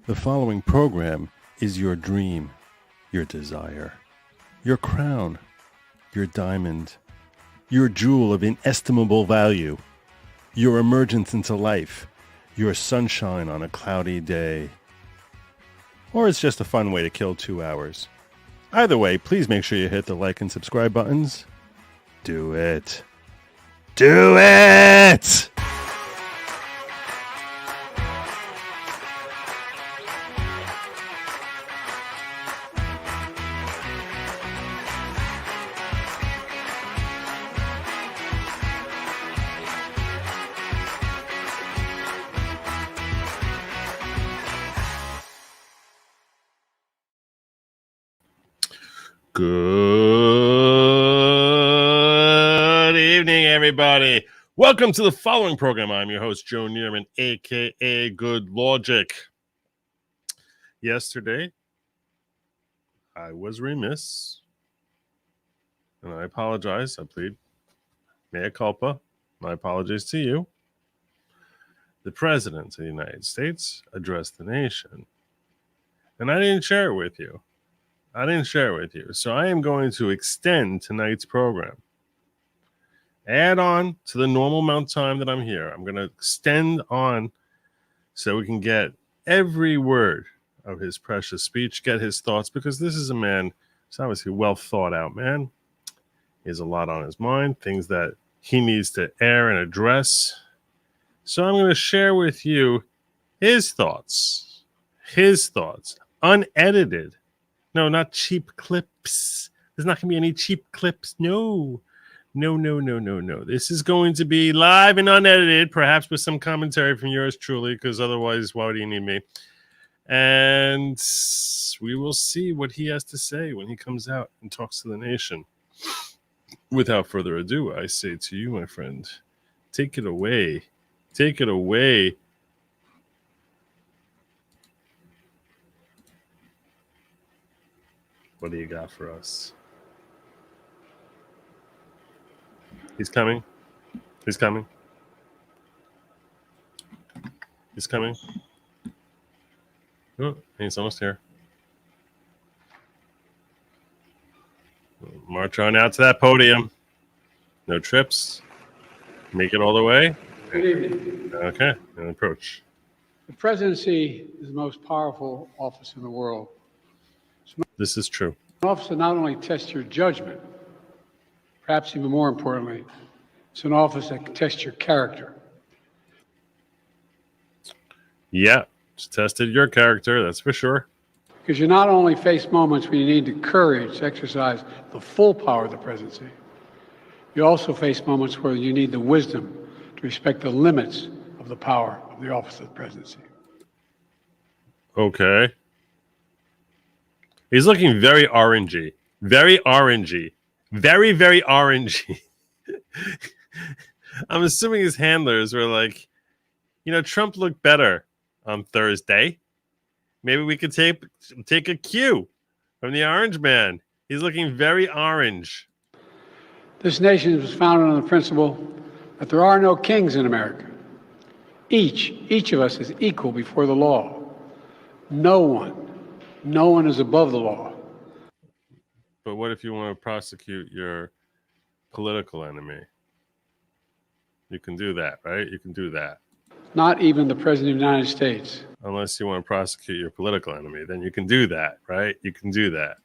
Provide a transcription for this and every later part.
The following program is your dream, your desire, your crown, your diamond, your jewel of inestimable value, your emergence into life, your sunshine on a cloudy day. Or it's just a fun way to kill 2 hours. Either way, please make sure you hit the like and subscribe buttons. Do it. Do it! Good evening, everybody. Welcome to the following program. I'm your host, Joe Neerman, a.k.a. Good Lawgic. Yesterday, I was remiss, and I apologize. I plead mea culpa. My apologies to you. The President of the United States addressed the nation, and I didn't share it with you. So I am going to extend tonight's program. Add on to the normal amount of time that I'm here. I'm going to extend on so we can get every word of his precious speech, get his thoughts, because this is a man who's obviously well thought out, man. He has a lot on his mind, things that he needs to air and address. So I'm going to share with you his thoughts, unedited. No, not cheap clips. There's not going to be any cheap clips. No. This is going to be live and unedited, perhaps with some commentary from yours truly, because otherwise, why do you need me? And we will see what he has to say when he comes out and talks to the nation. Without further ado, I say to you, my friend, take it away. Take it away. What do you got for us? He's coming. He's coming. He's coming. Oh, he's almost here. March on out to that podium. No trips. Make it all the way. Good evening. Okay, and approach. The presidency is the most powerful office in the world. This is true. An office that not only tests your judgment, perhaps even more importantly, it's an office that can test your character. Yeah, it's tested your character, that's for sure. Because you not only face moments when you need the courage to exercise the full power of the presidency, you also face moments where you need the wisdom to respect the limits of the power of the office of the presidency. Okay. He's looking very orangey. Very orangey. Very, very orangey. I'm assuming his handlers were like, Trump looked better on Thursday. Maybe we could take a cue from the orange man. He's looking very orange. This nation was founded on the principle that there are no kings in America. Each of us is equal before the law. No one is above the law. But what if you want to prosecute your political enemy? You can do that, right? You can do that. Not even the President of the United States. Unless you want to prosecute your political enemy, then you can do that, right? You can do that.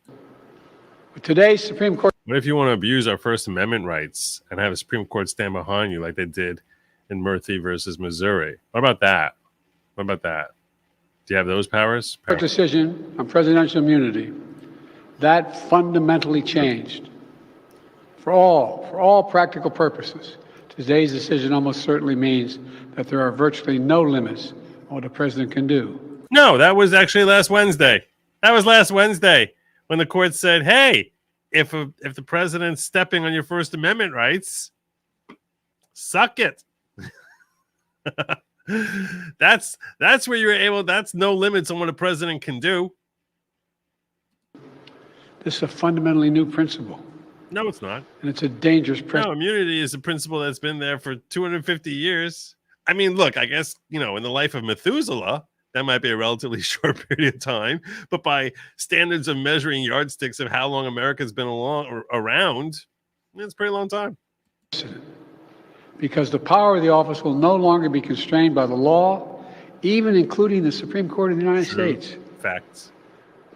But today's Supreme Court... What if you want to abuse our First Amendment rights and have a Supreme Court stand behind you like they did in Murphy versus Missouri? What about that? Do you have those powers? Decision on presidential immunity, that fundamentally changed. For all practical purposes, today's decision almost certainly means that there are virtually no limits on what a president can do. No, that was actually last Wednesday. That was last Wednesday when the court said, hey, if the president's stepping on your First Amendment rights, suck it. That's where you're able. That's no limits on what a president can do. This is a fundamentally new principle. No, it's not. And it's a dangerous principle. No, immunity is a principle that's been there for 250 years. I mean, look, I guess, in the life of Methuselah, that might be a relatively short period of time. But by standards of measuring yardsticks of how long America's been around, it's a pretty long time. Because the power of the office will no longer be constrained by the law, even including the Supreme Court of the United States. Facts.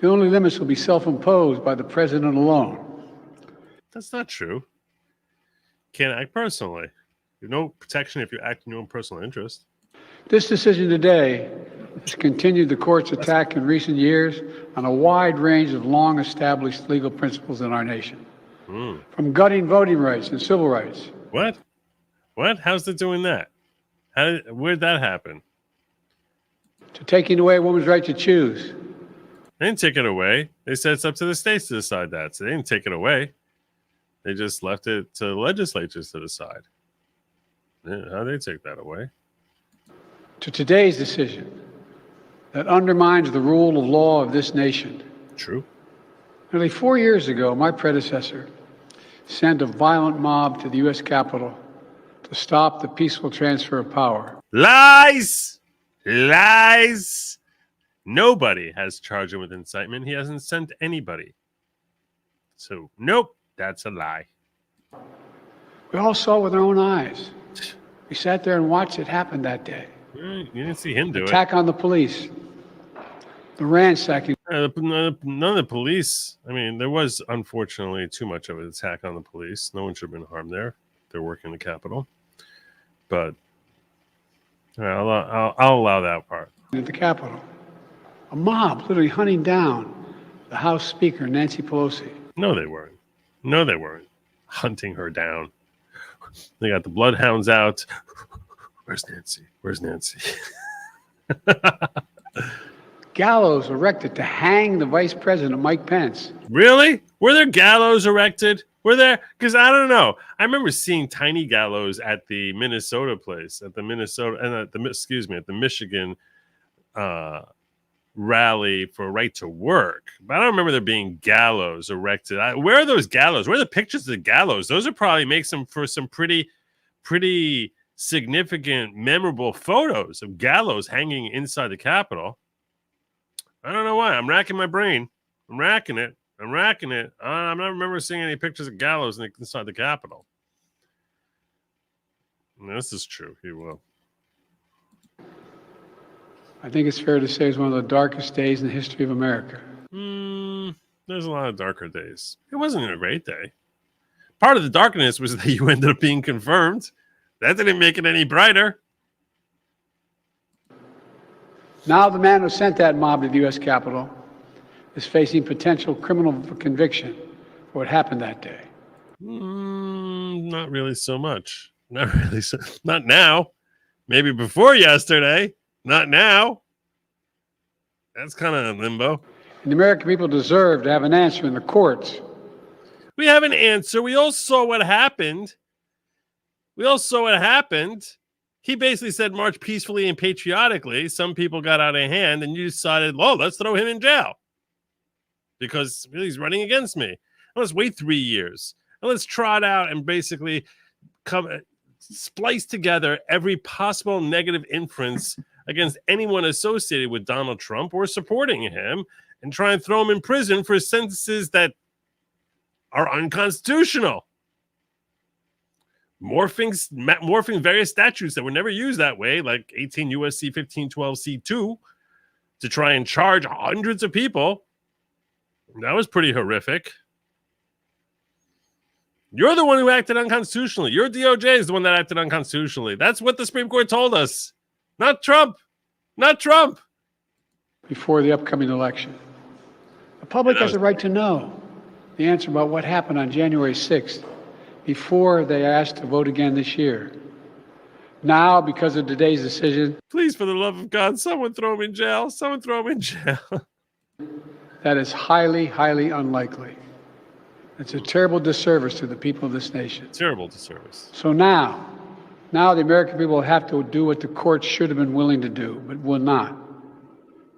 The only limits will be self-imposed by the president alone. That's not true. Can't act personally. There's no protection if you act in your own personal interest. This decision today has continued the court's attack in recent years on a wide range of long-established legal principles in our nation. From gutting voting rights and civil rights. What? How's it doing that? Where'd that happen? To taking away a woman's right to choose. They didn't take it away. They said it's up to the states to decide that. So they didn't take it away. They just left it to legislatures to decide. How they take that away? To today's decision that undermines the rule of law of this nation. True. Nearly 4 years ago, my predecessor sent a violent mob to the U.S. Capitol to stop the peaceful transfer of power. Lies! Nobody has charged him with incitement. He hasn't sent anybody. So, nope, that's a lie. We all saw it with our own eyes. We sat there and watched it happen that day. You didn't see him do Attack on the police. The ransacking. None of the police. I mean, there was unfortunately too much of an attack on the police. No one should have been harmed there. They're working the Capitol. But I'll allow that part. At the Capitol. A mob literally hunting down the House Speaker, Nancy Pelosi. No, they weren't. Hunting her down. They got the bloodhounds out. Where's Nancy? Gallows erected to hang the Vice President, Mike Pence. Really? Were there gallows erected? Were there? Because I don't know. I remember seeing tiny gallows at the Minnesota place, at the Michigan rally for right to work. But I don't remember there being gallows erected. Where are those gallows? Where are the pictures of the gallows? Those would probably make some pretty significant, memorable photos of gallows hanging inside the Capitol. I don't know why. I'm racking my brain. I'm racking it. I'm not remember seeing any pictures of gallows inside the Capitol. And this is true. He will. I think it's fair to say it's one of the darkest days in the history of America. There's a lot of darker days. It wasn't a great day. Part of the darkness was that you ended up being confirmed. That didn't make it any brighter. Now the man who sent that mob to the U.S. Capitol is facing potential criminal conviction for what happened that day. Not really so much. Not now. Maybe before yesterday. Not now. That's kind of in limbo. And the American people deserve to have an answer in the courts. We have an answer. We all saw what happened. He basically said march peacefully and patriotically. Some people got out of hand, and you decided, let's throw him in jail because he's running against me. Let's wait 3 years. And let's trot out and basically splice together every possible negative inference against anyone associated with Donald Trump or supporting him and try and throw him in prison for sentences that are unconstitutional. Morphing various statutes that were never used that way, like 18 U.S.C. 1512 C2, to try and charge hundreds of people. That was pretty horrific. You're the one who acted unconstitutionally. Your DOJ is the one that acted unconstitutionally. That's what the Supreme Court told us. Not Trump. Before the upcoming election. The public has a right to know the answer about what happened on January 6th before they asked to vote again this year. Now, because of today's decision. Please, for the love of God, someone throw him in jail. That is highly, highly unlikely. It's a terrible disservice to the people of this nation. Terrible disservice. So now the American people will have to do what the courts should have been willing to do, but will not.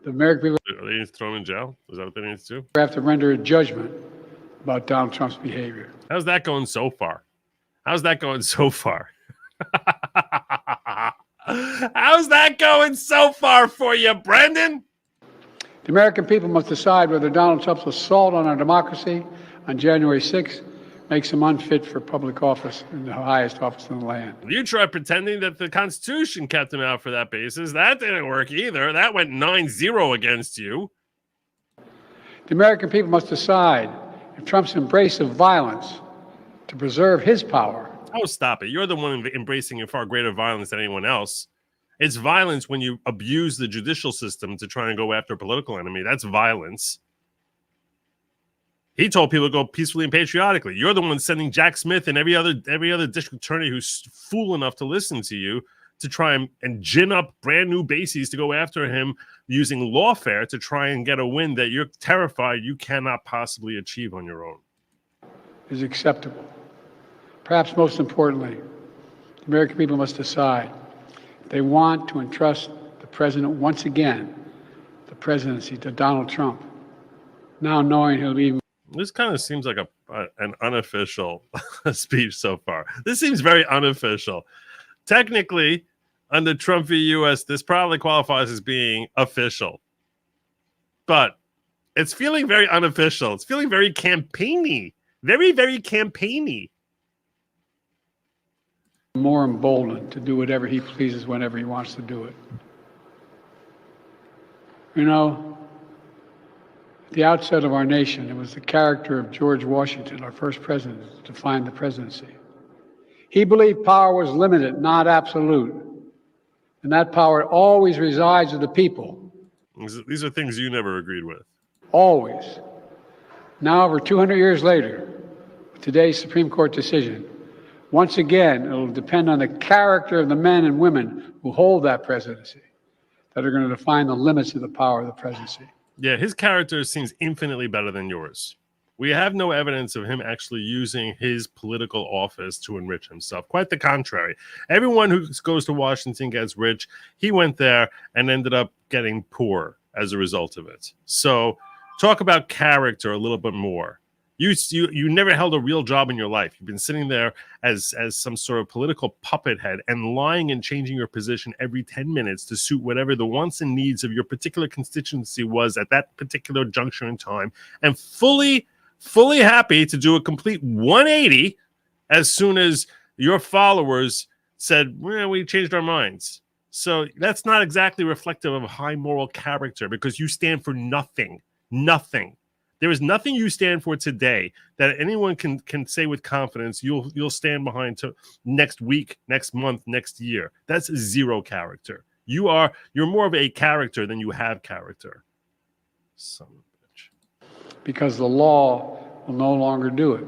The American people They need to throw him in jail? Is that what they need to do? have to render a judgment about Donald Trump's behavior. How's that going so far? How's that going so far for you, Brendan? The American people must decide whether Donald Trump's assault on our democracy on January 6th makes him unfit for public office in the highest office in the land. You tried pretending that the Constitution kept him out for that basis. That didn't work either. That went 9-0 against you. The American people must decide if Trump's embrace of violence to preserve his power. Oh, stop it. You're the one embracing a far greater violence than anyone else. It's violence when you abuse the judicial system to try and go after a political enemy. That's violence. He told people to go peacefully and patriotically. You're the one sending Jack Smith and every other district attorney who's fool enough to listen to you to try and gin up brand new bases to go after him using lawfare to try and get a win that you're terrified you cannot possibly achieve on your own. Is acceptable. Perhaps most importantly, the American people must decide if they want to entrust the president once again, the presidency, to Donald Trump, now knowing he'll be. This kind of seems like an unofficial speech so far. This seems very unofficial. Technically, under Trump v. U.S., this probably qualifies as being official. But it's feeling very unofficial. It's feeling very campaigny. Very, very campaigny. More emboldened to do whatever he pleases whenever he wants to do it. You know, at the outset of our nation, it was the character of George Washington, our first president, that defined the presidency. He believed power was limited, not absolute, and that power always resides with the people. These are things you never agreed with. Always. Now, over 200 years later, with today's Supreme Court decision, once again, it'll depend on the character of the men and women who hold that presidency that are going to define the limits of the power of the presidency. Yeah, his character seems infinitely better than yours. We have no evidence of him actually using his political office to enrich himself. Quite the contrary. Everyone who goes to Washington gets rich. He went there and ended up getting poor as a result of it. So talk about character a little bit more. You never held a real job in your life. You've been sitting there as some sort of political puppet head and lying and changing your position every 10 minutes to suit whatever the wants and needs of your particular constituency was at that particular juncture in time, and fully happy to do a complete 180 as soon as your followers said, well, we changed our minds. So that's not exactly reflective of high moral character, because you stand for nothing. Nothing. There is nothing you stand for today that anyone can say with confidence you'll stand behind to next week, next month, next year. That's zero character. You're more of a character than you have character. Son of a bitch. Because the law will no longer do it.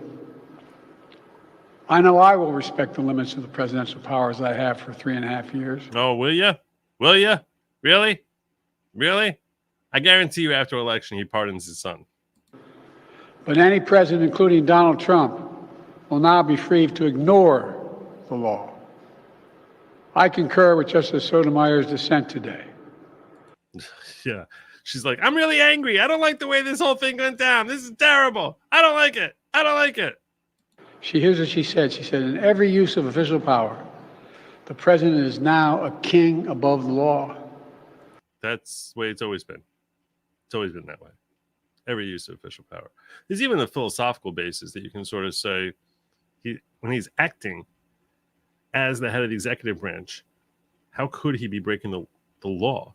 I know I will respect the limits of the presidential powers I have for 3.5 years. Oh, will you? Will you? Really? Really? I guarantee you after election he pardons his son. But any president, including Donald Trump, will now be free to ignore the law. I concur with Justice Sotomayor's dissent today. Yeah. She's like, I'm really angry. I don't like the way this whole thing went down. This is terrible. I don't like it. I don't like it. Here's what she said. She said, in every use of official power, the president is now a king above the law. That's the way it's always been. It's always been that way. Every use of official power. There's even a philosophical basis that you can sort of say when he's acting as the head of the executive branch, how could he be breaking the law?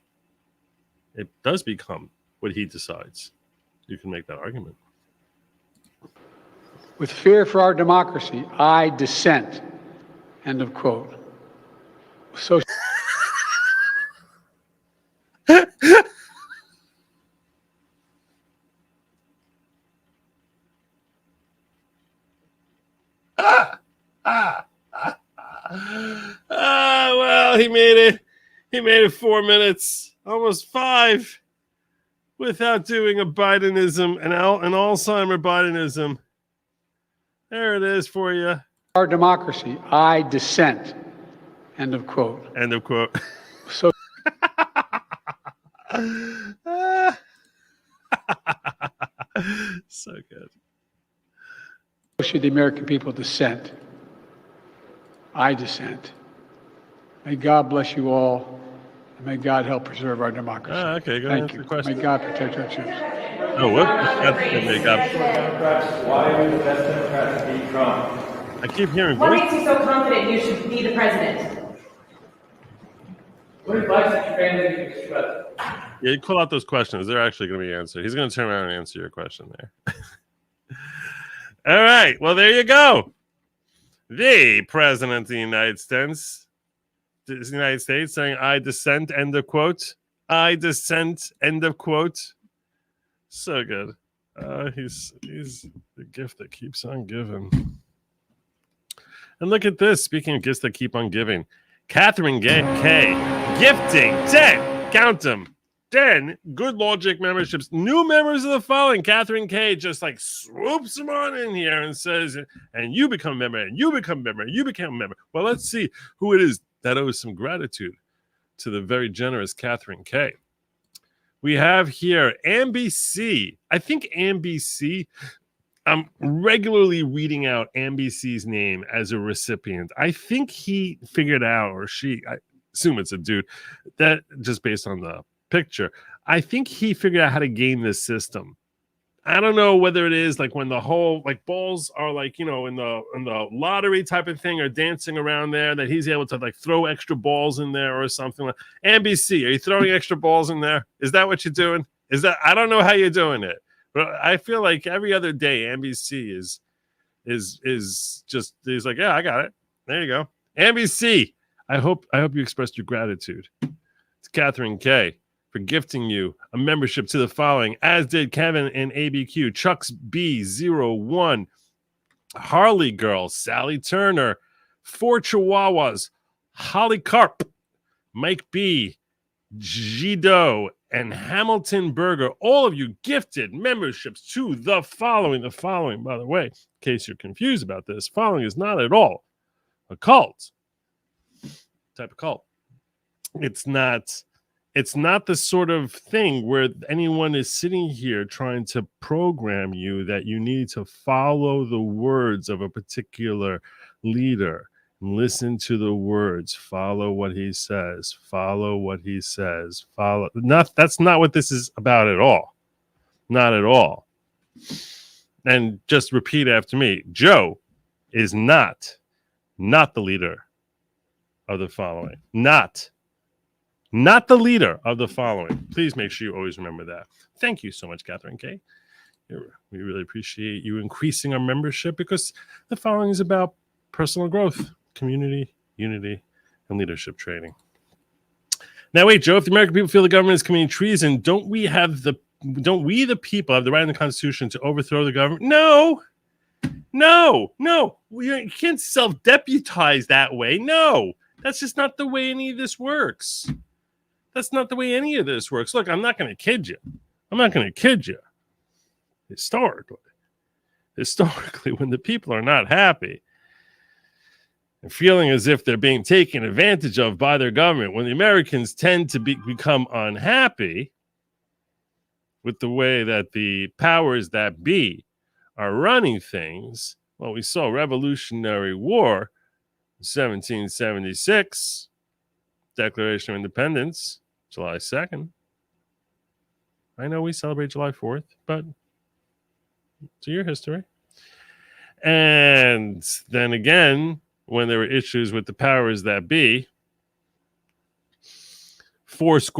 It does become what he decides. You can make that argument. With fear for our democracy, I dissent. End of quote. So. Well, he made it. He made it 4 minutes, almost 5, without doing a Bidenism, an Alzheimer Bidenism. There it is for you. Our democracy, I dissent. End of quote. End of quote. So. So good. Should the American people dissent? I dissent. May God bless you all, and may God help preserve our democracy. Okay, go Thank answer you. the question. May God protect our troops. Oh, whoop. May God. Democrats, why are the best Democrats to beat Trump? I keep hearing What voices. makes you so confident you should be the president? What advice did your family give you, president? Yeah, you call out those questions. They're actually going to be answered. He's going to turn around and answer your question there. All right. Well, there you go. The president of the United States saying, I dissent, end of quote. I dissent, end of quote. So good. He's the gift that keeps on giving. And look at this. Speaking of gifts that keep on giving, Catherine K. gifting 10, count them, 10 good Lawgic memberships. New members of the following. Catherine K. just like swoops them on in here and says, and you become a member, and you become a member, and you become a member. Well, let's see who it is that owes some gratitude to the very generous Catherine K. We have here NBC. I think NBC, I'm regularly reading out NBC's name as a recipient. I think he figured out, or she, I assume it's a dude, that just based on the picture, I think he figured out how to game this system. I don't know whether it is like when the whole like balls are like, you know, in the lottery type of thing or dancing around there, that he's able to like throw extra balls in there or something. Like NBC, are you throwing extra balls in there? Is that what you're doing? Is that, I don't know how you're doing it, but I feel like every other day NBC is just, he's like, yeah, I got it. There you go. NBC. I hope you expressed your gratitude. It's Catherine K. for gifting you a membership to the following, as did Kevin and ABQ, Chucks B01, Harley Girl, Sally Turner, 4 Chihuahuas, Holly Carp, Mike B, Gido, and Hamilton Berger. All of you gifted memberships to the following. The following, by the way, in case you're confused about this, following is not at all a cult. Type of cult. It's not the sort of thing where anyone is sitting here trying to program you that you need to follow the words of a particular leader. Listen to the words, follow what he says, follow what he says, follow. That's not what this is about at all. Not at all. And just repeat after me. Joe is not the leader of the following. Not the leader of the following. Please make sure you always remember that. Thank you so much, Catherine K. We really appreciate you increasing our membership, because the following is about personal growth, community, unity, and leadership training. Now, wait, Joe, if the American people feel the government is committing treason, don't we, the people, have the right in the Constitution to overthrow the government? No. You can't self-deputize that way. No, that's just not the way any of this works. That's not the way any of this works. Look, I'm not going to kid you. Historically, when the people are not happy and feeling as if they're being taken advantage of by their government, when the Americans tend to become unhappy with the way that the powers that be are running things, well, we saw Revolutionary War, 1776, Declaration of Independence, July 2nd. I know we celebrate July 4th, but it's your history. And then again, when there were issues with the powers that be, 6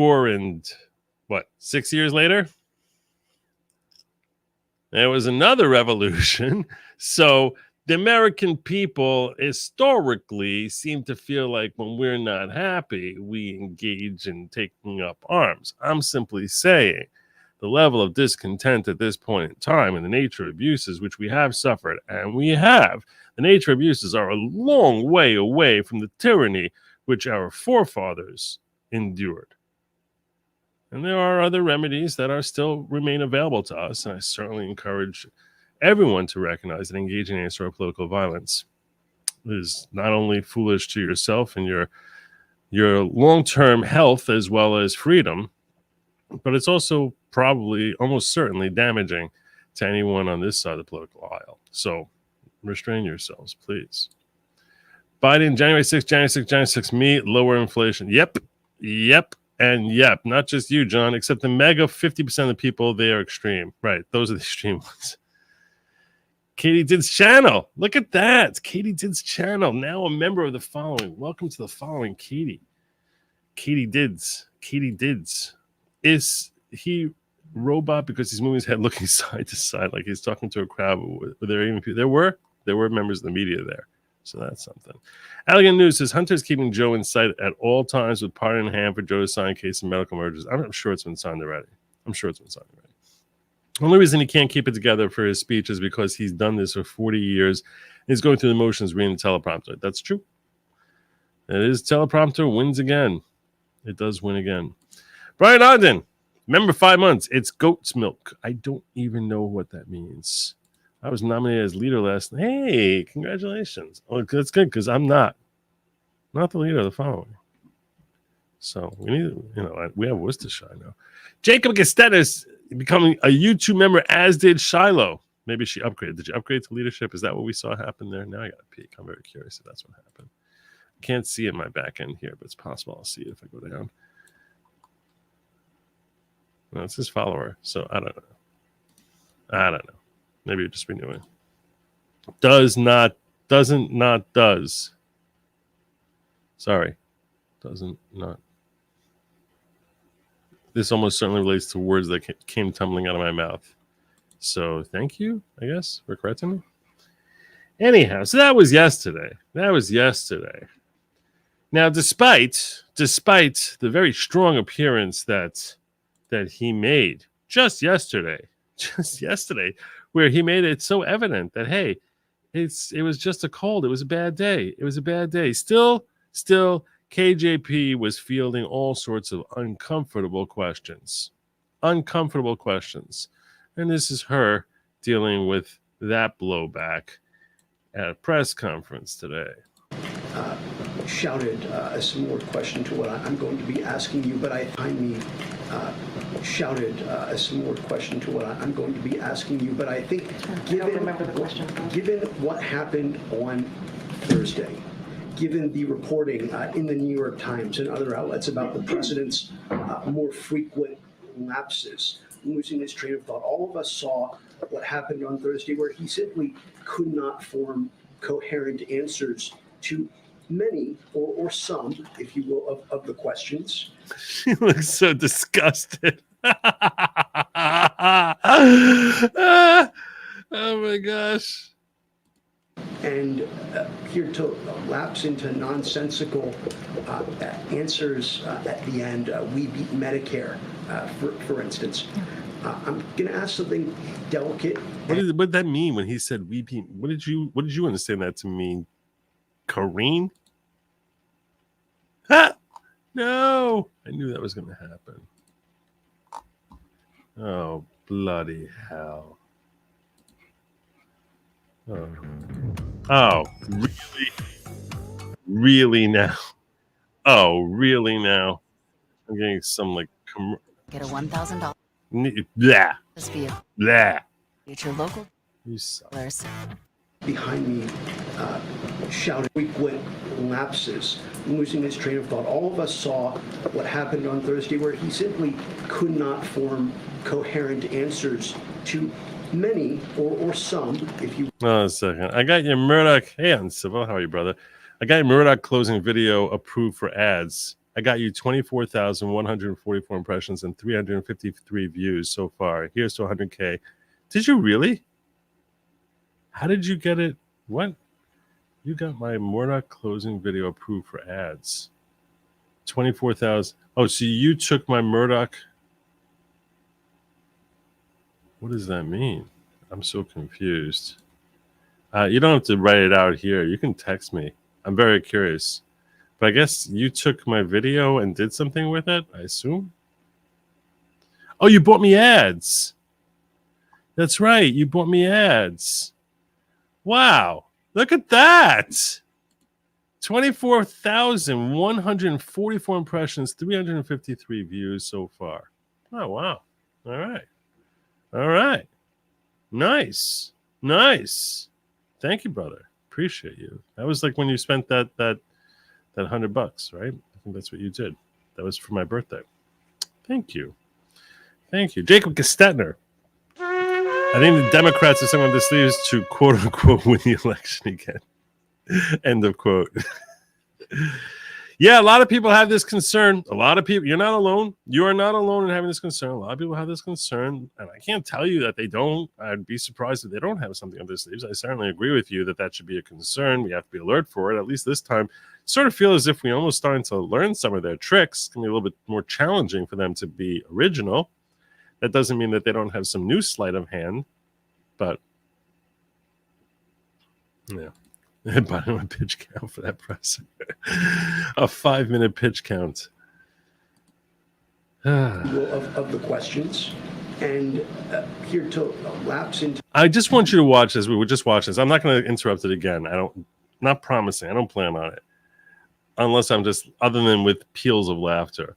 years later, there was another revolution. So the American people historically seem to feel like when we're not happy, we engage in taking up arms. I'm simply saying the level of discontent at this point in time and the nature of abuses, which we have suffered, and the nature of abuses are a long way away from the tyranny which our forefathers endured. And there are other remedies that are still remain available to us, and I certainly encourage everyone to recognize that engaging in any sort of political violence is not only foolish to yourself and your long-term health as well as freedom, but it's also probably almost certainly damaging to anyone on this side of the political aisle. So restrain yourselves, please. Biden, January 6th, January 6th, January 6th, me, lower inflation. Yep, and yep. Not just you, John, except the mega 50% of the people, they are extreme. Right, those are the extreme ones. Katie Did's channel. Look at that. It's Katie Did's channel. Now a member of the following. Welcome to the following, Katie. Katie Dids. Is he robot because he's moving his head looking side to side like he's talking to a crowd? There were members of the media there. So that's something. Elegant News says Hunter's keeping Joe in sight at all times with pardon in hand for Joe to sign in case of medical emergency. I'm sure it's been signed already. The only reason he can't keep it together for his speech is because he's done this for 40 years. He's going through the motions reading the teleprompter. That's true. It is teleprompter wins again. It does win again. Brian Ogden, remember 5 months. It's goat's milk. I don't even know what that means. I was nominated as leader last night. Hey, congratulations. Oh, that's good because I'm not the leader of the following. So we need, we have Worcestershire now. Jacob Gestet is becoming a YouTube member, as did Shiloh. Maybe she upgraded. Did you upgrade to leadership? Is that what we saw happen there? Now I got to peek. I'm very curious if that's what happened. I can't see it in my back end here, but it's possible I'll see it if I go down. No, it's his follower, so I don't know. Maybe you're just renewing. Doesn't not does. Sorry. Doesn't not. This almost certainly relates to words that came tumbling out of my mouth. So thank you, I guess, for correcting me. Anyhow, so that was yesterday. Now, despite the very strong appearance that he made just yesterday, where he made it so evident that, hey, it was just a cold. It was a bad day. Still, KJP was fielding all sorts of uncomfortable questions. And this is her dealing with that blowback at a press conference today. Shouted a similar question to what I'm going to be asking you, but shouted a similar question to what I'm going to be asking you, but I think given what happened on Thursday, given the reporting in the New York Times and other outlets about the president's more frequent lapses, losing his train of thought, all of us saw what happened on Thursday, where he simply could not form coherent answers to many or some, if you will, of the questions. She looks so disgusted. Oh my gosh. And here to lapse into nonsensical answers at the end. We beat Medicare, for instance. I'm going to ask something delicate. What did that mean when he said we beat? What did you understand that to mean? Kareen? Ha! No, I knew that was going to happen. Oh, bloody hell. Oh, really? Really now? Oh, really now? I'm getting some like... Get a $1,000. Blah. This vehicle. Blah. Future local You suck. dealers. Behind me, shouted frequent lapses, losing his train of thought. All of us saw what happened on Thursday, where he simply could not form coherent answers to many or some, if you... Oh, a second. I got your Murdoch. Hey, Uncivil. How are you, brother? I got your Murdoch closing video approved for ads. I got you 24,144 impressions and 353 views so far. Here's to 100K. Did you really? How did you get it? What? You got my Murdoch closing video approved for ads. 24,000. Oh, so you took my Murdoch. What does that mean? I'm so confused. You don't have to write it out here. You can text me. I'm very curious. But I guess you took my video and did something with it, I assume. Oh, you bought me ads. That's right. You bought me ads. Wow. Look at that. 24,144 impressions, 353 views so far. Oh, wow. All right. All right. Nice. Nice. Thank you, brother. Appreciate you. That was like when you spent that $100, right? I think that's what you did. That was for my birthday. Thank you. Thank you. Jacob Gestetner. I think the Democrats are someone this leaves to quote unquote win the election again. End of quote. Yeah, a lot of people have this concern. A lot of people, you're not alone. You are not alone in having this concern. A lot of people have this concern, and I can't tell you that they don't. I'd be surprised if they don't have something up their sleeves. I certainly agree with you that should be a concern. We have to be alert for it. At least this time, sort of feel as if we almost starting to learn some of their tricks. It's going to be a little bit more challenging for them to be original. That doesn't mean that they don't have some new sleight of hand, but yeah. Bottom of pitch count for that presser. A 5-minute pitch count. of the questions, and here to lapse into. I just want you to watch this. We would just watch this. I'm not going to interrupt it again. Not promising. I don't plan on it, unless I'm just other than with peals of laughter.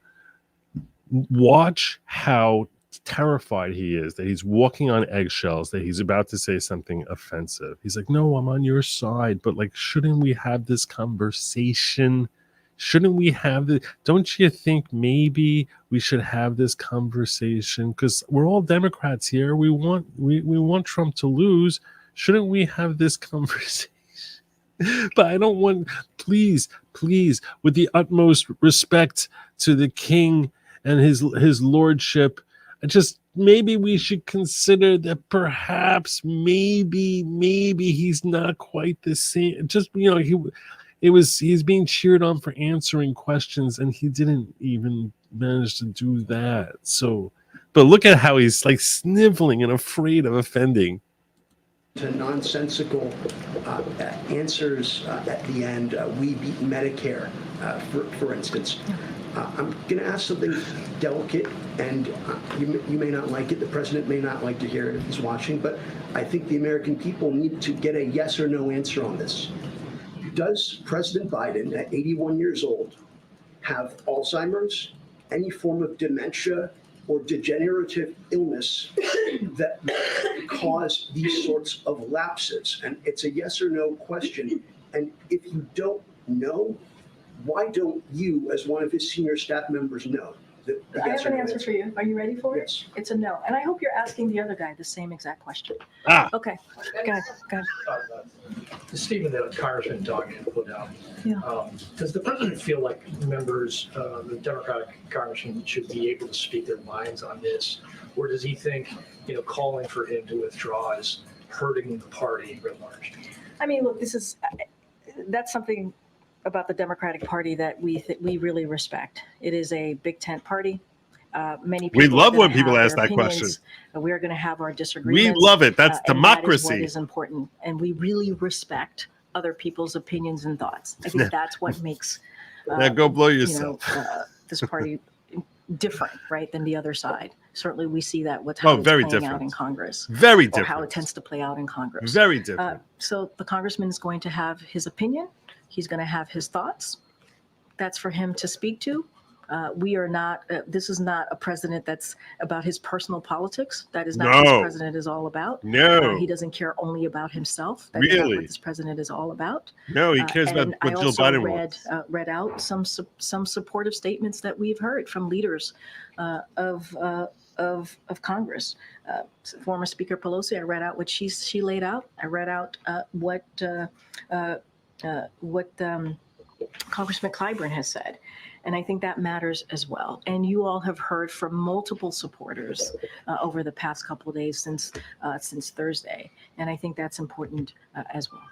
Watch how terrified he is that he's walking on eggshells, that he's about to say something offensive. He's like, no, I'm on your side, but like, shouldn't we have this conversation? Shouldn't we have the? Don't you think maybe we should have this conversation? Because we're all Democrats here. We want Trump to lose. Shouldn't we have this conversation? But I don't want. Please, with the utmost respect to the king and his lordship. Just maybe we should consider that perhaps maybe he's not quite the same. Just he's being cheered on for answering questions, and he didn't even manage to do that. So, but look at how he's like sniveling and afraid of offending. To nonsensical answers at the end. We beat Medicare, for instance. I'm going to ask something delicate, and you may not like it. The president may not like to hear it if he's watching, but I think the American people need to get a yes or no answer on this. Does President Biden, at 81 years old, have Alzheimer's, any form of dementia, or degenerative illness that cause these sorts of lapses? And it's a yes or no question. And if you don't know, why don't you, as one of his senior staff members, know? I have an answer for you. Are you ready for it? Yes. It's a no. And I hope you're asking the other guy the same exact question. Okay. Go ahead. Stephen, the Congressman Doug had put out. Yeah. Does the president feel like members, the Democratic congressmen, should be able to speak their minds on this? Or does he think, calling for him to withdraw is hurting the party writ large? I mean, look, that's something about the Democratic Party that we really respect. It is a big tent party. Many people. We love when people ask that question. We are going to have our disagreements. We love it. That's democracy. That is what is important, and we really respect other people's opinions and thoughts. I think that's what makes. Now go blow yourself. This party different, right, than the other side. Certainly, we see that with how it's playing out in Congress. Very different. Or how it tends to play out in Congress. Very different. So the congressman is going to have his opinion. He's going to have his thoughts. That's for him to speak to. We are not, this is not a president that's about his personal politics. That is not what this president is all about. No. He doesn't care only about himself. That is not what this president is all about. No, he cares about what Joe Biden wants. I also read out some supportive statements that we've heard from leaders of Congress. Former Speaker Pelosi, I read out what she laid out. I read out what Congressman Clyburn has said. And I think that matters as well. And you all have heard from multiple supporters over the past couple of days since Thursday. And I think that's important as well.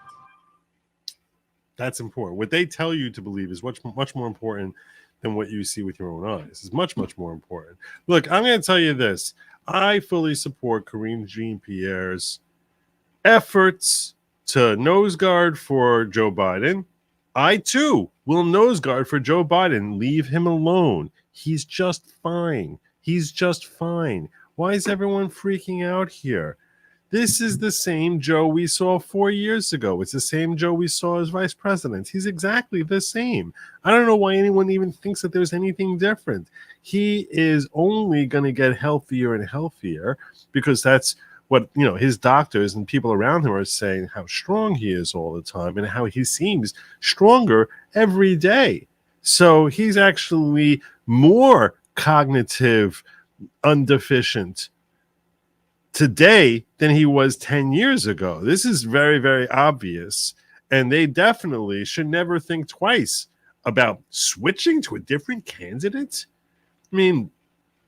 That's important. What they tell you to believe is much more important than what you see with your own eyes. It's much more important. Look, I'm going to tell you this. I fully support Karine Jean-Pierre's efforts to nose guard for Joe Biden. I, too, will nose guard for Joe Biden. Leave him alone. He's just fine. He's just fine. Why is everyone freaking out here? This is the same Joe we saw 4 years ago. It's the same Joe we saw as vice president. He's exactly the same. I don't know why anyone even thinks that there's anything different. He is only going to get healthier and healthier because that's what his doctors and people around him are saying, how strong he is all the time and how he seems stronger every day. So he's actually more cognitive undeficient today than he was 10 years ago. This is very, very obvious. And they definitely should never think twice about switching to a different candidate. I mean,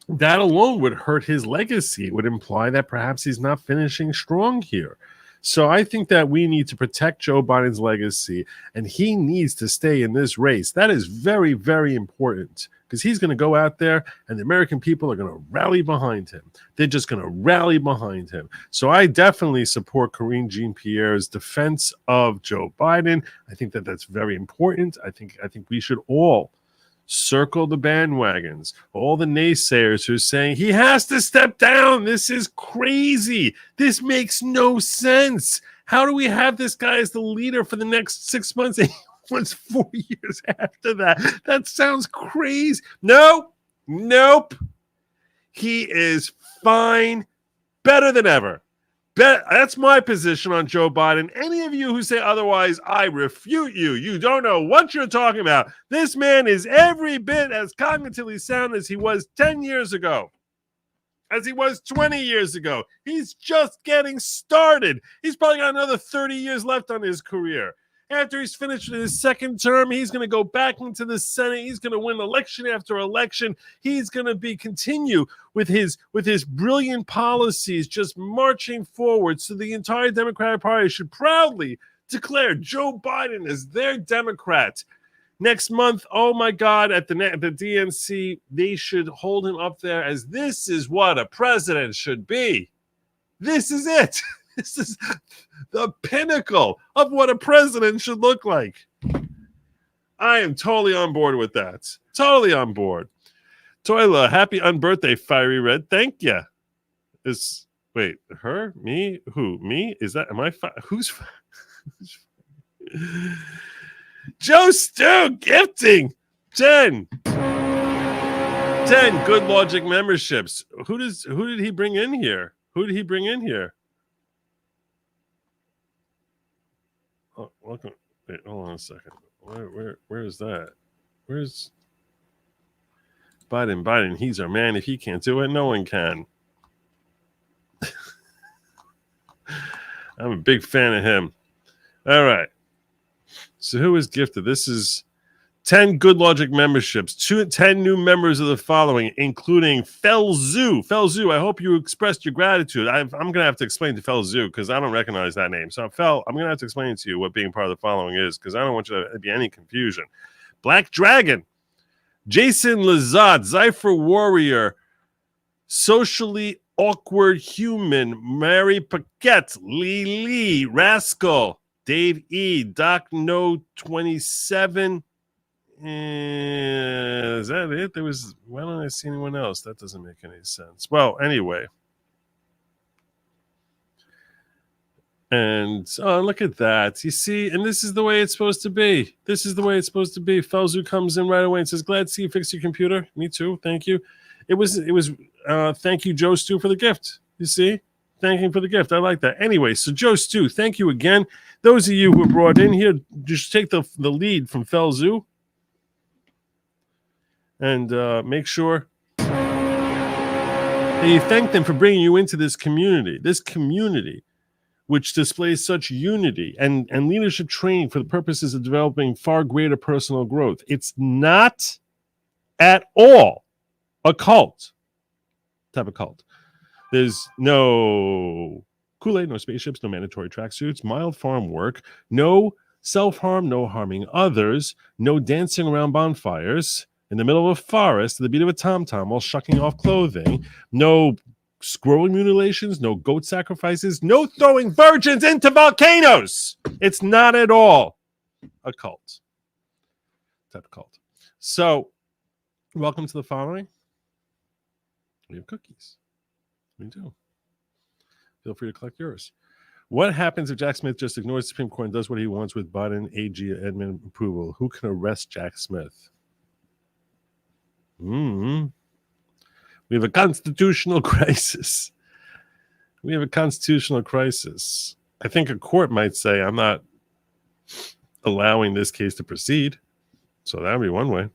that alone would hurt his legacy. It would imply that perhaps he's not finishing strong here. So I think that we need to protect Joe Biden's legacy, and he needs to stay in this race. That is very, very important, because he's going to go out there and the American people are going to rally behind him. They're just going to rally behind him. So I definitely support Karine Jean-Pierre's defense of Joe Biden. I think that that's very important. I think we should all circle the bandwagons, all the naysayers who are saying he has to step down. This is crazy. This makes no sense. How do we have this guy as the leader for the next 6 months? What's 4 years after that? That sounds crazy. Nope. He is fine, better than ever. That's my position on Joe Biden. Any of you who say otherwise, I refute you. You don't know what you're talking about. This man is every bit as cognitively sound as he was 10 years ago, as he was 20 years ago. He's just getting started. He's probably got another 30 years left on his career. After he's finished with his second term, he's going to go back into the Senate. He's going to win election after election. He's going to continue with his brilliant policies, just marching forward. So the entire Democratic Party should proudly declare Joe Biden as their Democrat. Next month, oh my God, at the DNC, they should hold him up there as this is what a president should be. This is it. This is the pinnacle of what a president should look like. I am totally on board with that. Totally on board. Toila, happy unbirthday, Fiery Red. Thank you. Wait, her? Me? Who? Me? Is that, am I? Who's Joe Stu gifting 10 good Lawgic memberships. Who did he bring in here? Who did he bring in here? Oh, welcome. Wait, hold on a second. Where is that? Where's Biden? He's our man. If he can't do it, no one can. I'm a big fan of him. All right. So who is gifted? This is 10 good Lawgic memberships, 10 new members of the following, including Felzu. Felzu, I hope you expressed your gratitude. I'm going to have to explain to Felzu because I don't recognize that name. So, Fel, I'm going to have to explain to you what being part of the following is because I don't want you to be any confusion. Black Dragon, Jason Lazat, Zypher Warrior, Socially Awkward Human, Mary Paquette, Lee, Rascal, Dave E, Doc No 27. Is that it? Why don't I see anyone else? That doesn't make any sense. Well, anyway. And look at that. You see, and this is the way it's supposed to be. Felzu comes in right away and says, glad to see you fix your computer. Me too. Thank you. It was thank you, Joe Stu, for the gift. You see? Thank him for the gift. I like that. Anyway, so Joe Stu, thank you again. Those of you who were brought in here, just take the lead from Felzu. And make sure that you thank them for bringing you into this community, which displays such unity and leadership training for the purposes of developing far greater personal growth. It's not at all a cult, type of cult. There's no Kool-Aid, no spaceships, no mandatory tracksuits, mild farm work, no self-harm, no harming others, no dancing around bonfires in the middle of a forest to the beat of a tom-tom while shucking off clothing, no squirrel mutilations, no goat sacrifices, no throwing virgins into volcanoes. It's not at all a cult. Type of cult. So, welcome to the following. We have cookies. We do. Feel free to collect yours. What happens if Jack Smith just ignores the Supreme Court and does what he wants with Biden, AG, admin approval? Who can arrest Jack Smith? We have a constitutional crisis. We have a constitutional crisis. I think a court might say, I'm not allowing this case to proceed. So that would be one way.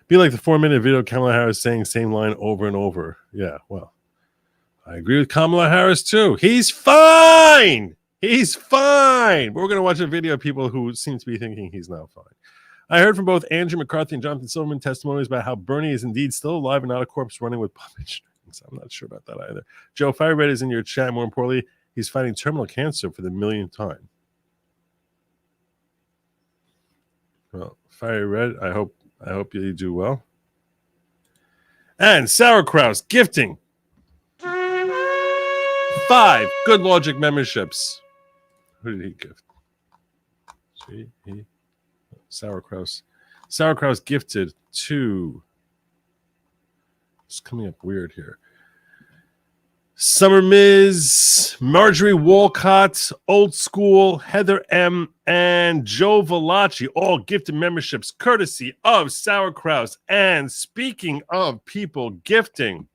Be like the 4-minute video of Kamala Harris saying same line over and over. Yeah, well, I agree with Kamala Harris too. He's fine. He's fine. We're going to watch a video of people who seem to be thinking he's not fine. I heard from both Andrew McCarthy and Jonathan Silverman testimonies about how Bernie is indeed still alive and not a corpse running with puppet strings. I'm not sure about that either. Joe, Fire Red is in your chat. More importantly, he's fighting terminal cancer for the millionth time. Well, Fire Red, I hope you do well. And Sauerkraut's gifting 5 Good Lawgic memberships. Who did he gift? See, Sauerkraut's gifted 2. It's coming up weird here. Summer Miz, Marjorie Walcott, Old School, Heather M, and Joe Velacci all gifted memberships courtesy of Sauerkraut. And speaking of people gifting,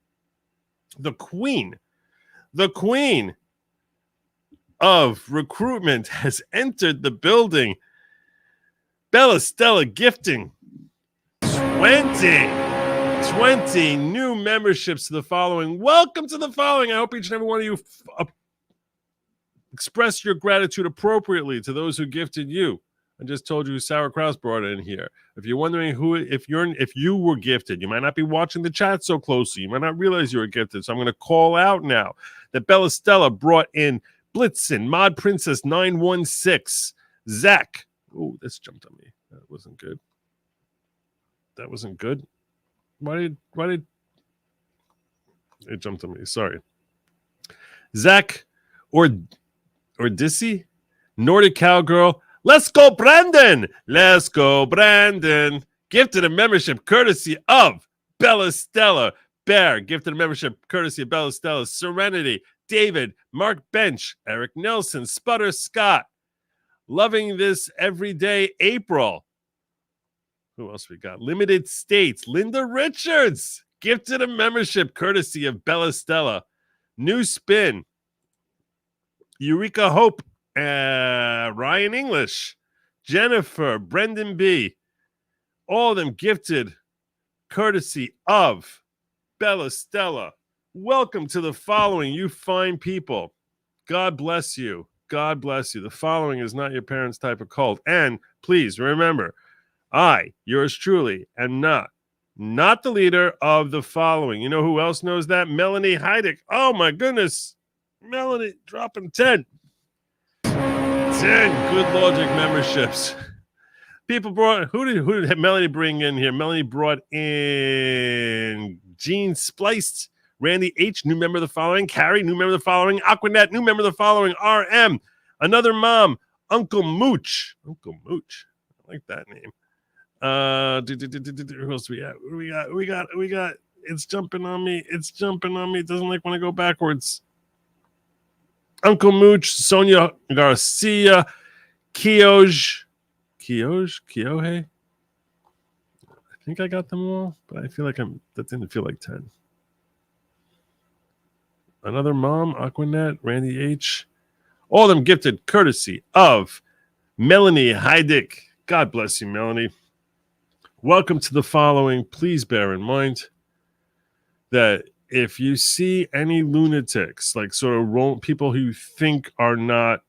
the queen of recruitment has entered the building. Bella Stella gifting 20 new memberships to the following. Welcome to the following. I hope each and every one of you express your gratitude appropriately to those who gifted you. I just told you who Sauerkraut brought in here. If you're wondering if you were gifted, you might not be watching the chat so closely. You might not realize you were gifted. So I'm going to call out now that Bella Stella brought in Blitzen, Mod Princess 916, Zach. Oh, this jumped on me. That wasn't good. Why did it jumped on me? Sorry. Zach or Dissy, Nordic Cowgirl. Let's go, Brandon. Let's go, Brandon. Gifted a membership courtesy of Bella Stella. Bear gifted a membership courtesy of Bella Stella. Serenity, David, Mark Bench, Eric Nelson, Sputter Scott. Loving this every day, April. Who else we got? Limited States. Linda Richards gifted a membership courtesy of Bella Stella. New Spin. Eureka Hope. Ryan English. Jennifer. Brendan B. All of them gifted courtesy of Bella Stella. Welcome to the following, you fine people. God bless you. God bless you. The following is not your parents' type of cult. And please remember, I, yours truly, am not the leader of the following. You know who else knows that? Melanie Heidick. Oh my goodness. Melanie dropping 10 Good Lawgic memberships. People brought, who did Melanie bring in here? Melanie brought in Gene Spliced, Randy H, new member of the following, Carrie, new member of the following, Aquanet, new member of the following, RM, another mom, Uncle Mooch. I like that name. Who else we got? We got. It's jumping on me. It doesn't like when I go backwards. Uncle Mooch, Sonia Garcia, Kiohe. I think I got them all, but I feel like that didn't feel like 10. Another mom, Aquanet, Randy H. All of them gifted courtesy of Melanie Heidick. God bless you, Melanie. Welcome to the following. Please bear in mind that if you see any lunatics, like sort of people who you think are not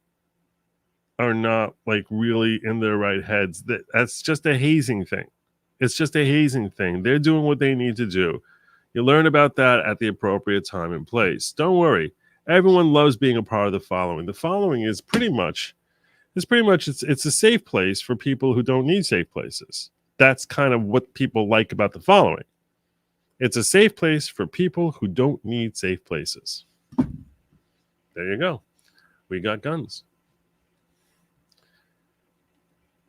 like really in their right heads, that's just a hazing thing. It's just a hazing thing. They're doing what they need to do. You learn about that at the appropriate time and place. Don't worry. Everyone loves being a part of the following. The following is pretty much it's a safe place for people who don't need safe places. That's kind of what people like about the following. It's a safe place for people who don't need safe places. There you go. We got guns.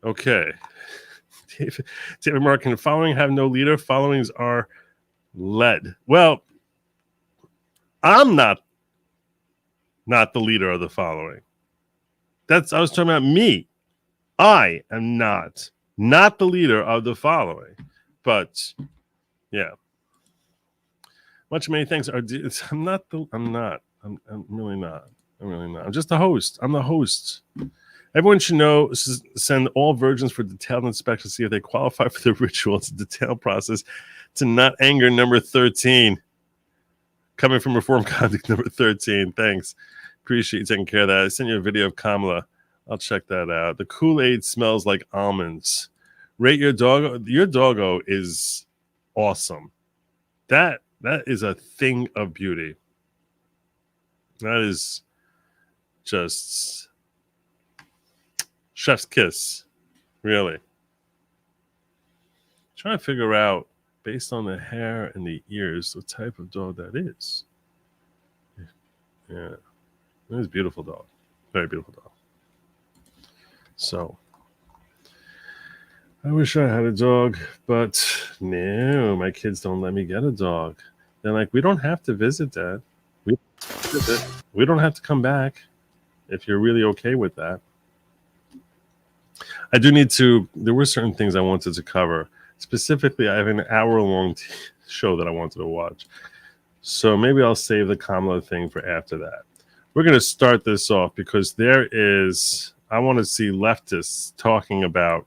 Okay. David Mark, the following have no leader. Followings are led. Well, I'm not the leader of the following. I was talking about me. I am not the leader of the following. But yeah. Much many thanks. I'm not. I'm really not. I'm really not. I'm just the host. I'm the host. Everyone should know. Send all virgins for detailed inspection. See if they qualify for the ritual. It's a detailed process to not anger. Number 13. Coming from Reform Conduct number 13. Thanks. Appreciate you taking care of that. I sent you a video of Kamala. I'll check that out. The Kool-Aid smells like almonds. Rate your doggo. Your doggo is awesome. That is a thing of beauty. That is just chef's kiss, really. Trying to figure out, based on the hair and the ears, what type of dog that is. Yeah, it is a beautiful dog. Very beautiful dog. So, I wish I had a dog, but no, my kids don't let me get a dog. They're like, we don't have to visit, Dad. We don't have to come back if you're really okay with that. I do need to, there were certain things I wanted to cover. Specifically, I have an hour-long show that I wanted to watch. So maybe I'll save the Kamala thing for after that. We're going to start this off because I want to see leftists talking about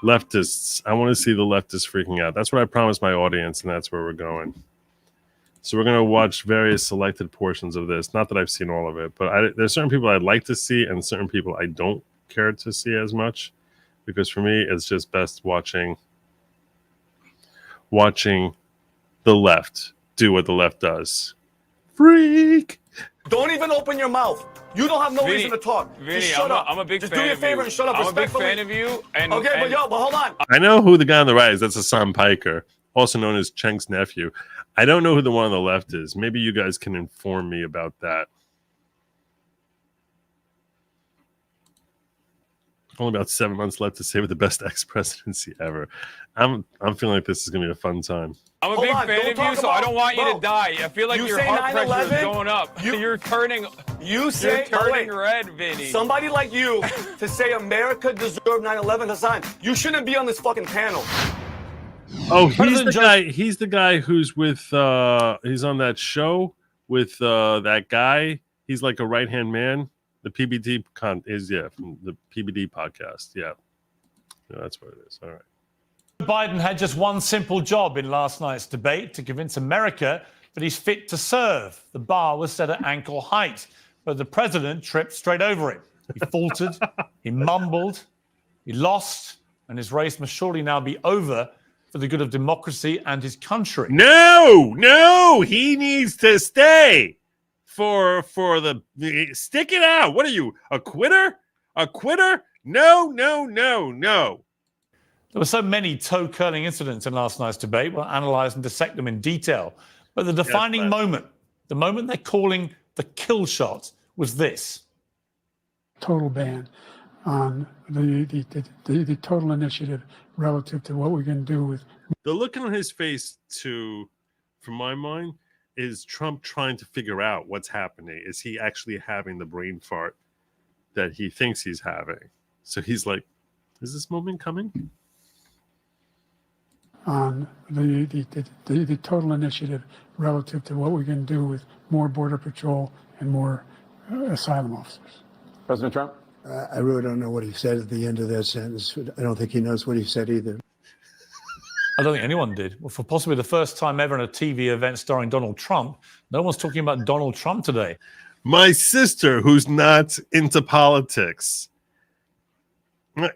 leftists. I want to see the leftists freaking out. That's what I promised my audience, and that's where we're going. So we're going to watch various selected portions of this. Not that I've seen all of it, but there's certain people I'd like to see and certain people I don't care to see as much, because for me, it's just best watching the left do what the left does. Freak! Don't even open your mouth. You don't have no Vinny, reason to talk. Vinny, Just shut up. I'm a big Just fan do me a of favor you. and shut up. I'm a big Respectfully. fan of you. Okay, but hold on. I know who the guy on the right is. That's Hassan Piker, also known as Chenk's nephew. I don't know who the one on the left is. Maybe you guys can inform me about that. Only about 7 months left to savor the best ex-presidency ever. I'm feeling like this is going to be a fun time. I'm a Hold big on, fan don't of you, talk so I don't want you about- to die. I feel like You your say heart pressure is 9/11? going up. You're turning You say, You're turning red, Vinny. somebody like you to say America deserved 9/11, Hassan, you shouldn't be on this fucking panel. Oh, he's the guy who's with he's on that show with that guy. He's like a right-hand man. The PBD from the PBD podcast. Yeah, that's what it is. All right. Biden had just one simple job in last night's debate: to convince America that he's fit to serve. The bar was set at ankle height, but the president tripped straight over it. He faltered, he mumbled, he lost, and his race must surely now be over for the good of democracy and his country. No, he needs to stay for the stick it out. What are you, a quitter? A quitter? No. There were so many toe-curling incidents in last night's debate. We'll analyze and dissect them in detail. But the defining moment, the moment they're calling the kill shot, was this. Total ban on the total initiative relative to what we can do with. The look on his face, from my mind, is Trump trying to figure out what's happening. Is he actually having the brain fart that he thinks he's having? So he's like, is this moment coming? On the total initiative relative to what we can do with more border patrol and more asylum officers. President Trump? I really don't know what he said at the end of that sentence. I don't think he knows what he said either. I don't think anyone did. Well, for possibly the first time ever in a TV event starring Donald Trump, no one's talking about Donald Trump today. My sister, who's not into politics,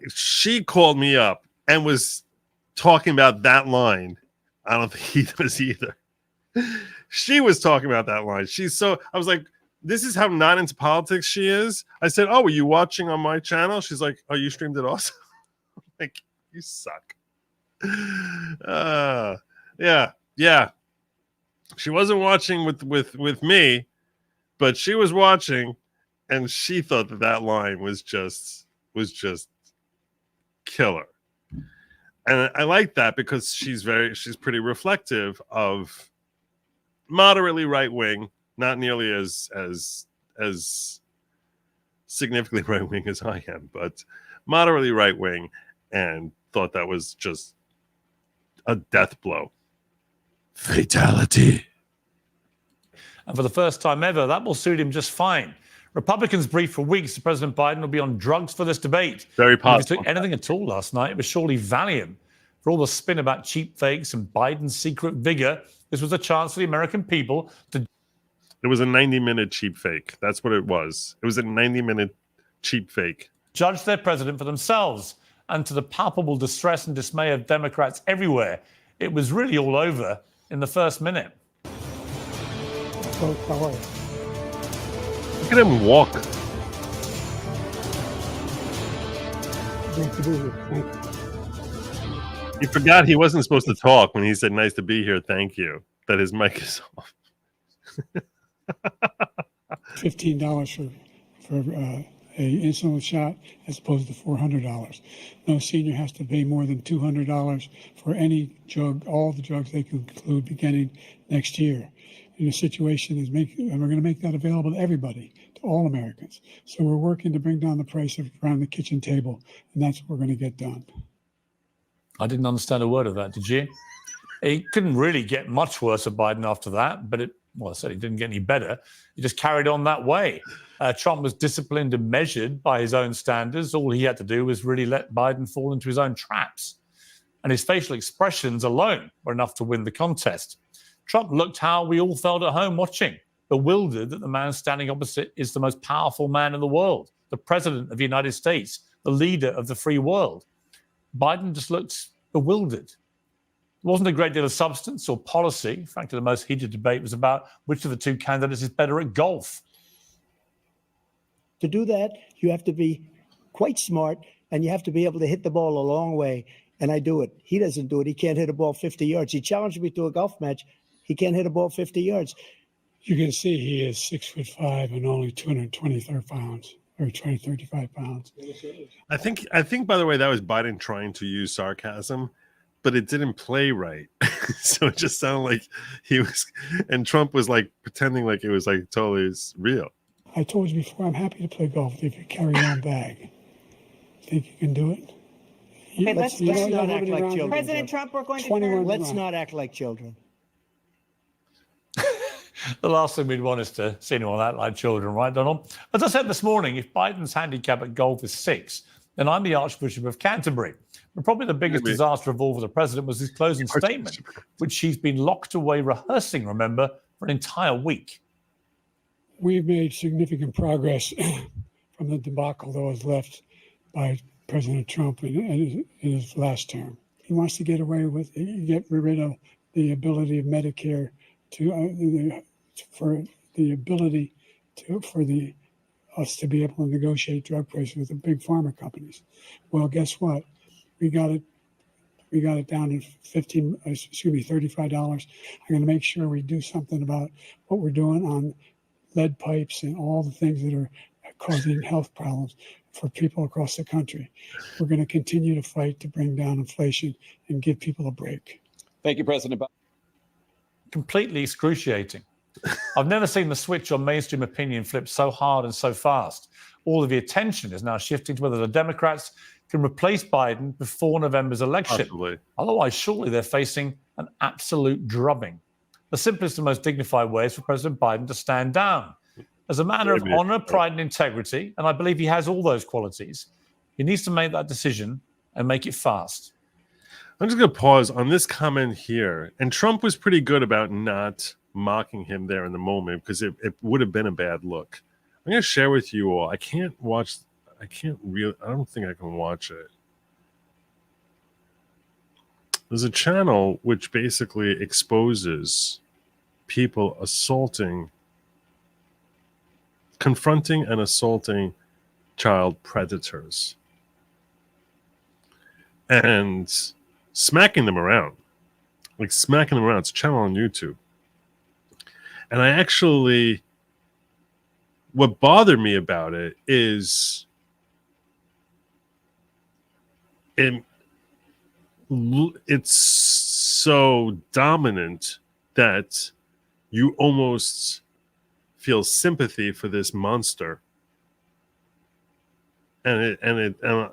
she called me up and was talking about that line. I don't think he does either. She was talking about that line. I was like, this is how not into politics she is. I said, oh, were you watching on my channel? She's like, oh, you streamed it also? Like, you suck. Yeah. She wasn't watching with me, but she was watching, and she thought that line was just killer. And I like that because she's pretty reflective of moderately right wing, not nearly as significantly right wing as I am, but moderately right wing, and thought that was just a death blow Fatality. And for the first time ever, that will suit him just fine. Republicans briefed for weeks that President Biden will be on drugs for this debate. Very And if possible. he took anything at all last night, it was surely Valium. For all the spin about cheap fakes and Biden's secret vigor, this was a chance for the American people to... It was a 90-minute cheap fake. That's what it was. It was a 90-minute cheap fake. Judge their president for themselves. And to the palpable distress and dismay of Democrats everywhere, it was really all over in the first minute. So, how are you? Look at him walk. Great to be here. Thank you. He forgot he wasn't supposed to talk when he said, "Nice to be here, thank you," that his mic is off. $15 for a insulin shot as opposed to $400. No senior has to pay more than $200 for any drug, all the drugs they can include beginning next year. And the situation is and we're going to make that available to everybody, to all Americans. So we're working to bring down the price around the kitchen table, and that's what we're going to get done. I didn't understand a word of that, did you? It couldn't really get much worse at Biden after that, but I said it didn't get any better. He just carried on that way. Trump was disciplined and measured by his own standards. All he had to do was really let Biden fall into his own traps. And his facial expressions alone were enough to win the contest. Trump looked how we all felt at home watching, bewildered that the man standing opposite is the most powerful man in the world, the president of the United States, the leader of the free world. Biden just looked bewildered. There wasn't a great deal of substance or policy. Frankly, the most heated debate was about which of the two candidates is better at golf. To do that, you have to be quite smart, and you have to be able to hit the ball a long way. And I do it. He doesn't do it. He can't hit a ball 50 yards. He challenged me to a golf match. He can't hit a ball 50 yards. You can see he is 6'5" and only 223 pounds. Or 35 pounds. I think, by the way, that was Biden trying to use sarcasm, but it didn't play right. So it just sounded like he was, and Trump was like pretending like it was like totally real. I told you before, I'm happy to play golf if you carry your own bag. Think you can do it? Okay, let's not act like children. President Trump, we're going to 21 Let's not act like children. The last thing we'd want is to see anyone act like children, right, Donald? As I said this morning, if Biden's handicap at golf is 6, then I'm the Archbishop of Canterbury. But probably the biggest disaster of all for the president was his closing statement, which he's been locked away rehearsing, remember, for an entire week. We've made significant progress from the debacle that was left by President Trump in his last term. He wants to get rid of the ability of Medicare for us to be able to negotiate drug prices with the big pharma companies. Well, guess what? We got it down to $35. I'm going to make sure we do something about what we're doing on lead pipes and all the things that are causing health problems for people across the country. We're going to continue to fight to bring down inflation and give people a break. Thank you, President Biden. Completely excruciating. I've never seen the switch on mainstream opinion flip so hard and so fast. All of the attention is now shifting to whether the Democrats can replace Biden before November's election. Possibly. Otherwise, surely they're facing an absolute drubbing. The simplest and most dignified way is for President Biden to stand down. As a matter of honor, pride, and integrity, and I believe he has all those qualities, he needs to make that decision and make it fast. I'm just going to pause on this comment here. And Trump was pretty good about not mocking him there in the moment because it would have been a bad look. I'm going to share with you all. I don't think I can watch it. There's a channel which basically exposes people confronting and assaulting child predators and smacking them around. It's a channel on YouTube. And what bothered me about it is it's so dominant that you almost feel sympathy for this monster. And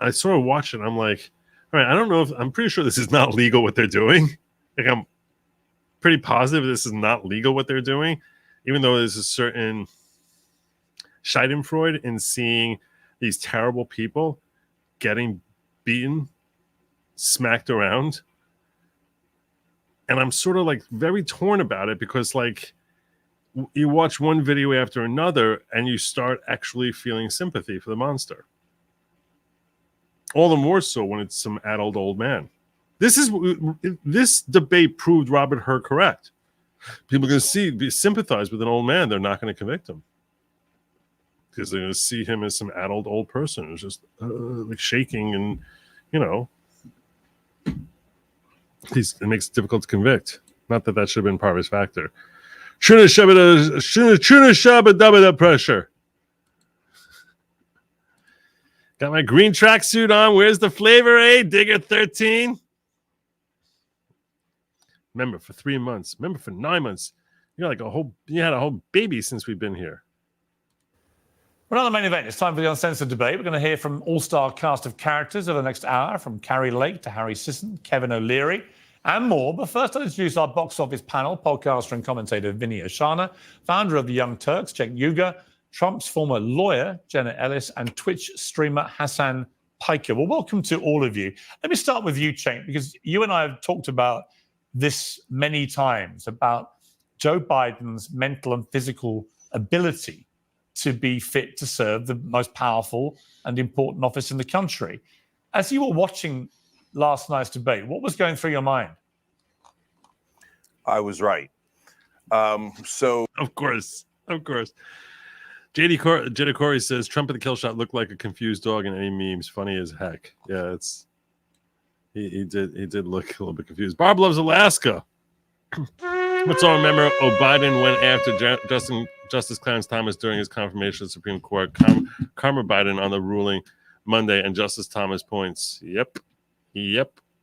I sort of watch it. I'm like, all right, I don't know I'm pretty sure this is not legal what they're doing. Like, I'm pretty positive this is not legal what they're doing, even though there's a certain Schadenfreude in seeing these terrible people getting beaten, smacked around. And I'm sort of like very torn about it because like you watch one video after another and you start actually feeling sympathy for the monster. All the more so when it's some adult old man. This debate proved Robert Hur correct. People are going to sympathize with an old man. They're not going to convict him because they're going to see him as some adult old person who's just like shaking and, you know, it makes it difficult to convict. Not that should have been part of his factor. Shuna shabba dabba pressure. Got my green tracksuit on. Where's the flavor, eh? Digger 13. Remember for 3 months. Remember for 9 months. You had a whole baby since we've been here. We're on the main event. It's time for the Uncensored debate. We're going to hear from all-star cast of characters over the next hour, from Carrie Lake to Harry Sisson, Kevin O'Leary, and more. But first, I'll introduce our box office panel, podcaster and commentator Vinny Oshana, founder of the Young Turks, Jack Yuga, Trump's former lawyer, Jenna Ellis, and Twitch streamer Hassan Piker. Well, welcome to all of you. Let me start with you, Cenk, because you and I have talked about this many times, about Joe Biden's mental and physical ability to be fit to serve the most powerful and important office in the country. As you were watching last night's debate, what was going through your mind? I was right. So of course. JD Corey says Trump at the kill shot looked like a confused dog in any memes. Funny as heck. Yeah, he did look a little bit confused. Barb loves Alaska. Let's all remember Biden went after Justice Clarence Thomas during his confirmation of the Supreme Court. Karma Biden on the ruling Monday, and Justice Thomas points. Yep.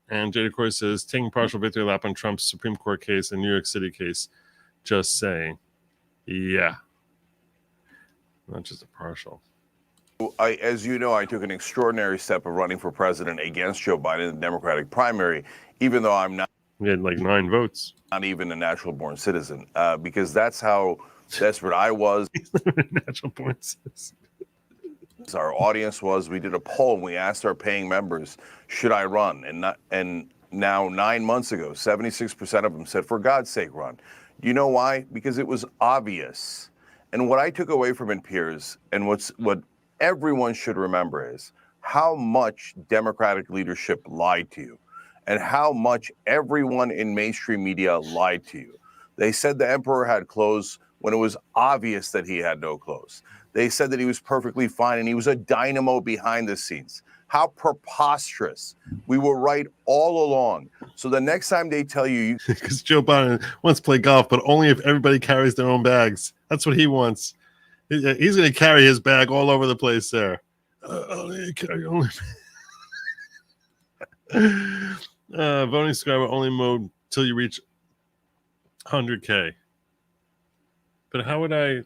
And Jada Corey says, taking partial victory lap on Trump's Supreme Court case and New York City case. Just saying. Yeah. Not just a partial. As you know, I took an extraordinary step of running for president against Joe Biden in the Democratic primary, even though I'm not. We had like 9 votes. Not even a natural-born citizen, because that's how desperate I was. Natural-born citizen. Our audience was. We did a poll and we asked our paying members, should I run? And now 9 months ago, 76% of them said, for God's sake, run. Do you know why? Because it was obvious. And what I took away from it, Piers, and what everyone should remember is how much Democratic leadership lied to you and how much everyone in mainstream media lied to you. They said the emperor had clothes when it was obvious that he had no clothes. They said that he was perfectly fine and he was a dynamo behind the scenes. How preposterous. We were right all along. So the next time they tell you... Because Joe Biden wants to play golf, but only if everybody carries their own bags. That's what he wants. He's going to carry his bag all over the place there. Voting subscriber only mode till you reach 100K. But how would I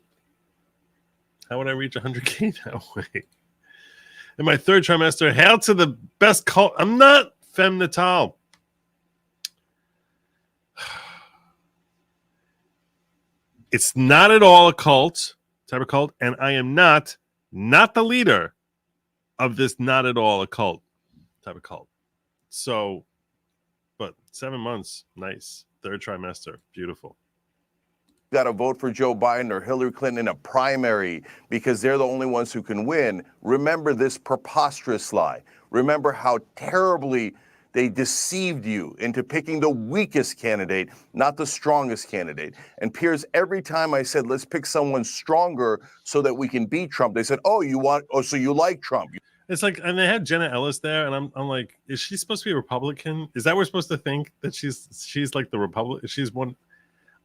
reach 100K that way? In my 3rd trimester, hail to the best cult. I'm not femme natale. It's not at all a cult, type of cult, and I am not the leader of this not at all a cult type of cult. So, but 7 months, nice. 3rd trimester, beautiful. Got to vote for Joe Biden or Hillary Clinton in a primary because they're the only ones who can win. Remember this preposterous lie. Remember how terribly they deceived you into picking the weakest candidate, not the strongest candidate. And Piers, every time I said, let's pick someone stronger so that we can beat Trump, they said, so you like Trump. It's like, and they had Jenna Ellis there, and I'm like, is she supposed to be a Republican? Is that what we're supposed to think, that she's like the Republican? She's one.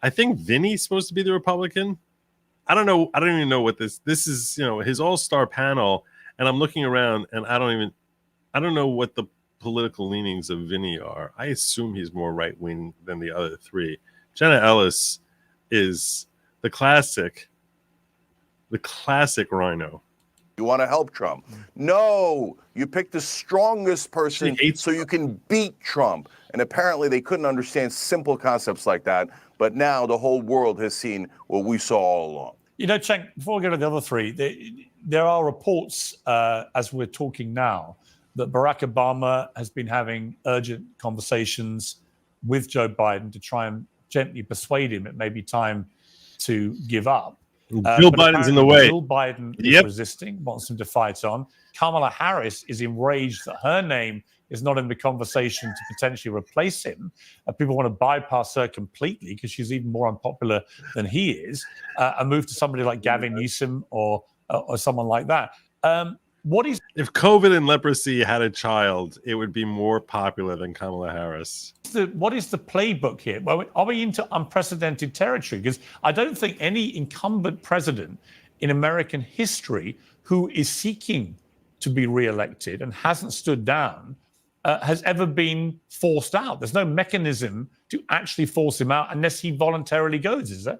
I think Vinny's supposed to be the Republican. I don't know. I don't even know what this is, his all-star panel. And I'm looking around and I don't know what the political leanings of Vinny are. I assume he's more right-wing than the other 3. Jenna Ellis is the classic rhino. You want to help Trump. No, you picked the strongest person so you can beat Trump. And apparently they couldn't understand simple concepts like that. But now the whole world has seen what we saw all along. You know, Cenk, before we go to the other three, there are reports as we're talking now that Barack Obama has been having urgent conversations with Joe Biden to try and gently persuade him it may be time to give up. Jill Biden's in the way. Jill Biden is resisting, wants him to fight on. Kamala Harris is enraged that her name is not in the conversation to potentially replace him. People want to bypass her completely because she's even more unpopular than he is, and move to somebody like Gavin Newsom or someone like that. If COVID and leprosy had a child, it would be more popular than Kamala Harris. What is the playbook here? Well, are we into unprecedented territory? Because I don't think any incumbent president in American history who is seeking to be re-elected and hasn't stood down has ever been forced out. There's no mechanism to actually force him out unless he voluntarily goes, is there?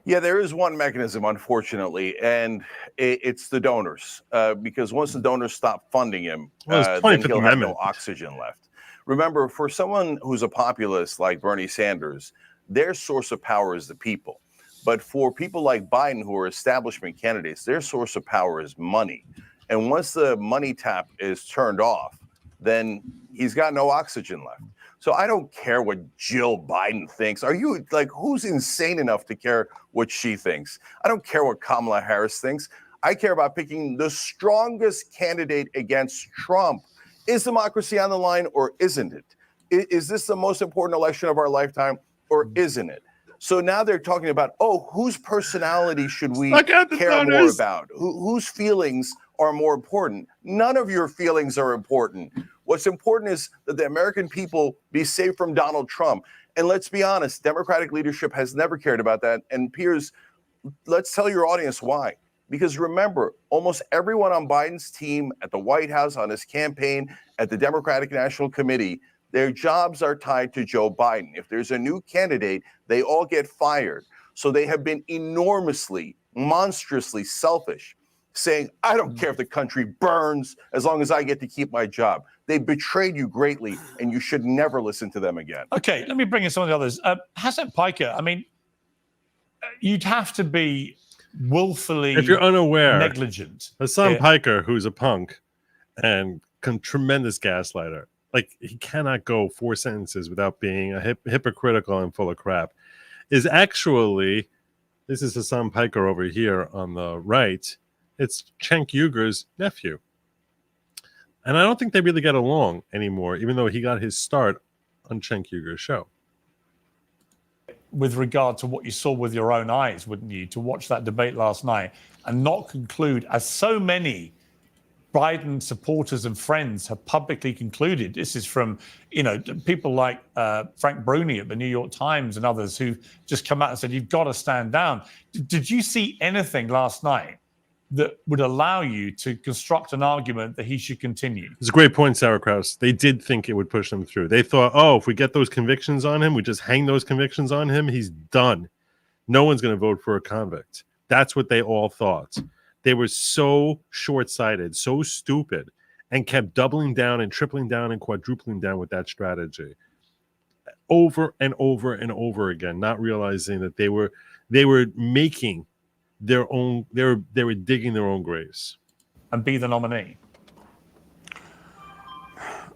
Yeah, there is one mechanism, unfortunately, and it's the donors. Because once the donors stop funding him, then he'll have no oxygen left. Remember, for someone who's a populist like Bernie Sanders, their source of power is the people. But for people like Biden, who are establishment candidates, their source of power is money. And once the money tap is turned off, then he's got no oxygen left. So I don't care what Jill Biden thinks. Are you who's insane enough to care what she thinks? I don't care what Kamala Harris thinks. I care about picking the strongest candidate against Trump. Is democracy on the line or isn't it? Is this the most important election of our lifetime or isn't it? So now they're talking about, whose personality should we care more about? Whose feelings are more important? None of your feelings are important. What's important is that the American people be safe from Donald Trump. And let's be honest, Democratic leadership has never cared about that. And Piers, let's tell your audience why. Because remember, almost everyone on Biden's team, at the White House, on his campaign, at the Democratic National Committee, their jobs are tied to Joe Biden. If there's a new candidate, they all get fired. So they have been enormously, monstrously selfish, saying, I don't care if the country burns as long as I get to keep my job. They betrayed you greatly, and you should never listen to them again. Okay, let me bring in some of the others. Hassan Piker, I mean, you'd have to be willfully if you're unaware, negligent. Hassan Piker, who's a punk and tremendous gaslighter, he cannot go 4 sentences without being hypocritical and full of crap, is actually, this is Hassan Piker over here on the right. It's Cenk Uygur's nephew. And I don't think they really get along anymore, even though he got his start on Cenk Uygur's show. With regard to what you saw with your own eyes, wouldn't you, to watch that debate last night and not conclude, as so many Biden supporters and friends have publicly concluded. This is from, people like Frank Bruni at the New York Times and others who just come out and said, you've got to stand down. Did you see anything last night that would allow you to construct an argument that he should continue? It's a great point, Sauerkraut. They did think it would push him through. They thought, if we get those convictions on him, we just hang those convictions on him, he's done. No one's going to vote for a convict. That's what they all thought. They were so short-sighted, so stupid, and kept doubling down and tripling down and quadrupling down with that strategy over and over and over again, not realizing that they were making their own, they were digging their own graves. And be the nominee.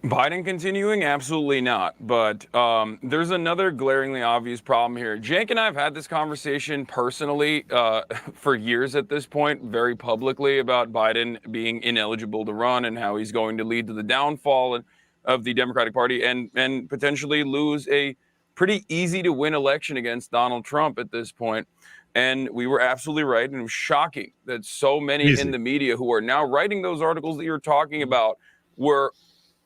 Biden continuing? Absolutely not. But there's another glaringly obvious problem here. Cenk and I have had this conversation personally for years at this point, very publicly, about Biden being ineligible to run and how he's going to lead to the downfall of the Democratic Party and potentially lose a pretty easy to win election against Donald Trump at this point. And we were absolutely right. And it was shocking that so many in the media who are now writing those articles that you're talking about were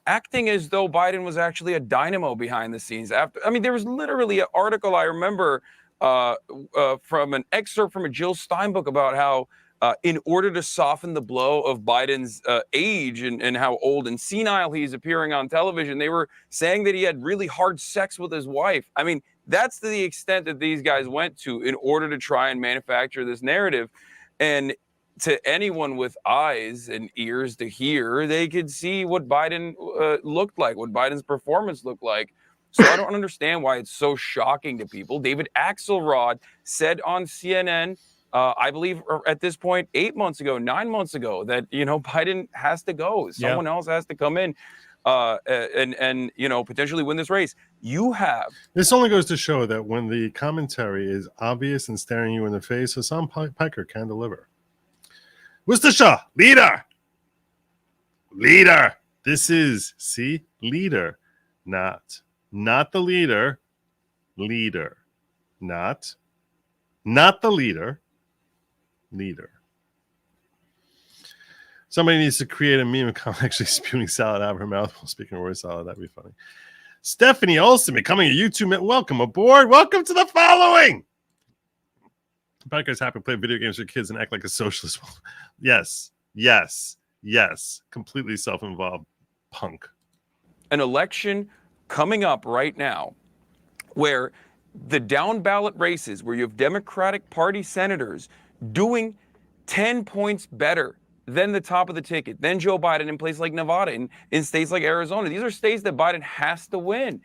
acting as though Biden was actually a dynamo behind the scenes. There was literally an article I remember from an excerpt from a Jill Stein book about how in order to soften the blow of Biden's age and how old and senile he's appearing on television, they were saying that he had really hard sex with his wife. I mean, that's the extent that these guys went to in order to try and manufacture this narrative. And to anyone with eyes and ears to hear, they could see what Biden looked like, what Biden's performance looked like. So I don't understand why it's so shocking to people. David Axelrod said on CNN, I believe at this point, 8 months ago, 9 months ago, that, Biden has to go. Someone else has to come in and potentially win this race. This only goes to show that when the commentary is obvious and staring you in the face, Hassan Piker can deliver. Worcestershire, leader. This is, leader, not the leader, not the leader. Somebody needs to create a meme of actually spewing salad out of her mouth while speaking word salad. That'd be funny. Stephanie Olsen becoming a YouTube. Welcome aboard. Welcome to the following. Piker's happy to play video games with kids and act like a socialist. Yes. Completely self-involved punk. An election coming up right now where the down ballot races, where you have Democratic Party senators doing 10 points better than the top of the ticket, than Joe Biden in places like Nevada, in states like Arizona. These are states that Biden has to win.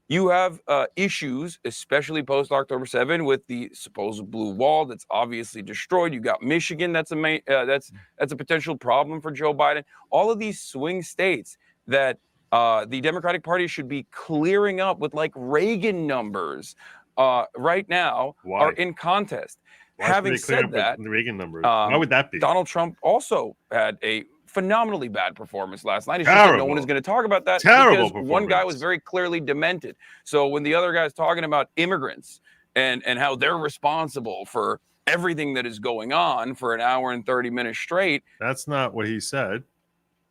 You have issues, especially post October 7, with the supposed blue wall that's obviously destroyed. You got Michigan, that's a potential problem for Joe Biden. All of these swing states that the Democratic Party should be clearing up with like Reagan numbers right now are in contest. Having said that, the Reagan numbers. Why would that be? Donald Trump also had a phenomenally bad performance last night. It's just that no one is going to talk about that because one guy was very clearly demented. So when the other guy's talking about immigrants and how they're responsible for everything that is going on for an hour and 30 minutes straight. That's not what he said.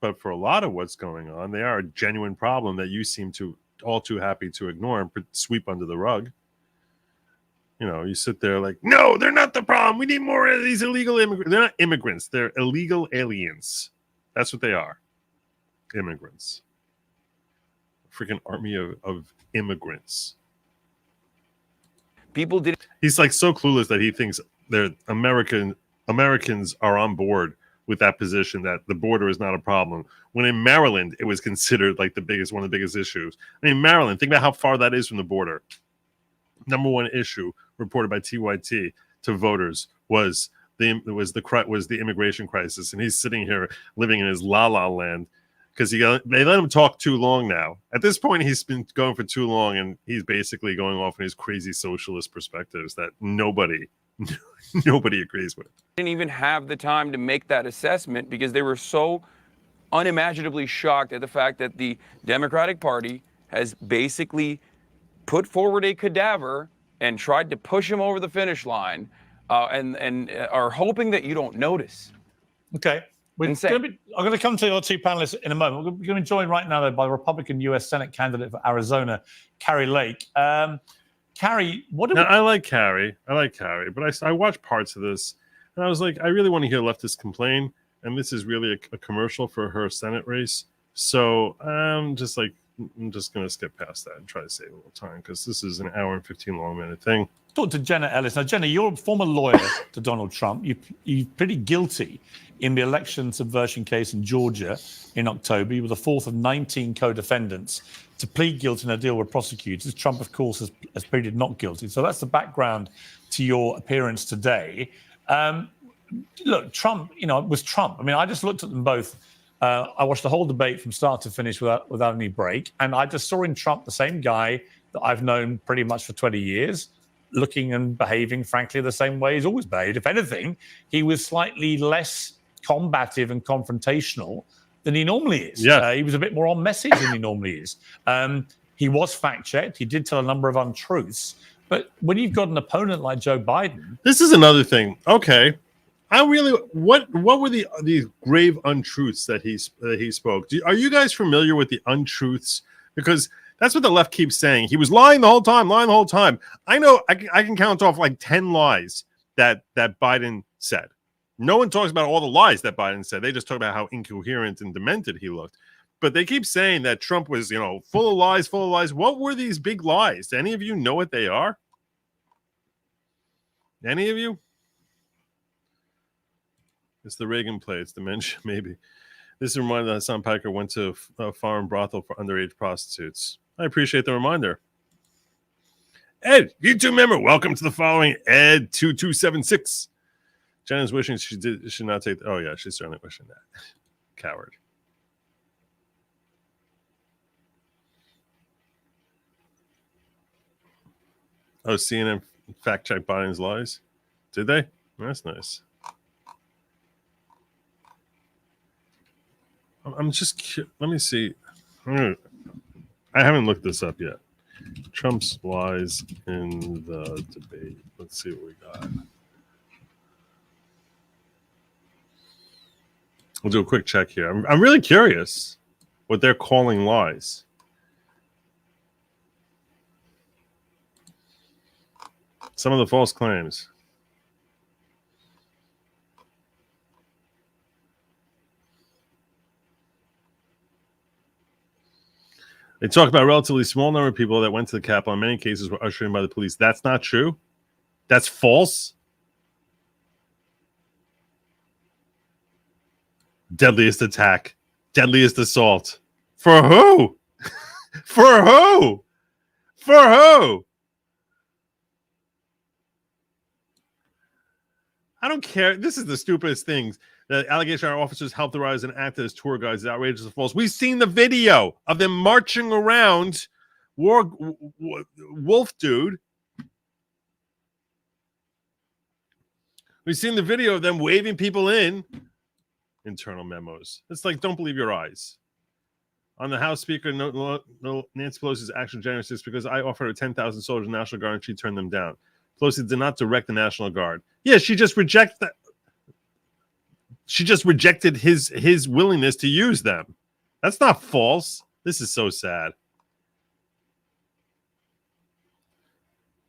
But for a lot of what's going on, they are a genuine problem that you seem to all too happy to ignore and sweep under the rug. You sit there like, no, they're not the problem. We need more of these illegal immigrants. They're not immigrants. They're illegal aliens. That's what they are. Immigrants. Freaking army of immigrants. People did. He's like so clueless that he thinks they're Americans are on board with that position that the border is not a problem. When in Maryland, it was considered like one of the biggest issues. I mean, Maryland, think about how far that is from the border. Number one issue reported by TYT to voters was the immigration crisis, and he's sitting here living in his la land because they let him talk too long now. At this point, he's been going for too long, and he's basically going off in his crazy socialist perspectives that nobody agrees with. Didn't even have the time to make that assessment because they were so unimaginably shocked at the fact that the Democratic Party has basically put forward a cadaver and tried to push him over the finish line and are hoping that you don't notice. Okay. I'm going to come to your two panelists in a moment. We're going to be joined right now, though, by Republican U.S. Senate candidate for Arizona, Carrie Lake. Carrie, I like Carrie, but I watched parts of this, and I was like, I really want to hear leftists complain, and this is really a commercial for her Senate race. So I'm just going to skip past that and try to save a little time because this is an hour and 15 long-minute thing. Talk to Jenna Ellis. Now, Jenna, you're a former lawyer to Donald Trump. You're pretty guilty in the election subversion case in Georgia in October. You were the fourth of 19 co-defendants to plead guilty in a deal with prosecutors. Trump, of course, has pleaded not guilty. So that's the background to your appearance today. Look, Trump, was Trump. I mean, I just looked at them both. I watched the whole debate from start to finish without any break. And I just saw in Trump the same guy that I've known pretty much for 20 years, looking and behaving, frankly, the same way he's always behaved. If anything, he was slightly less combative and confrontational than he normally is. Yeah. He was a bit more on message than he normally is. He was fact-checked. He did tell a number of untruths. But when you've got an opponent like Joe Biden... This is another thing. Okay. What were these grave untruths that he spoke? Are you guys familiar with the untruths? Because that's what the left keeps saying. He was lying the whole time. I know I can count off like 10 lies that Biden said. No one talks about all the lies that Biden said. They just talk about how incoherent and demented he looked. But they keep saying that Trump was, full of lies. What were these big lies? Do any of you know what they are? Any of you? It's the Reagan play. It's dementia, maybe. This is a reminder that Hassan Piker went to a foreign brothel for underage prostitutes. I appreciate the reminder. Ed, YouTube member, welcome to the following. Ed2276. Jenna's wishing she should not take. Oh, yeah, she's certainly wishing that. Coward. Oh, CNN fact check Biden's lies. Did they? That's nice. I'm just. Let me see. I haven't looked this up yet. Trump's lies in the debate. Let's see what we got. We'll do a quick check here. I'm really curious what they're calling lies. Some of the false claims. They talk about a relatively small number of people that went to the Capitol. In many cases, were ushered in by the police. That's not true. That's false. Deadliest attack. Deadliest assault. For who? For who? For who? I don't care. This is the stupidest things. The allegation our officers helped the rioters and acted as tour guides is outrageous and false. We've seen the video of them marching around Wolf Dude. We've seen the video of them waving people in. Internal memos. It's like, don't believe your eyes. On the House Speaker, no, Nancy Pelosi's action January 6th because I offered her 10,000 soldiers in National Guard and she turned them down. Pelosi did not direct the National Guard. Yeah, she just rejected that. She just rejected his willingness to use them. That's not false. This is so sad.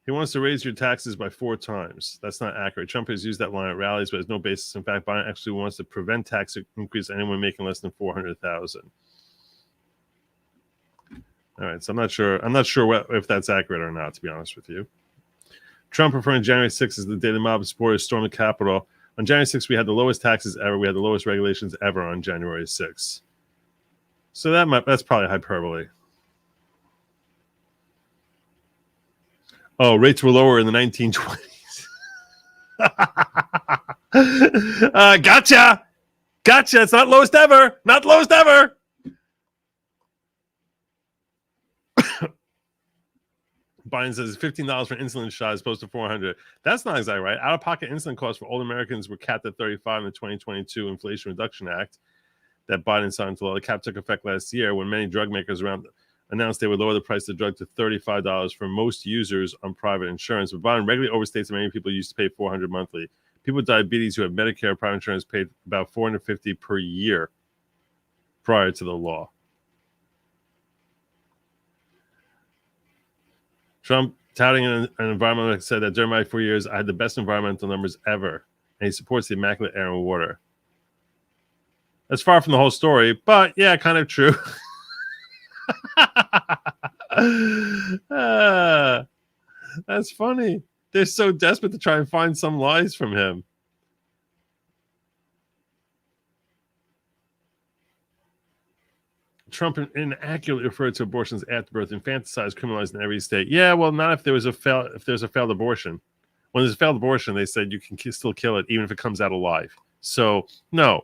He wants to raise your taxes by 4 times. That's not accurate. Trump has used that line at rallies, but has no basis. In fact, Biden actually wants to prevent tax increase anyone making less than $400,000. All right, so I'm not sure if that's accurate or not, to be honest with you. Trump referring to January 6th as the day the mob supporters stormed the Capitol. On January 6th, we had the lowest taxes ever. We had the lowest regulations ever on January 6th. So that's probably hyperbole. Oh, rates were lower in the 1920s. Gotcha. It's not lowest ever. Not lowest ever. Biden says $15 for an insulin shot as opposed to $400. That's not exactly right. Out-of-pocket insulin costs for older Americans were capped at $35 in the 2022 Inflation Reduction Act that Biden signed into law. The cap took effect last year when many drug makers announced they would lower the price of the drug to $35 for most users on private insurance. But Biden regularly overstates that many people used to pay $400 monthly. People with diabetes who have Medicare or private insurance paid about $450 per year prior to the law. Trump touting an environmental that said that during my 4 years, I had the best environmental numbers ever. And he supports the immaculate air and water. That's far from the whole story, but yeah, kind of true. That's funny. They're so desperate to try and find some lies from him. Trump inaccurately referred to abortions after birth, infanticide criminalized in every state. Yeah, well, not if there's a failed abortion. When there's a failed abortion, they said you can still kill it even if it comes out alive. So no,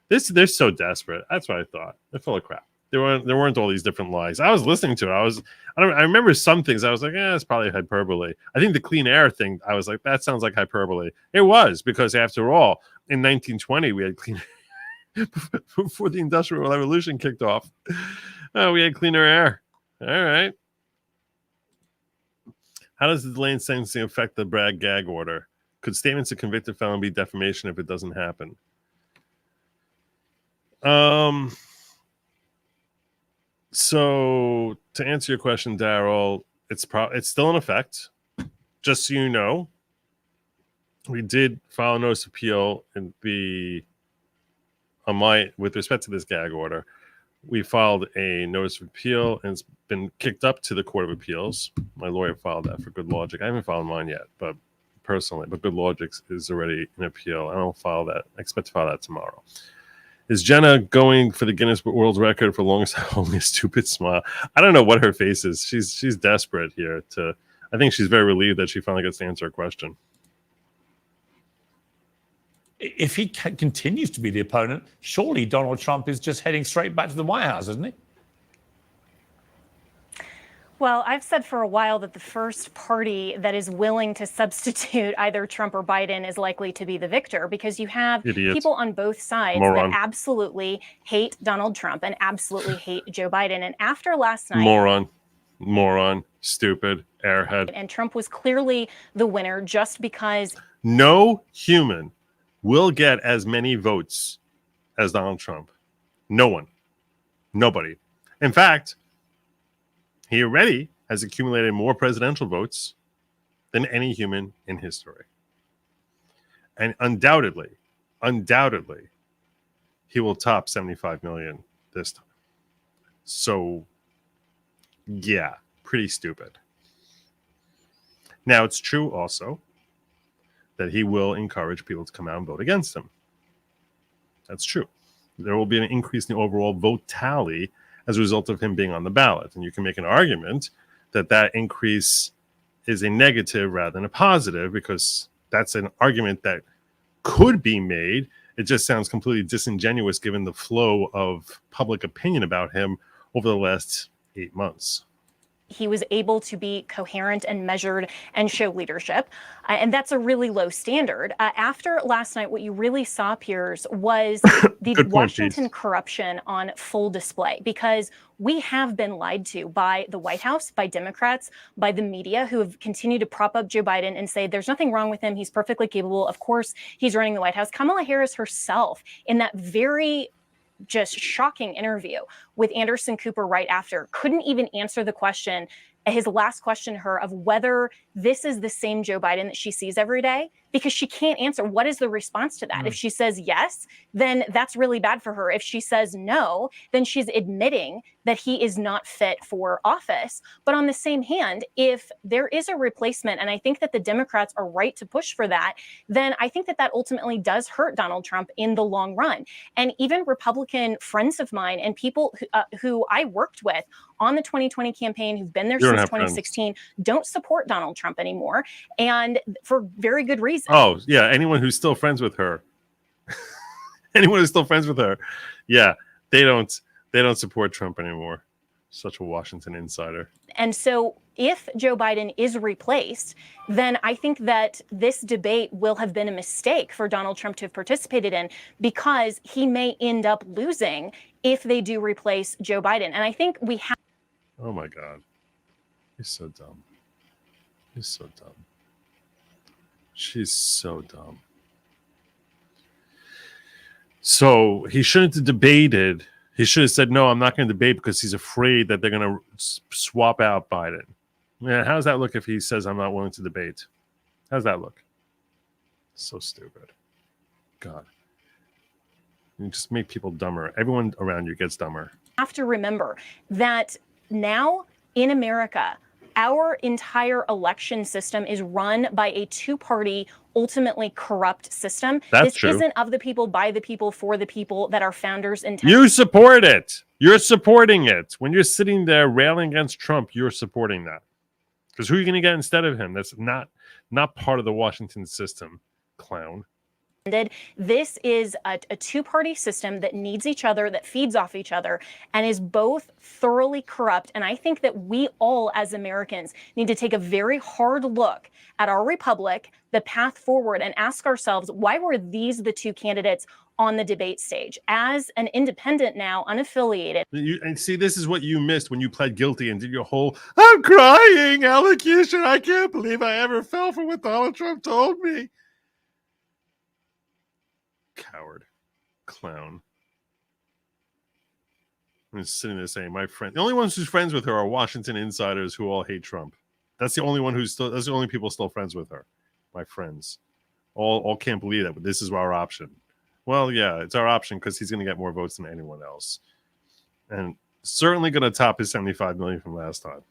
they're so desperate. That's what I thought. They're full of crap. There weren't all these different lies. I was listening to it. I remember some things. I was like, it's probably hyperbole. I think the clean air thing, I was like, that sounds like hyperbole. It was, because after all, in 1920 we had clean air. Before the Industrial Revolution kicked off, we had cleaner air. All right. How does the delay in sentencing affect the Bragg gag order? Could statements of convicted felon be defamation if it doesn't happen? So to answer your question, Daryl, it's still in effect. Just so you know, we did file a notice of appeal and with respect to this gag order. We filed a notice of appeal and it's been kicked up to the Court of Appeals. My lawyer filed that for good logic. I haven't filed mine yet, but personally, but Good Lawgic is already in appeal. I don't file that. I expect to file that tomorrow. Is Jenna going for the Guinness World Record for longest holding a stupid smile? I don't know what her face is. She's desperate here. I think she's very relieved that she finally gets to answer a question. If he continues to be the opponent, surely Donald Trump is just heading straight back to the White House, isn't he? Well, I've said for a while that the first party that is willing to substitute either Trump or Biden is likely to be the victor, because you have people on both sides that absolutely hate Donald Trump and absolutely hate Joe Biden. And after last night... Moron, stupid, airhead. And Trump was clearly the winner just because... No human will get as many votes as Donald Trump. No one. Nobody. In fact... he already has accumulated more presidential votes than any human in history. And undoubtedly, he will top 75 million this time. So, yeah, pretty stupid. Now, it's true also that he will encourage people to come out and vote against him. That's true. There will be an increase in the overall vote tally as a result of him being on the ballot. And you can make an argument that that increase is a negative rather than a positive, because that's an argument that could be made. It just sounds completely disingenuous given the flow of public opinion about him over the last 8 months. He was able to be coherent and measured and show leadership. And that's a really low standard. After last night, what you really saw, Piers, was the Washington corruption on full display, because we have been lied to by the White House, by Democrats, by the media, who have continued to prop up Joe Biden and say there's nothing wrong with him. He's perfectly capable. Of course, he's running the White House. Kamala Harris herself, in that very just shocking interview with Anderson Cooper right after, couldn't even answer the question, his last question to her, of whether this is the same Joe Biden that she sees every day, because she can't answer. What is the response to that? If she says yes, then that's really bad for her. If she says no, then she's admitting that he is not fit for office. But on the same hand, if there is a replacement, and I think that the Democrats are right to push for that, then I think that that ultimately does hurt Donald Trump in the long run. And even Republican friends of mine and people who I worked with on the 2020 campaign, who've been there since 2016, don't support Donald Trump anymore, and for very good reason. Oh, yeah, anyone who's still friends with her. Anyone who's still friends with her. Yeah, they don't support Trump anymore. Such a Washington insider. And so if Joe Biden is replaced, then I think that this debate will have been a mistake for Donald Trump to have participated in, because he may end up losing if they do replace Joe Biden. And I think we have... Oh, my God. He's so dumb. He's so dumb. She's so dumb. So he shouldn't have debated. He should have said, no, I'm not going to debate, because he's afraid that they're going to swap out Biden. Man, how does that look if he says, I'm not willing to debate? How does that look? So stupid. God. You just make people dumber. Everyone around you gets dumber. Have to remember that now in America, our entire election system is run by a two-party, ultimately corrupt system. That's this true. Isn't of the people, by the people, for the people that our founders intended. You support it. You're supporting it. When you're sitting there railing against Trump, you're supporting that. Because who are you going to get instead of him? That's not part of the Washington system, clown. This is a two-party system that needs each other, that feeds off each other, and is both thoroughly corrupt. And I think that we all, as Americans, need to take a very hard look at our republic, the path forward, and ask ourselves, why were these the two candidates on the debate stage? As an independent now, unaffiliated. And see, this is what you missed when you pled guilty and did your whole, I'm crying elocution. I can't believe I ever fell for what Donald Trump told me. Coward. Clown. I'm just sitting there saying, my friend, the only ones who's friends with her are Washington insiders who all hate Trump. That's the only one that's the only people still friends with her. My friends. All can't believe that, but this is our option. Well, yeah, it's our option because he's going to get more votes than anyone else. And certainly going to top his 75 million from last time.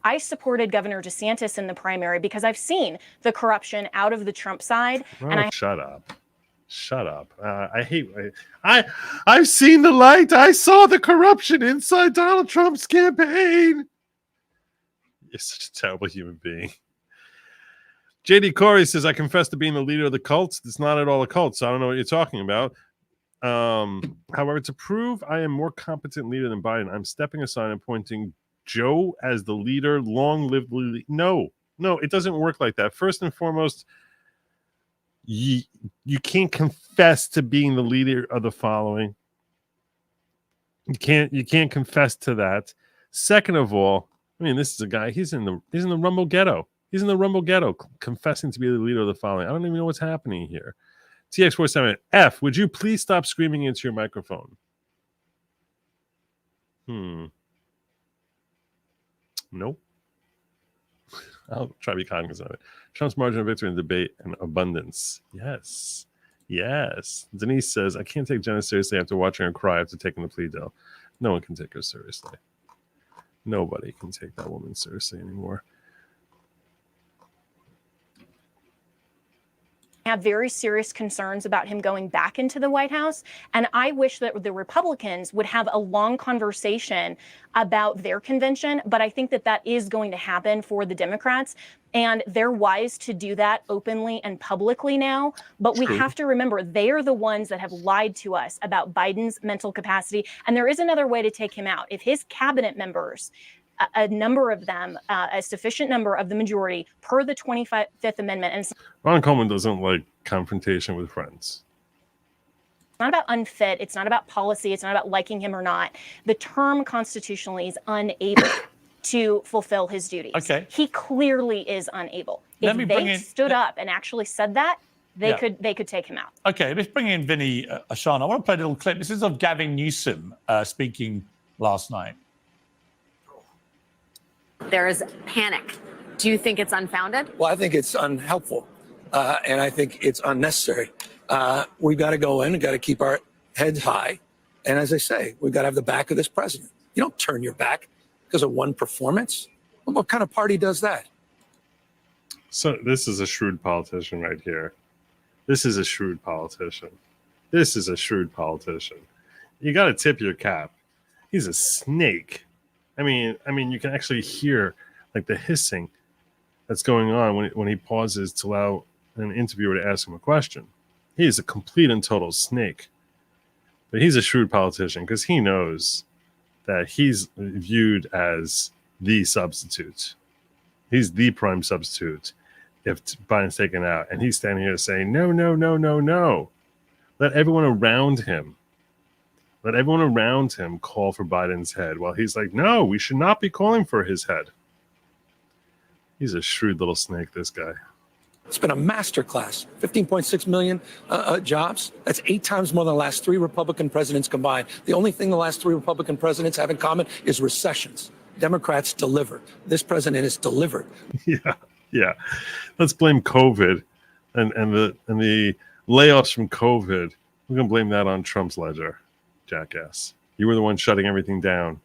I supported Governor DeSantis in the primary because I've seen the corruption out of the Trump side. Oh, shut up. Shut up. I've seen the light. I saw the corruption inside Donald Trump's campaign. You're such a terrible human being. JD Corey says, I confess to being the leader of the cult. It's not at all a cult, so I don't know what you're talking about. However, to prove I am more competent leader than Biden, I'm stepping aside and appointing Joe as the leader. Long live the leader. No, it doesn't work like that. First and foremost, you can't confess to being the leader of the following. You can't confess to that. Second of all, I mean, this is a guy, he's in the Rumble ghetto. He's in the Rumble ghetto confessing to be the leader of the following. I don't even know what's happening here. TX47 F, would you please stop screaming into your microphone? Nope. I'll try to be cognizant of it. Trump's margin of victory in debate and abundance. Yes. Denise says, I can't take Jenna seriously after watching her cry after taking the plea deal. No one can take her seriously. Nobody can take that woman seriously anymore. Have very serious concerns about him going back into the White House. And I wish that the Republicans would have a long conversation about their convention. But I think that is going to happen for the Democrats. And they're wise to do that openly and publicly now. But we have to remember, they are the ones that have lied to us about Biden's mental capacity. And there is another way to take him out. If his cabinet members, a number of them, a sufficient number of the majority per the 25th Amendment. And it's Ron Coleman doesn't like confrontation with friends. not about unfit. It's not about policy. It's not about liking him or not. The term constitutionally is unable to fulfill his duties. Okay. He clearly is unable. If they stood up and actually said that, they could take him out. Okay, let's bring in Vinny Ashan. I want to play a little clip. This is of Gavin Newsom speaking last night. There is panic. Do you think it's unfounded? Well, I think it's unhelpful, and I think it's unnecessary. We've got to go in and got to keep our heads high. And as I say, we've got to have the back of this president. You don't turn your back because of one performance. What kind of party does that? So this is a shrewd politician right here. This is a shrewd politician. You got to tip your cap. He's a snake. I mean, you can actually hear like the hissing that's going on when he pauses to allow an interviewer to ask him a question. He is a complete and total snake. But he's a shrewd politician because he knows that he's viewed as the substitute. He's the prime substitute if Biden's taken out. And he's standing here saying, no. Let everyone around him call for Biden's head. While he's like, no, we should not be calling for his head. He's a shrewd little snake, this guy. It's been a masterclass. 15.6 million jobs. That's 8 times more than the last 3 Republican presidents combined. The only thing the last 3 Republican presidents have in common is recessions. Democrats deliver. This president has delivered. Yeah. Let's blame COVID and the layoffs from COVID. We're gonna blame that on Trump's ledger, jackass. You were the one shutting everything down,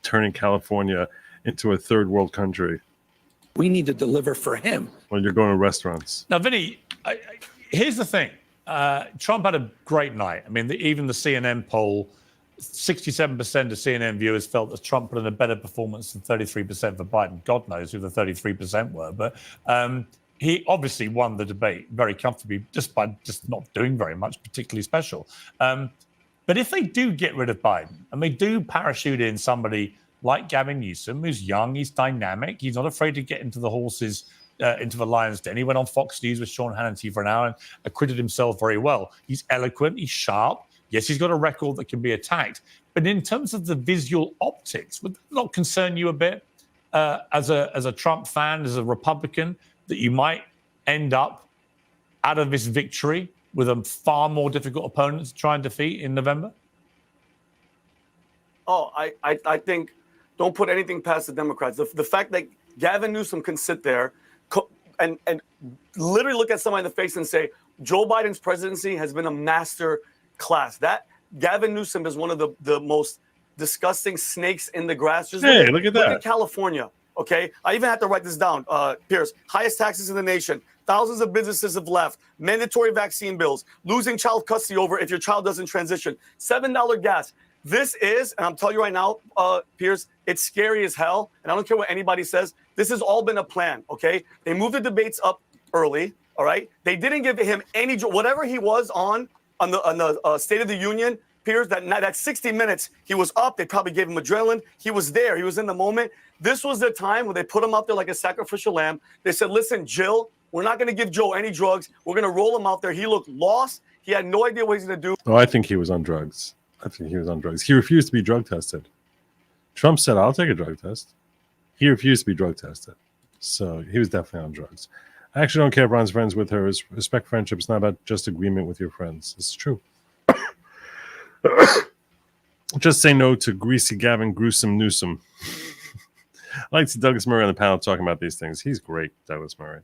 turning California into a third world country. We need to deliver for him. When you're going to restaurants. Now, Vinny, here's the thing. Trump had a great night. I mean, even the CNN poll, 67% of CNN viewers felt that Trump put in a better performance than 33% for Biden. God knows who the 33% were. But he obviously won the debate very comfortably just by just not doing very much particularly special. But if they do get rid of Biden and they do parachute in somebody like Gavin Newsom, who's young, he's dynamic, he's not afraid to get into the horses, into the lion's den. He went on Fox News with Sean Hannity for an hour and acquitted himself very well. He's eloquent, he's sharp. Yes, he's got a record that can be attacked. But in terms of the visual optics, would that not concern you a bit as a Trump fan, as a Republican, that you might end up out of this victory with a far more difficult opponent to try and defeat in November? Oh, I think don't put anything past the Democrats. The fact that Gavin Newsom can sit there and literally look at somebody in the face and say, Joe Biden's presidency has been a master class. That Gavin Newsom is one of the most disgusting snakes in the grass. Just Hey, look at Look that. at California, okay? I even had to write this down, Pierce. Highest taxes in the nation. Thousands of businesses have left. Mandatory vaccine bills. Losing child custody over if your child doesn't transition. $7 gas. This is, and I'm telling you right now, Pierce, it's scary as hell. And I don't care what anybody says. This has all been a plan, okay? They moved the debates up early, all right? They didn't give him any, whatever he was on the State of the Union, Pierce, that 60 minutes, he was up. They probably gave him adrenaline. He was there. He was in the moment. This was the time when they put him out there like a sacrificial lamb. They said, listen, Jill, we're not going to give Joe any drugs. We're going to roll him out there. He looked lost. He had no idea what he's going to do. Oh, I think he was on drugs. He refused to be drug tested. Trump said, I'll take a drug test. He refused to be drug tested. So he was definitely on drugs. I actually don't care if Ron's friends with her. Respect friendship. It's not about just agreement with your friends. It's true. Just say no to Greasy Gavin Gruesome Newsom. I like to see Douglas Murray on the panel talking about these things. He's great, Douglas Murray.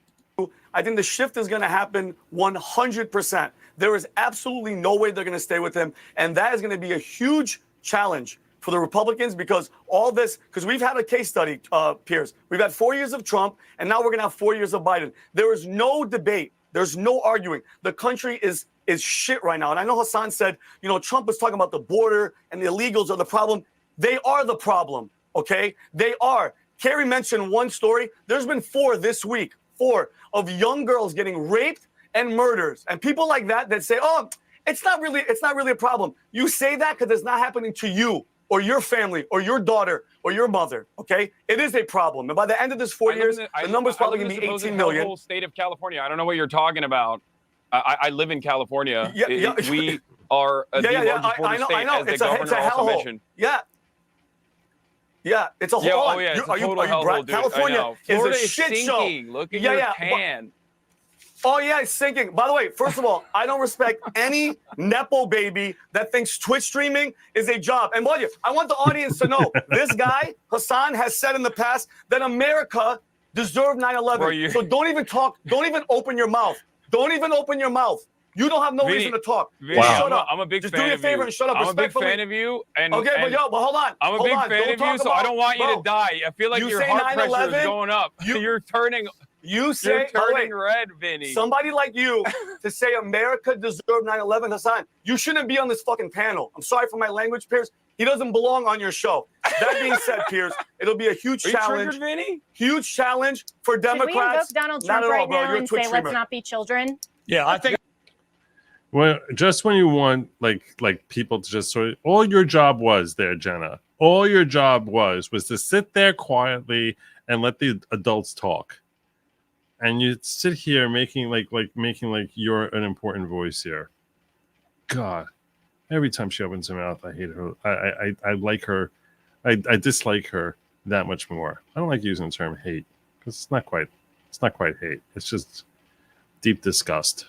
I think the shift is going to happen 100%. There is absolutely no way they're going to stay with him. And that is going to be a huge challenge for the Republicans because all this, because we've had a case study, Piers. We've had 4 years of Trump, and now we're going to have 4 years of Biden. There is no debate. There's no arguing. The country is shit right now. And I know Hassan said, you know, Trump was talking about the border and the illegals are the problem. They are the problem, okay? They are. Kerry mentioned one story. There's been 4 this week. 4 of young girls getting raped and murders, and people like that say, "Oh, it's not really a problem." You say that because it's not happening to you or your family or your daughter or your mother. Okay, it is a problem, and by the end of this 4 years, the number's probably going to be 18 million. The whole state of California. I don't know what you're talking about. I live in California. We are the largest border state as the governor also mentioned. Yeah, it's a whole. Oh yeah, it's a total hellhole, dude. California is a shit sinking. show. Look at your tan. Oh yeah, it's sinking. By the way, first of all, I don't respect any nepo baby that thinks Twitch streaming is a job. And I want the audience to know this guy Hassan has said in the past that America deserved 9/11. So don't even talk. Don't even open your mouth. Don't even open your mouth. You don't have no reason to talk. Shut up. I'm a big Just fan do me a of favor you. and shut up. I'm a big respectfully. fan of you. And okay, but hold on. I'm a big fan of you, so I don't want you to die. I feel like your heart pressure is going up. You're turning. You're turning red, Vinny. Somebody like you to say America deserved 9/11, Hassan. You shouldn't be on this fucking panel. I'm sorry for my language, Pierce. He doesn't belong on your show. That being said, Pierce, it'll be a huge challenge. Vinny? Huge challenge for Democrats. Should we invoke Donald Trump right now and say, let's not be children? Yeah, I think. Well, just when you want like people to just sort of, all your job was there, Jenna. All your job was to sit there quietly and let the adults talk. And you sit here making like you're an important voice here. God, every time she opens her mouth, I hate her. I like her. I dislike her that much more. I don't like using the term hate because it's not quite hate. It's just deep disgust.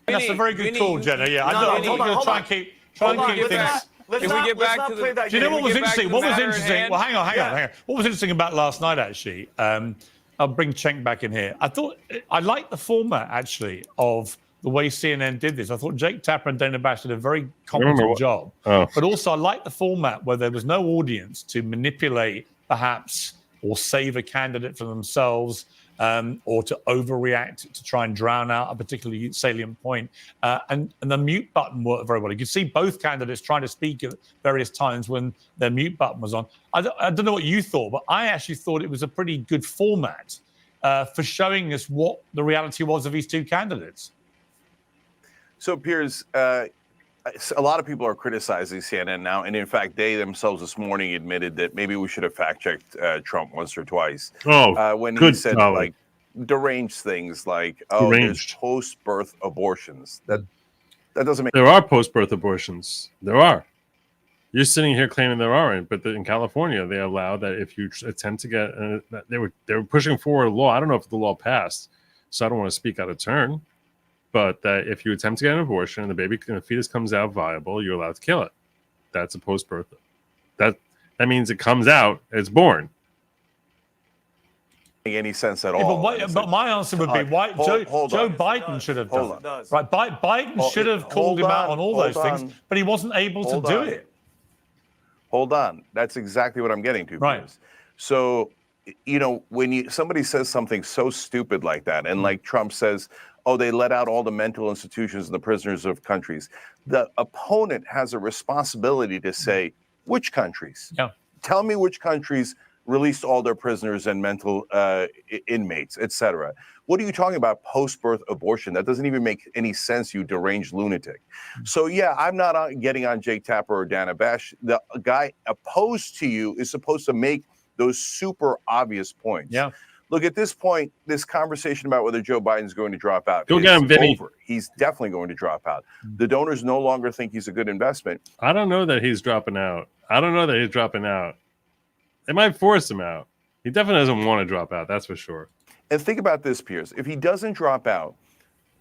That's a very good call, Jenna. Yeah, I'm going to try and keep things. Can we get back to the? Do you know what was interesting? What was interesting? Well, hang on. What was interesting about last night, actually? I'll bring Cenk back in here. I liked the format, actually, of the way CNN did this. I thought Jake Tapper and Dana Bash did a very competent job. But also, I liked the format where there was no audience to manipulate, perhaps, or save a candidate for themselves. Or to overreact to try and drown out a particularly salient point. And the mute button worked very well. You could see both candidates trying to speak at various times when their mute button was on. I don't know what you thought, but I actually thought it was a pretty good format for showing us what the reality was of these two candidates. So, Piers, a lot of people are criticizing CNN now, and in fact, they themselves this morning admitted that maybe we should have fact-checked Trump once or twice. When he said like deranged things, like there's post-birth abortions. That doesn't make. There are post-birth abortions. There are. You're sitting here claiming there aren't, but in California, they allow that if you attempt to get. They were pushing forward a law. I don't know if the law passed, so I don't want to speak out of turn. But that if you attempt to get an abortion and the fetus comes out viable, you're allowed to kill it. That's a post-birth. That means it comes out, it's born. Make any sense at all? But my answer would be why Joe Biden should have done it. Right, Biden should have called him out on all those things, but he wasn't able to do it. Hold on. That's exactly what I'm getting to. Right. Piers. So, when somebody says something so stupid like that, and like Trump says, oh, they let out all the mental institutions and the prisoners of countries, the opponent has a responsibility to say, which countries? Yeah. Tell me which countries released all their prisoners and mental inmates, etc. What are you talking about? Post-birth abortion? That doesn't even make any sense, you deranged lunatic. So yeah, I'm not getting on Jake Tapper or Dana Bash. The guy opposed to you is supposed to make those super obvious points. Yeah. Look, at this point, this conversation about whether Joe Biden's going to drop out Go is get him, Vinny. over. He's definitely going to drop out. The donors no longer think he's a good investment. I don't know that he's dropping out. They might force him out. He definitely doesn't want to drop out, that's for sure. And think about this, Piers. If he doesn't drop out,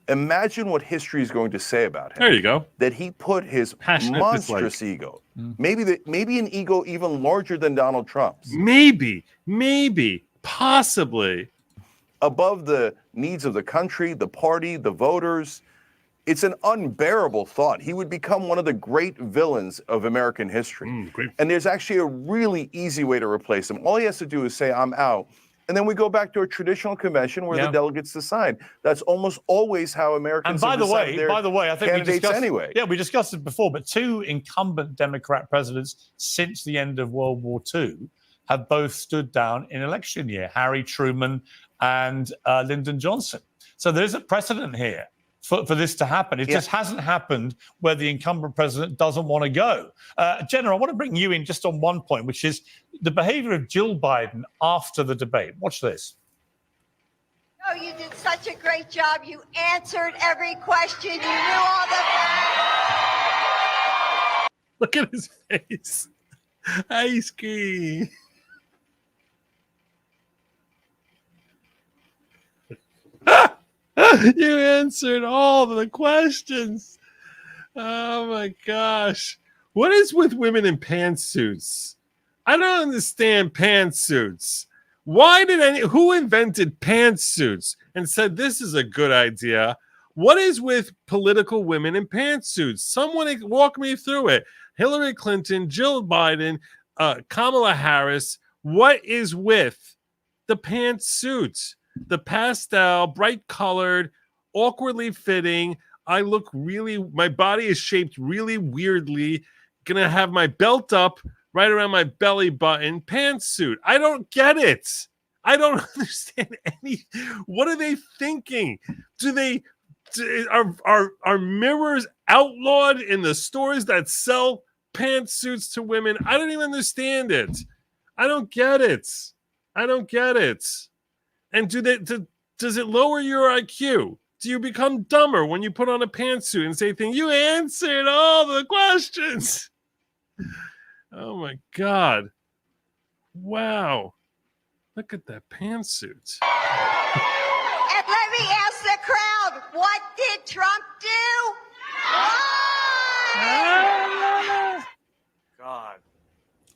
imagine what history is going to say about him. There you go. That he put his Passionate monstrous dislike. ego, maybe an ego even larger than Donald Trump's, Maybe, possibly, above the needs of the country, the party, the voters. It's an unbearable thought. He would become one of the great villains of American history. And there's actually a really easy way to replace him. All he has to do is say, I'm out. And then we go back to a traditional convention where the delegates decide. That's almost always how Americans And by the decide way, I think we candidates discussed anyway. Yeah, we discussed it before, but two incumbent Democrat presidents since the end of World War II have both stood down in election year, Harry Truman and Lyndon Johnson. So there's a precedent here for this to happen. It just hasn't happened where the incumbent president doesn't want to go. Jenna, I want to bring you in just on one point, which is the behavior of Jill Biden after the debate. Watch this. Oh, you did such a great job. You answered every question. You knew all the facts. Look at his face. Ice cream. You answered all the questions. Oh my gosh. What is with women in pantsuits? I don't understand pantsuits. Who invented pantsuits and said this is a good idea? What is with political women in pantsuits? Someone walk me through it. Hillary Clinton, Jill Biden, Kamala Harris. What is with the pantsuits? The pastel, bright colored, awkwardly fitting. My body is shaped really weirdly. Gonna have my belt up right around my belly button pantsuit. I don't get it. I don't understand what are they thinking? Are mirrors outlawed in the stores that sell pantsuits to women? I don't even understand it. I don't get it. And does it lower your IQ? Do you become dumber when you put on a pantsuit and say things? You answered all the questions. Oh my God. Wow. Look at that pantsuit. And let me ask the crowd, what did Trump do? God.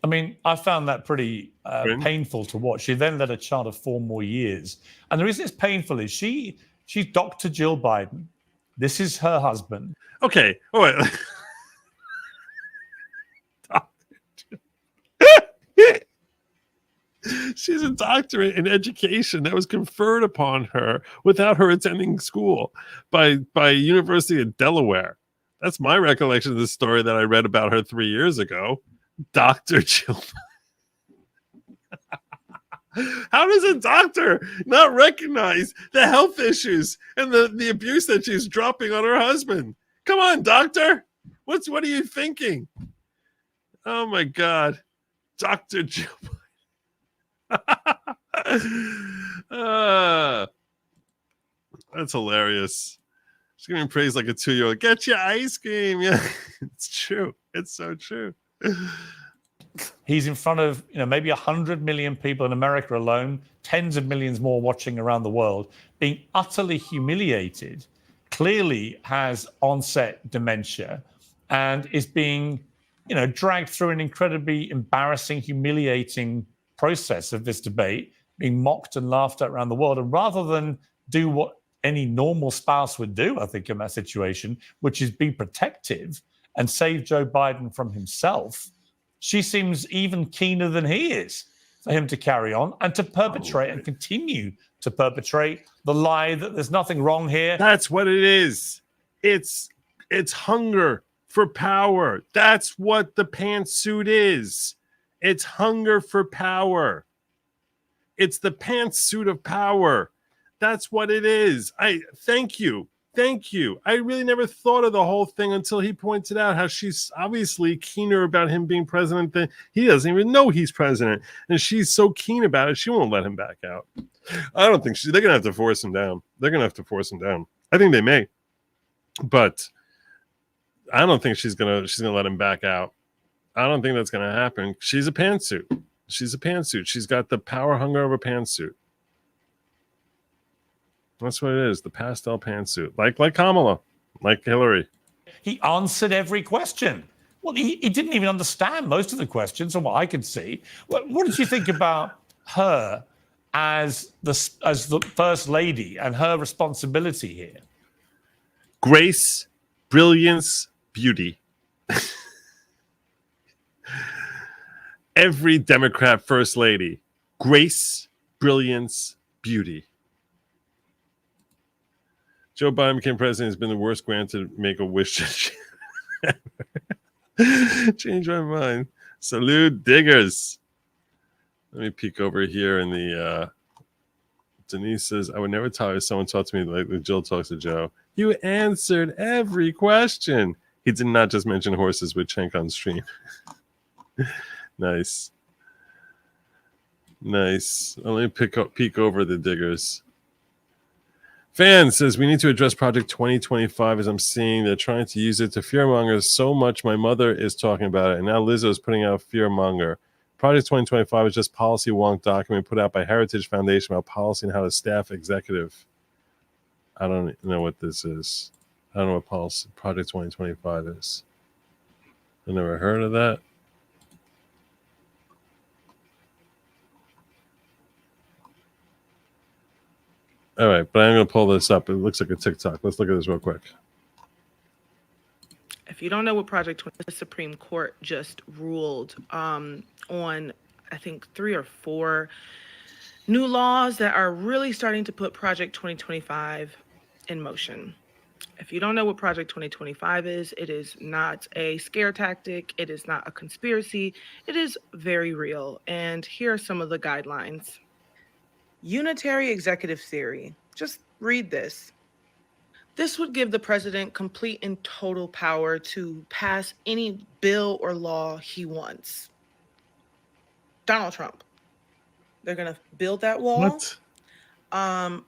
I mean, I found that pretty painful to watch. She then led a child of 4 more years. And the reason it's painful is she's Dr. Jill Biden. This is her husband. Okay. Oh, wait. She's a doctorate in education that was conferred upon her without her attending school by University of Delaware. That's my recollection of the story that I read about her 3 years ago. Dr. Jill. How does a doctor not recognize the health issues and the abuse that she's dropping on her husband? Come on, doctor. What are you thinking? Oh my God. Dr. Jill. That's hilarious. She's giving praise like a 2-year-old. Get your ice cream. Yeah, it's true. It's so true. He's in front of maybe 100 million people in America alone, tens of millions more watching around the world, being utterly humiliated, clearly has onset dementia, and is being dragged through an incredibly embarrassing, humiliating process of this debate, being mocked and laughed at around the world. And rather than do what any normal spouse would do, I think, in that situation, which is be protective and save Joe Biden from himself, she seems even keener than he is for him to carry on and to perpetrate and continue to perpetrate the lie that there's nothing wrong here. That's what it is. It's hunger for power. That's what the pantsuit is. It's hunger for power. It's the pantsuit of power. That's what it is. Thank you. Thank you. I really never thought of the whole thing until he pointed out how she's obviously keener about him being president than he doesn't even know he's president. And she's so keen about it, she won't let him back out. I don't think they're going to have to force him down. They're going to have to force him down. I think they may. But I don't think she's going to let him back out. I don't think that's going to happen. She's a pantsuit. She's a pantsuit. She's got the power hunger of a pantsuit. That's what it is, the pastel pantsuit. Like Kamala, like Hillary. He answered every question. Well, he didn't even understand most of the questions from what I could see. What did you think about her as the first lady and her responsibility here? Grace, brilliance, beauty. Every Democrat first lady. Grace, brilliance, beauty. Joe Biden became president has been the worst grant to make a wish. Change my mind. Salute diggers. Let me peek over here in the Denise says, I would never tolerate someone talk to me like Jill talks to Joe. You answered every question. He did not just mention horses with Cenk on stream. Nice. Nice. Let me peek over the diggers. Fan says, we need to address Project 2025 as I'm seeing they're trying to use it to fearmonger so much. My mother is talking about it, and now Lizzo is putting out fearmonger. Project 2025 is just policy wonk document put out by Heritage Foundation about policy and how to staff executive. I don't know what this is. I don't know what policy Project 2025 is. I never heard of that. All right, but I'm going to pull this up. It looks like a TikTok. Let's look at this real quick. If you don't know what Project 20, the Supreme Court just ruled on, I think, 3 or 4 new laws that are really starting to put Project 2025 in motion. If you don't know what Project 2025 is, it is not a scare tactic. It is not a conspiracy. It is very real. And here are some of the guidelines. Unitary executive theory. Just read this. This would give the president complete and total power to pass any bill or law he wants. Donald Trump. They're going to build that wall. What?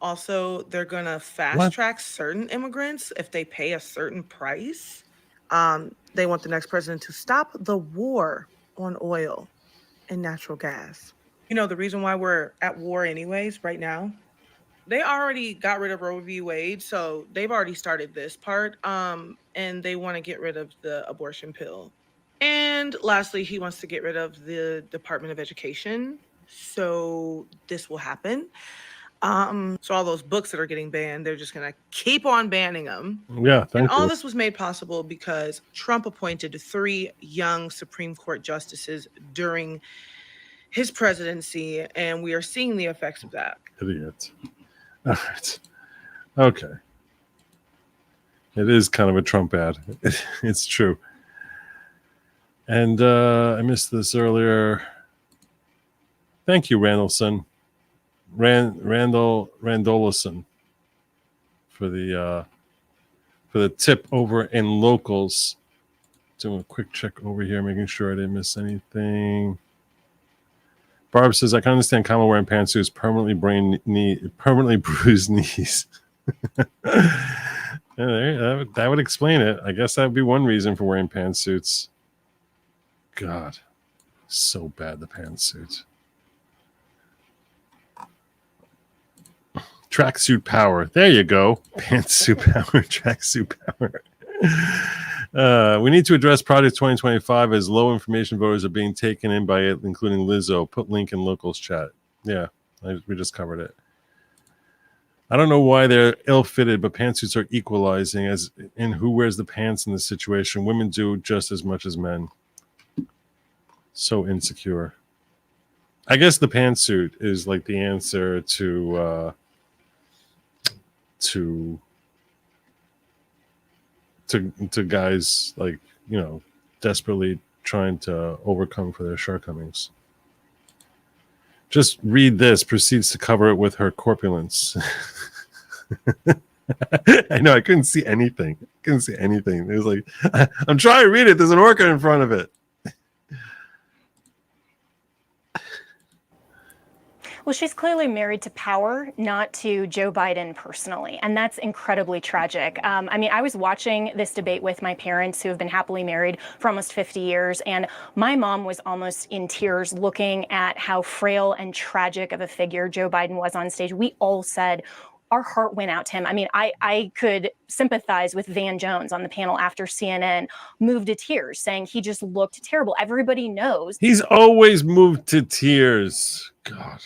Also, they're going to fast track certain immigrants if they pay a certain price. They want the next president to stop the war on oil and natural gas. You know, the reason why we're at war anyways right now, they already got rid of Roe v. Wade, so they've already started this part, and they want to get rid of the abortion pill. And lastly, he wants to get rid of the Department of Education, so this will happen. So all those books that are getting banned, they're just going to keep on banning them. Yeah, thank you. All this was made possible because Trump appointed 3 young Supreme Court justices during his presidency, and we are seeing the effects of that. Idiot. All right. Okay. It is kind of a Trump ad. It's true. And I missed this earlier. Thank you, Randallson. Randolison for the tip over in locals. Doing a quick check over here, making sure I didn't miss anything. Barb says, I can understand Kamala wearing pantsuits, permanently bruised knees. Yeah, that would explain it. I guess that would be one reason for wearing pantsuits. God, so bad, the pantsuits. Tracksuit power. There you go. Pantsuit power, tracksuit power. We need to address Project 2025 as low information voters are being taken in by it, including Lizzo. Put link in locals chat. Yeah, we just covered it. I don't know why they're ill-fitted, but pantsuits are equalizing as in who wears the pants in this situation. Women do just as much as men. So insecure. I guess the pantsuit is like the answer to guys like, you know, desperately trying to overcome for their shortcomings. Just read this, proceeds to cover it with her corpulence. I know, I couldn't see anything. It was like, I'm trying to read it. There's an orca in front of it. Well, she's clearly married to power, not to Joe Biden personally, and that's incredibly tragic. I mean, I was watching this debate with my parents who have been happily married for almost 50 years, and my mom was almost in tears looking at how frail and tragic of a figure Joe Biden was on stage. We all said, our heart went out to him. I mean, I could sympathize with Van Jones on the panel after CNN moved to tears, saying he just looked terrible. Everybody knows He's always moved to tears. God.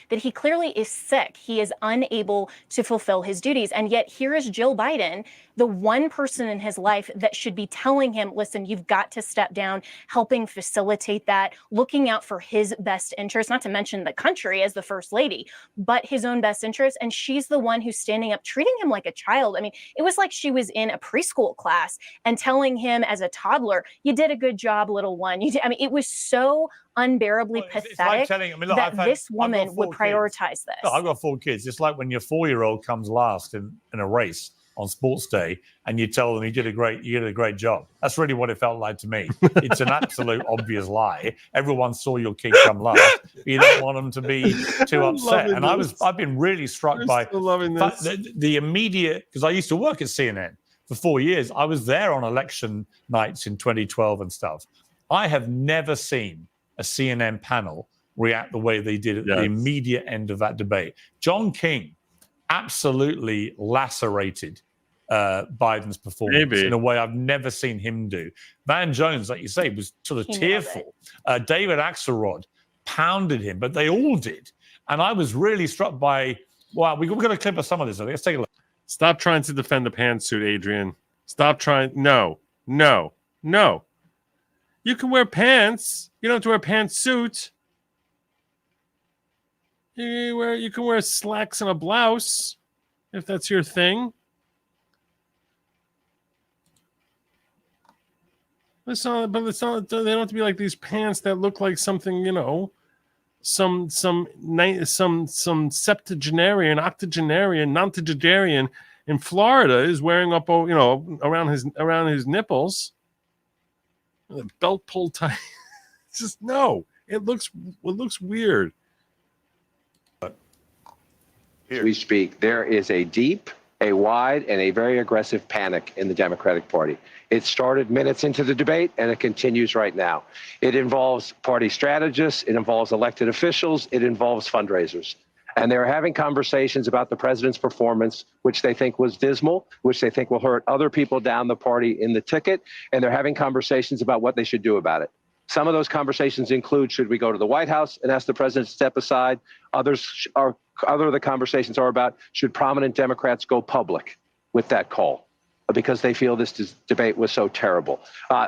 That he clearly is sick. He is unable to fulfill his duties. And yet here is Jill Biden, the one person in his life that should be telling him, listen, you've got to step down, helping facilitate that, looking out for his best interest, not to mention the country as the first lady, but his own best interest. And she's the one who's standing up, treating him like a child. I mean, it was like she was in a preschool class and telling him as a toddler, you did a good job, little one. You did. I mean, it was so unbearably pathetic that this woman would prioritize this. Look, I've got 4 kids. It's like when your 4-year-old comes last in a race on sports day and you tell them you did a great job. That's really what it felt like to me. It's an absolute obvious lie. Everyone saw your kid come last. But you don't want them to be too upset. And I've been really struck by the immediate, because I used to work at CNN for 4 years. I was there on election nights in 2012 and stuff. I have never seen a CNN panel react the way they did at the immediate end of that debate. John King absolutely lacerated Biden's performance in a way I've never seen him do. Van Jones, like you say, was sort of tearful. David Axelrod pounded him, but they all did. And I was really struck by, wow, we're going to clip of some of this. Let's take a look. Stop trying to defend the pantsuit, Adrian. Stop trying. No. You can wear pants. You don't have to wear a pantsuit. You can wear slacks and a blouse if that's your thing. But it's not. They don't have to be like these pants that look like something, you know, some septuagenarian, octogenarian, nontogenarian in Florida is wearing up, you know, around his nipples. The belt pulled tight. It's just no. It looks weird. As we speak, there is a deep, a wide, and a very aggressive panic in the Democratic Party. It started minutes into the debate, and it continues right now. It involves party strategists. It involves elected officials. It involves fundraisers. And they're having conversations about the president's performance, which they think was dismal, which they think will hurt other people down the party in the ticket. And they're having conversations about what they should do about it. Some of those conversations include, should we go to the White House and ask the president to step aside? Other of the conversations are about, should prominent Democrats go public with that call? Because they feel this debate was so terrible.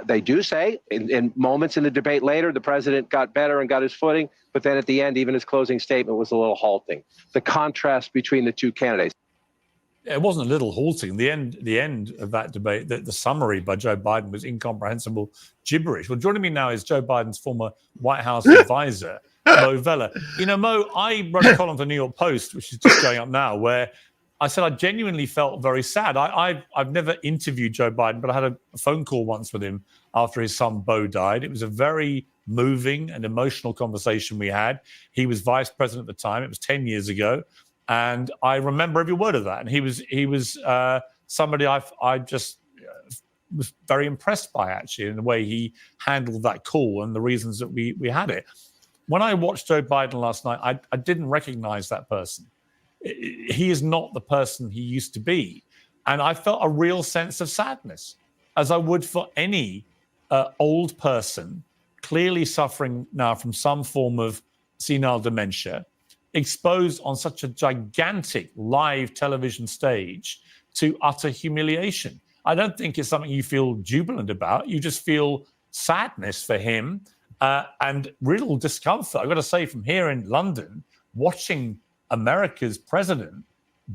They do say in moments in the debate later, the president got better and got his footing, but then at the end, even his closing statement was a little halting. The contrast between the two candidates. It wasn't a little halting. The end of that debate, the summary by Joe Biden was incomprehensible gibberish. Well, joining me now is Joe Biden's former White House advisor, Mo Vela. You know, Mo, I wrote a column for the New York Post, which is just going up now, where I said I genuinely felt very sad. I've never interviewed Joe Biden, but I had a phone call once with him after his son Beau died. It was a very moving and emotional conversation we had. He was vice president at the time. It was 10 years ago. And I remember every word of that. And he was somebody I just was very impressed by, actually, in the way he handled that call and the reasons that we had it. When I watched Joe Biden last night, I didn't recognize that person. He is not the person he used to be. And I felt a real sense of sadness, as I would for any old person clearly suffering now from some form of senile dementia, exposed on such a gigantic live television stage to utter humiliation. I don't think it's something you feel jubilant about. You just feel sadness for him, and real discomfort. I've got to say, from here in London, watching America's president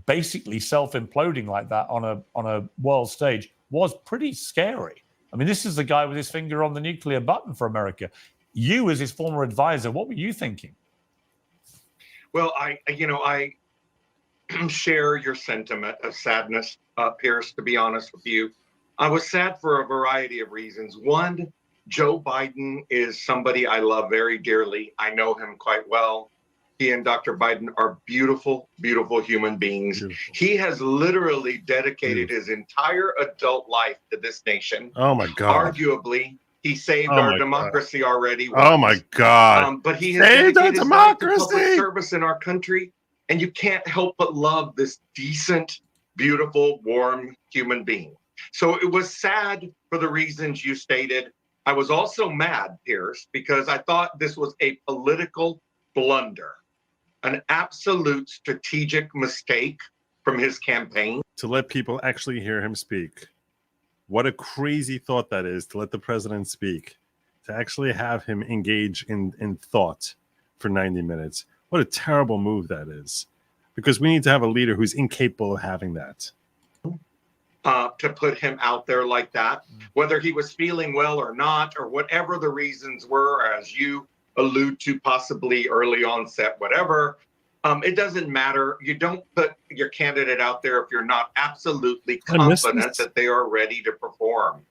basically self-imploding like that on a world stage was pretty scary. I mean, this is the guy with his finger on the nuclear button for America. You, as his former advisor, what were you thinking? Well, I share your sentiment of sadness, Pierce, to be honest with you. I was sad for a variety of reasons. One, Joe Biden is somebody I love very dearly. I know him quite well. He and Dr. Biden are beautiful, beautiful human beings. Beautiful. He has literally dedicated his entire adult life to this nation. Oh, my God. Arguably, he saved our democracy already. Oh, my God. But he has dedicated his life to public service in our country. And you can't help but love this decent, beautiful, warm human being. So it was sad for the reasons you stated. I was also mad, Pierce, because I thought this was a political blunder, an absolute strategic mistake from his campaign. To let people actually hear him speak. What a crazy thought that is, to let the president speak, to actually have him engage in thought for 90 minutes. What a terrible move that is, because we need to have a leader who's incapable of having that. To put him out there like that, whether he was feeling well or not, or whatever the reasons were, as you allude to, possibly early onset, whatever, it doesn't matter. You don't put your candidate out there if you're not absolutely confident that they are ready to perform.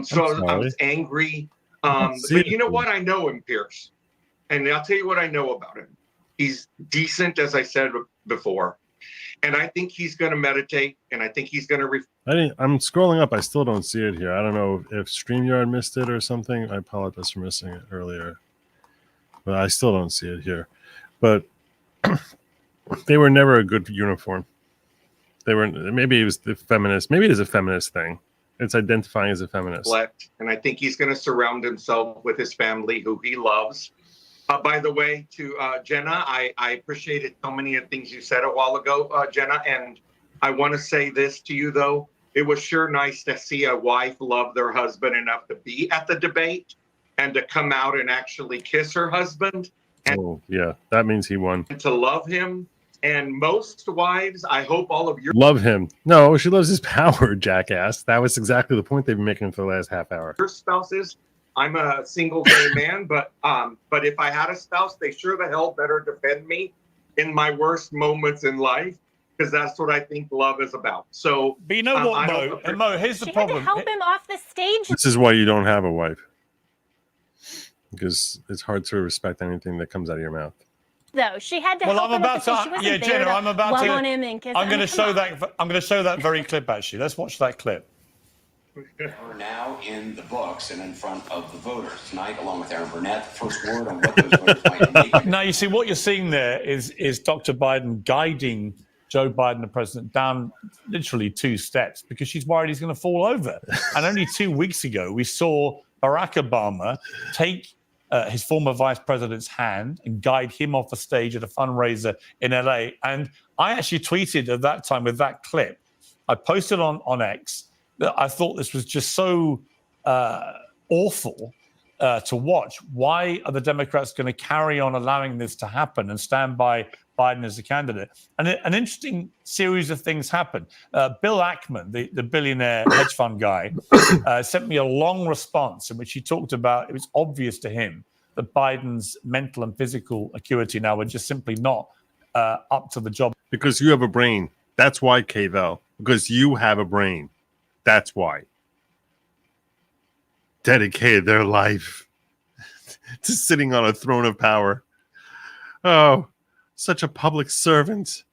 So I was angry. But you know what? I know him, Pierce. And I'll tell you what I know about him. He's decent, as I said before. And I think he's going to meditate, and I think he's going to... I'm scrolling up. I still don't see it here. I don't know if StreamYard missed it or something. I apologize for missing it earlier. But I still don't see it here. But they were never a good uniform. They were... Maybe it was the feminist. Maybe it is a feminist thing. It's identifying as a feminist. And I think he's going to surround himself with his family, who he loves. By the way, to Jenna, I appreciated so many of the things you said a while ago, Jenna. And I want to say this to you, though. It was sure nice to see a wife love their husband enough to be at the debate and to come out and actually kiss her husband. And yeah, that means he won. To love him. And most wives, I hope all of your... Love him. No, she loves his power, jackass. That was exactly the point they've been making for the last half hour. Your spouses... I'm a single gay man, but if I had a spouse, they sure the hell better defend me in my worst moments in life, because that's what I think love is about. So, but you know what, Mo? And Mo, here's the problem. Had to help him off the stage. This is why you don't have a wife, because it's hard to respect anything that comes out of your mouth. Though she had to help him off the stage. She wasn't there to love on him and kiss him. I'm going to show that. I'm going to show that very clip. Actually, let's watch that clip. Are now in the books and in front of the voters tonight, along with Aaron Burnett. The first word on what those voters might make. Now, you see, what you're seeing there is Dr. Biden guiding Joe Biden, the president, down literally 2 steps because she's worried he's going to fall over. And only 2 weeks ago, we saw Barack Obama take his former vice president's hand and guide him off the stage at a fundraiser in LA. And I actually tweeted at that time with that clip. I posted on X. I thought this was just so awful to watch. Why are the Democrats going to carry on allowing this to happen and stand by Biden as a candidate? And an interesting series of things happened. Bill Ackman, the billionaire hedge fund guy, sent me a long response in which he talked about it was obvious to him that Biden's mental and physical acuity now were just simply not up to the job. Because you have a brain. That's why, Cavell. Because you have a brain. That's why. Dedicated their life to sitting on a throne of power. Oh, such a public servant.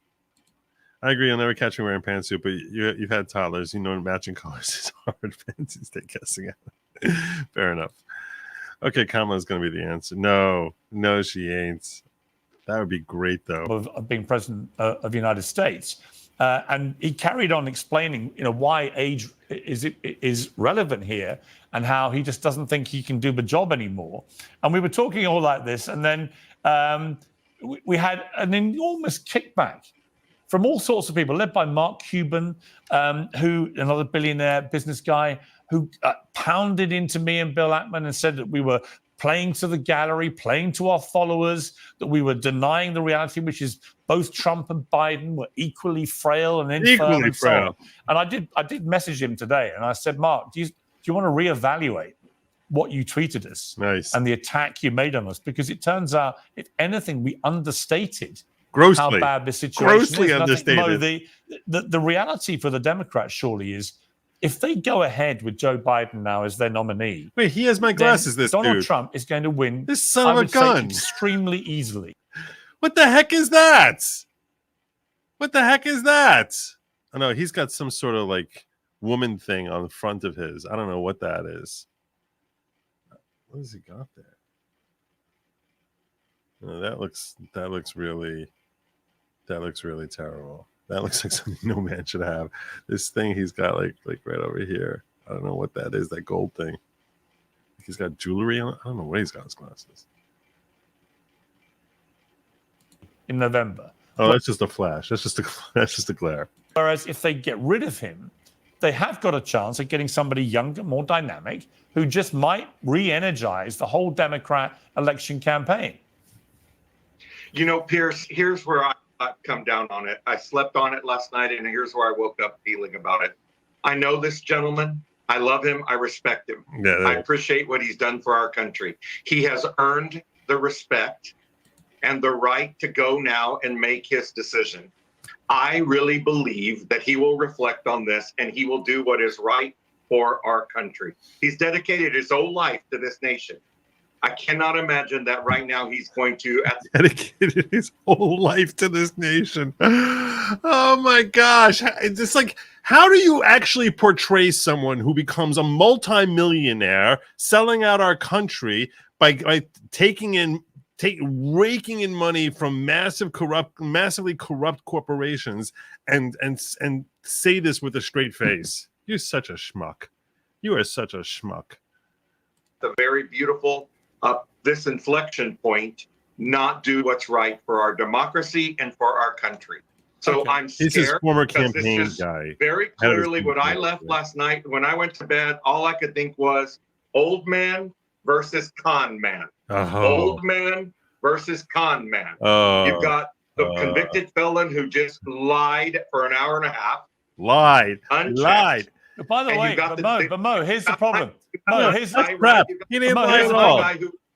I agree. You'll never catch me wearing pantsuit, but you've had toddlers. You know matching colors is hard. Fancy stay guessing at. Fair enough. Okay, Kamala's going to be the answer. No, she ain't. That would be great, though. Of being president of the United States. And he carried on explaining, why age is relevant here and how he just doesn't think he can do the job anymore. And we were talking all like this, and then we had an enormous kickback from all sorts of people, led by Mark Cuban, who another billionaire business guy, who pounded into me and Bill Ackman and said that we were playing to the gallery, playing to our followers, that we were denying the reality, which is both Trump and Biden were equally frail and infirm and so on. And I did message him today, and I said, Mark, do you want to reevaluate what you tweeted us and the attack you made on us? Because it turns out, if anything, we understated how bad this situation is. And understated. I think, Mo, the reality for the Democrats surely is, if they go ahead with Joe Biden now as their nominee, wait, he has my glasses. This Donald dude. Trump is going to win. This son of a gun, extremely easily. What the heck is that? What the heck is that? I know he's got some sort of like woman thing on the front of his. I don't know what that is. What has he got there? Oh, that looks really terrible. That looks like something no man should have. This thing he's got like right over here. I don't know what that is, that gold thing. He's got jewelry on it. I don't know what he's got in his glasses. In November. Oh, that's just a flash. That's just a glare. Whereas if they get rid of him, they have got a chance of getting somebody younger, more dynamic, who just might re-energize the whole Democrat election campaign. You know, Pierce, here's where I come down on it. I slept on it last night, and here's where I woke up feeling about it. I know this gentleman. I love him. I respect him. Yeah, I appreciate what he's done for our country. He has earned the respect and the right to go now and make his decision. I really believe that he will reflect on this and he will do what is right for our country. He's dedicated his whole life to this nation. I cannot imagine that right now he's going to dedicated his whole life to this nation. Oh my gosh. It's just like, how do you actually portray someone who becomes a multimillionaire selling out our country by raking in money from massively corrupt corporations and say this with a straight face? You're such a schmuck. You are such a schmuck. The very beautiful this inflection point, not do what's right for our democracy and for our country. So I'm scared. This is former because campaign this is guy. Very clearly, what I left last night when I went to bed, all I could think was old man versus con man. Old man versus con man. You've got the convicted felon who just lied for an hour and a half. Lied. But by the And way, you got but Mo, here's the problem. Mo, here's the crap. He didn't lie at all.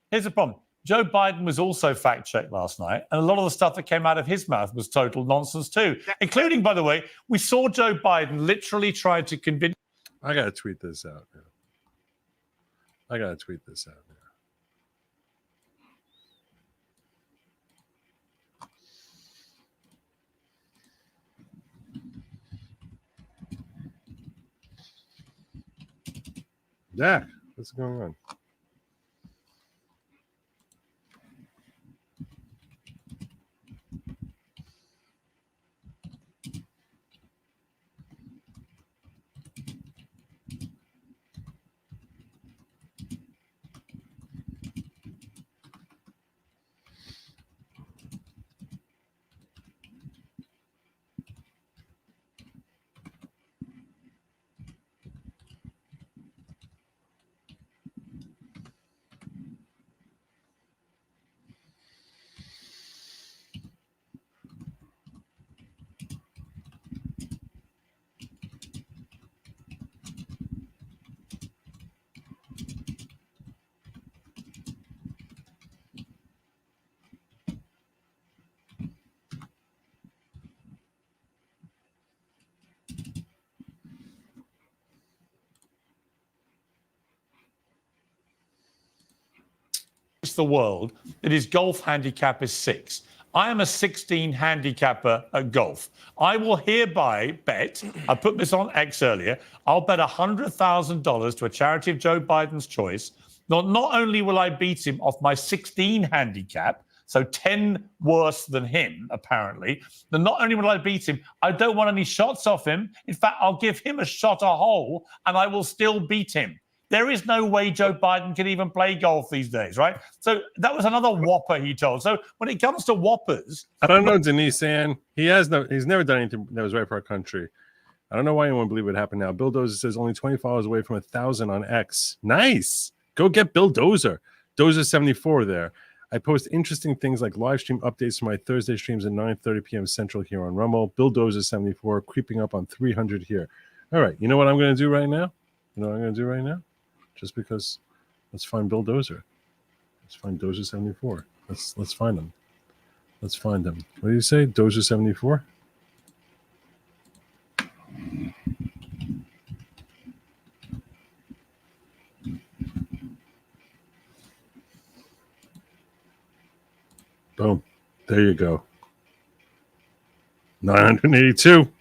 Here's the problem. Joe Biden was also fact-checked last night, and a lot of the stuff that came out of his mouth was total nonsense too, including, by the way, we saw Joe Biden literally try to convince... I got to tweet this out now. Yeah, what's going on? the world that his golf handicap is 6. I am a 16 handicapper at golf. I will hereby bet, I put this on X earlier, I'll bet $100,000 to a charity of Joe Biden's choice. Not only will I beat him off my 16 handicap, so 10 worse than him, apparently, then not only will I beat him, I don't want any shots off him. In fact, I'll give him a shot a hole and I will still beat him. There is no way Joe Biden can even play golf these days, right? So that was another whopper he told. So when it comes to whoppers... I don't know, Denise Ann. He's never done anything that was right for our country. I don't know why anyone believe it happened now. Bill Dozer says only 20 followers away from 1,000 on X. Nice. Go get Bill Dozer. Dozer74 there. I post interesting things like live stream updates to my Thursday streams at 9:30 p.m. Central here on Rumble. Bill Dozer74 creeping up on 300 here. All right, you know what I'm going to do right now? You know what I'm going to do right now? Just because, let's find Bill Dozer. Let's find Dozer74. Let's find him. Let's find him. What do you say, Dozer74? Boom. There you go. 982.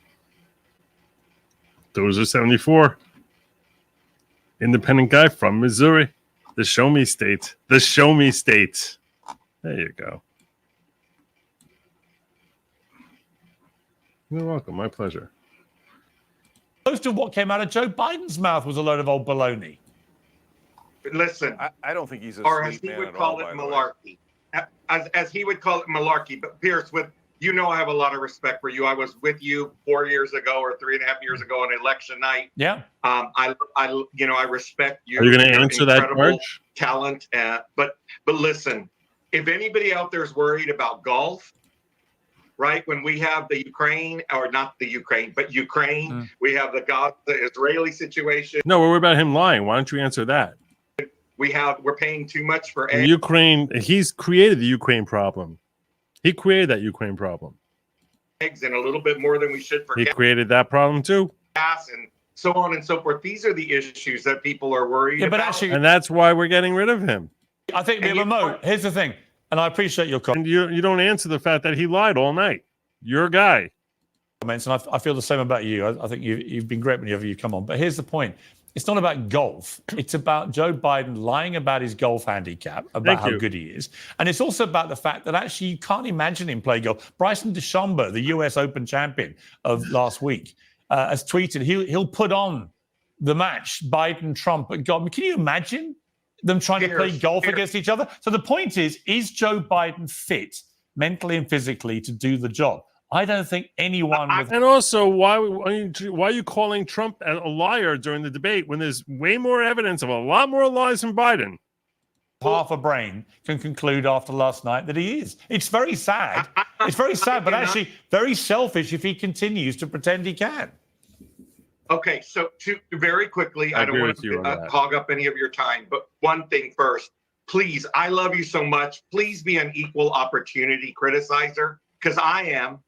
Dozer74. Independent guy from Missouri. The show me state. The show me state. There you go. You're welcome. My pleasure. Most of what came out of Joe Biden's mouth was a load of old baloney. Listen, I don't think he's a or as sweet he man would at call all, it, by the way. malarkey. As he would call it, malarkey. But Pierce, with you know, I have a lot of respect for you. I was with you 4 years ago or 3.5 years ago on election night. Yeah. I respect you. Are you going to your answer that incredible charge? talent. But listen, if anybody out there is worried about golf, right? When we have the Ukraine, or not the Ukraine, but Ukraine, we have the Israeli situation. No, we're worried about him lying. Why don't you answer that? We're paying too much for In Ukraine, he's created the Ukraine problem. He created that Ukraine problem. eggs and a little bit more than we should for He created that problem too. gas and so on and so forth. These are the issues that people are worried Yeah, but about. actually, And that's why we're getting rid of him. I think the remote. Here's the thing, and I appreciate your And you don't answer the fact that he lied all night. You're a guy. comments, and I feel the same about you. I think you've been great whenever you come on. But here's the point. It's not about golf. It's about Joe Biden lying about his golf handicap, about how good he is. And it's also about the fact that actually you can't imagine him play golf. Bryson DeChambeau, the US Open champion of last week, has tweeted he'll put on the match Biden-Trump at golf. Can you imagine them trying to play golf against each other? So the point is Joe Biden fit mentally and physically to do the job? I don't think anyone with... And also, why are you calling Trump a liar during the debate when there's way more evidence of a lot more lies from Biden? half a brain can conclude after last night that he is. It's very sad. It's very sad, but actually very selfish if he continues to pretend he can. Okay, so very quickly, I don't agree want with you on to that. hog up any of your time, but one thing first, please, I love you so much. Please be an equal opportunity criticizer, because I am.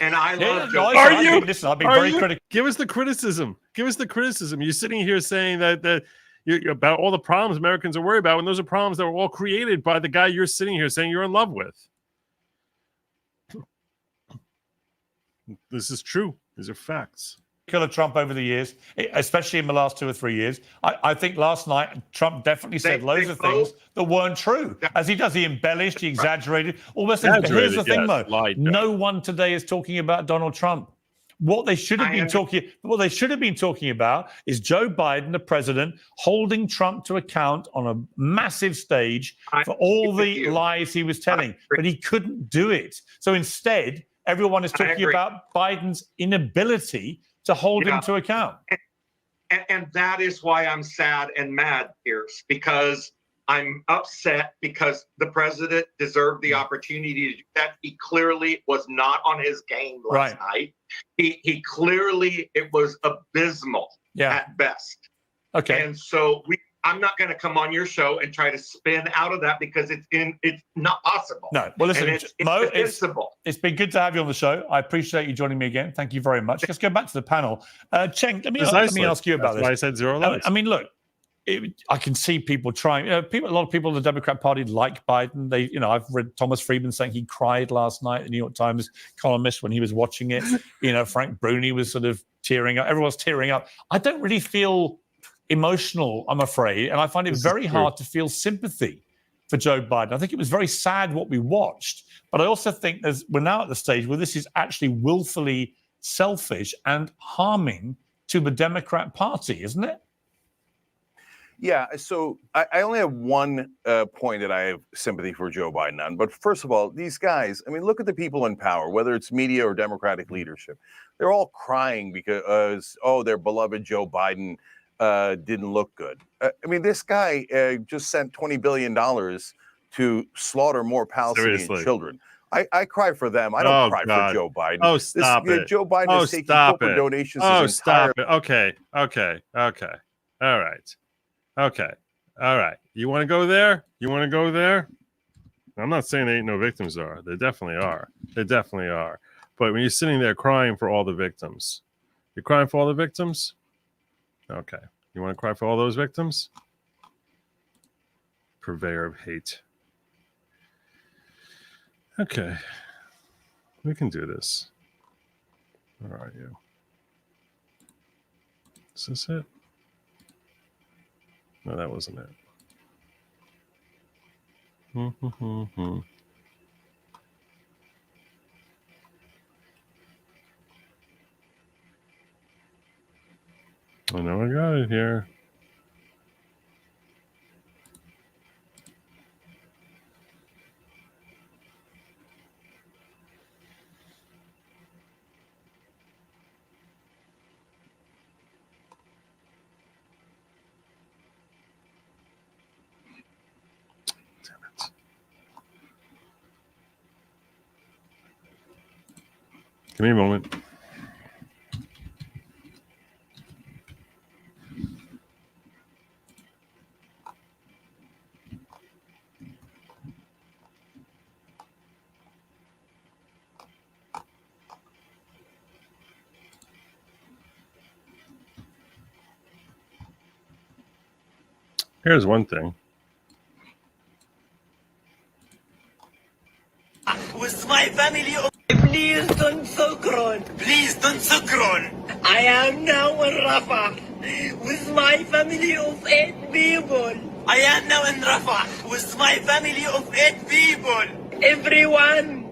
And I love Joe. Are you? Listen, I've been Are very you? critical. Give us the criticism. Give us the criticism. You're sitting here saying that you're about all the problems Americans are worried about, when those are problems that were all created by the guy you're sitting here saying you're in love with. This is true. These are facts. Of Trump over the years, especially in the last 2 or 3 years. I think last night Trump definitely said loads of things that weren't true. As he does, he embellished, he exaggerated, all those things. But here's the thing, though: no one today is talking about Donald Trump. What they should have been talking about is Joe Biden, the president, holding Trump to account on a massive stage for all the lies he was telling, but he couldn't do it. So instead, everyone is talking about Biden's inability to hold him to account. And that is why I'm sad and mad, Pierce, because I'm upset because the president deserved the opportunity to do that. He clearly was not on his game last night. He clearly, it was abysmal at best. Okay. And so I'm not going to come on your show and try to spin out of that because it's not possible. No. Well, listen, and Mo, defensible. it's been good to have you on the show. I appreciate you joining me again. Thank you very much. Let's go back to the panel. Cheng, let me ask you about this. That's why I said zero lies. I mean, look, I can see people trying. A lot of people in the Democrat Party like Biden. I've read Thomas Friedman saying he cried last night, the New York Times columnist, when he was watching it. Frank Bruni was sort of tearing up. Everyone's tearing up. I don't really feel emotional, I'm afraid, and I find it very hard to feel sympathy for Joe Biden. I think it was very sad what we watched, but I also think we're now at the stage where this is actually willfully selfish and harming to the Democrat Party, isn't it? Yeah, so I only have one point that I have sympathy for Joe Biden on. But first of all, these guys, I mean, look at the people in power, whether it's media or Democratic leadership. They're all crying because, their beloved Joe Biden didn't look good. I mean, this guy just sent $20 billion to slaughter more Palestinian Seriously. children. I cry for them. I don't cry for Joe Biden. Oh, stop it. Joe Biden Oh, is taking stop corporate it. donations Oh, his entire stop it. Okay. All right. Okay. All right. You want to go there? You want to go there? I'm not saying there ain't no victims are. There definitely are. There definitely are. But when you're sitting there crying for all the victims, you're crying for all the victims? Okay. You want to cry for all those victims? Purveyor of hate. Okay. We can do this. Where are you? Is this it? No, that wasn't it. I know I got it here. Give me a moment. Here's one thing. With my family, please don't sukron. Please don't sukron. I am now in Rafah with my family of 8 people. I am now in Rafah with my family of 8 people. Everyone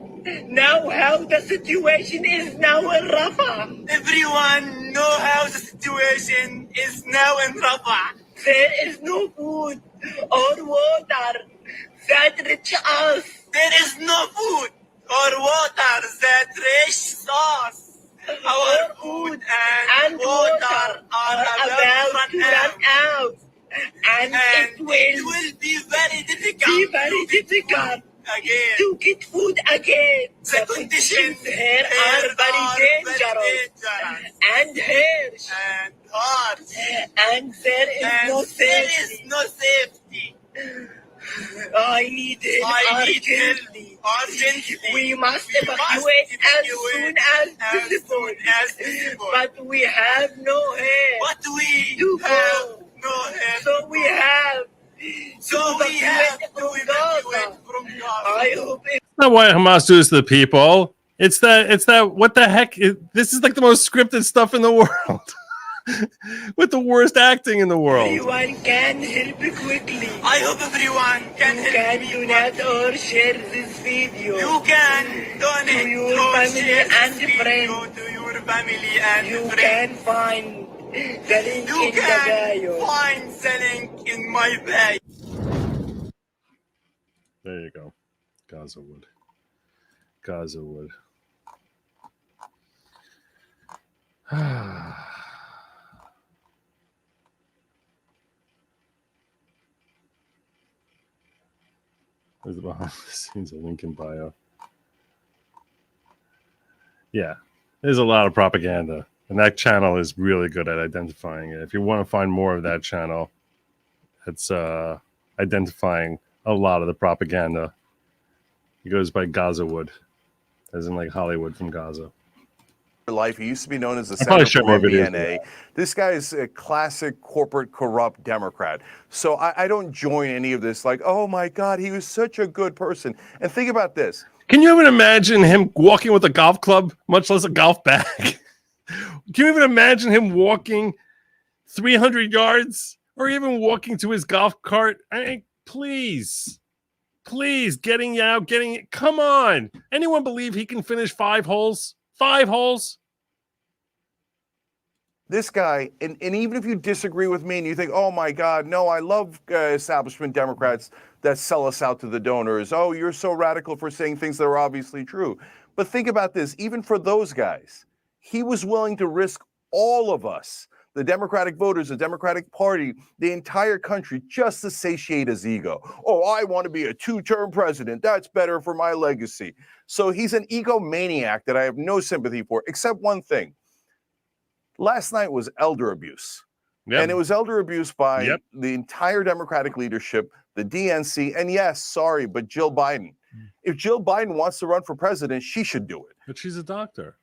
know how the situation is now in Rafah. Everyone know how the situation is now in Rafah. There is no food or water that reach us. There is no food or water that reach us. Our food and water are about to run out. And it will be very difficult again to get food again. The conditions here are very dangerous and harsh. And there is no safety. I need help urgently. We must evacuate as soon as possible. But we have no help. To go. No help. So we have to evacuate from Gaza. I hope It's not why Hamas do this to the people. It's that what the heck? This is like the most scripted stuff in the world. With the worst acting in the world. Everyone can help quickly. I hope everyone can help me. Donate or share this video. You can donate to your family and friends. To your family and friends. You can find the link in the bio. Find the link in my bio. There you go. Gaza wood. Gaza wood. There's the behind the scenes of Lincoln bio. Yeah, there's a lot of propaganda, and that channel is really good at identifying it. If you want to find more of that channel, it's identifying a lot of the propaganda. He goes by Gaza Wood, as in like Hollywood from Gaza. Life. He used to be known as the probably Senator share from more videos MBNA. This guy is a classic corporate corrupt Democrat. So I don't join any of this like, oh my God, he was such a good person. And think about this. Can you even imagine him walking with a golf club, much less a golf bag? Can you even imagine him walking 300 yards or even walking to his golf cart? I mean, please, getting out, come on. Anyone believe he can finish 5 holes? 5 holes? This guy, and even if you disagree with me and you think, oh my God, no, I love establishment Democrats that sell us out to the donors. Oh, you're so radical for saying things that are obviously true. But think about this, even for those guys, he was willing to risk all of us, the Democratic voters, the Democratic Party, the entire country, just to satiate his ego. Oh, I want to be a two-term president. That's better for my legacy. So he's an egomaniac that I have no sympathy for, except one thing. Last night was elder abuse. Yep. And it was elder abuse by the entire Democratic leadership, the DNC, and yes, sorry, but Jill Biden. If Jill Biden wants to run for president, she should do it. But she's a doctor.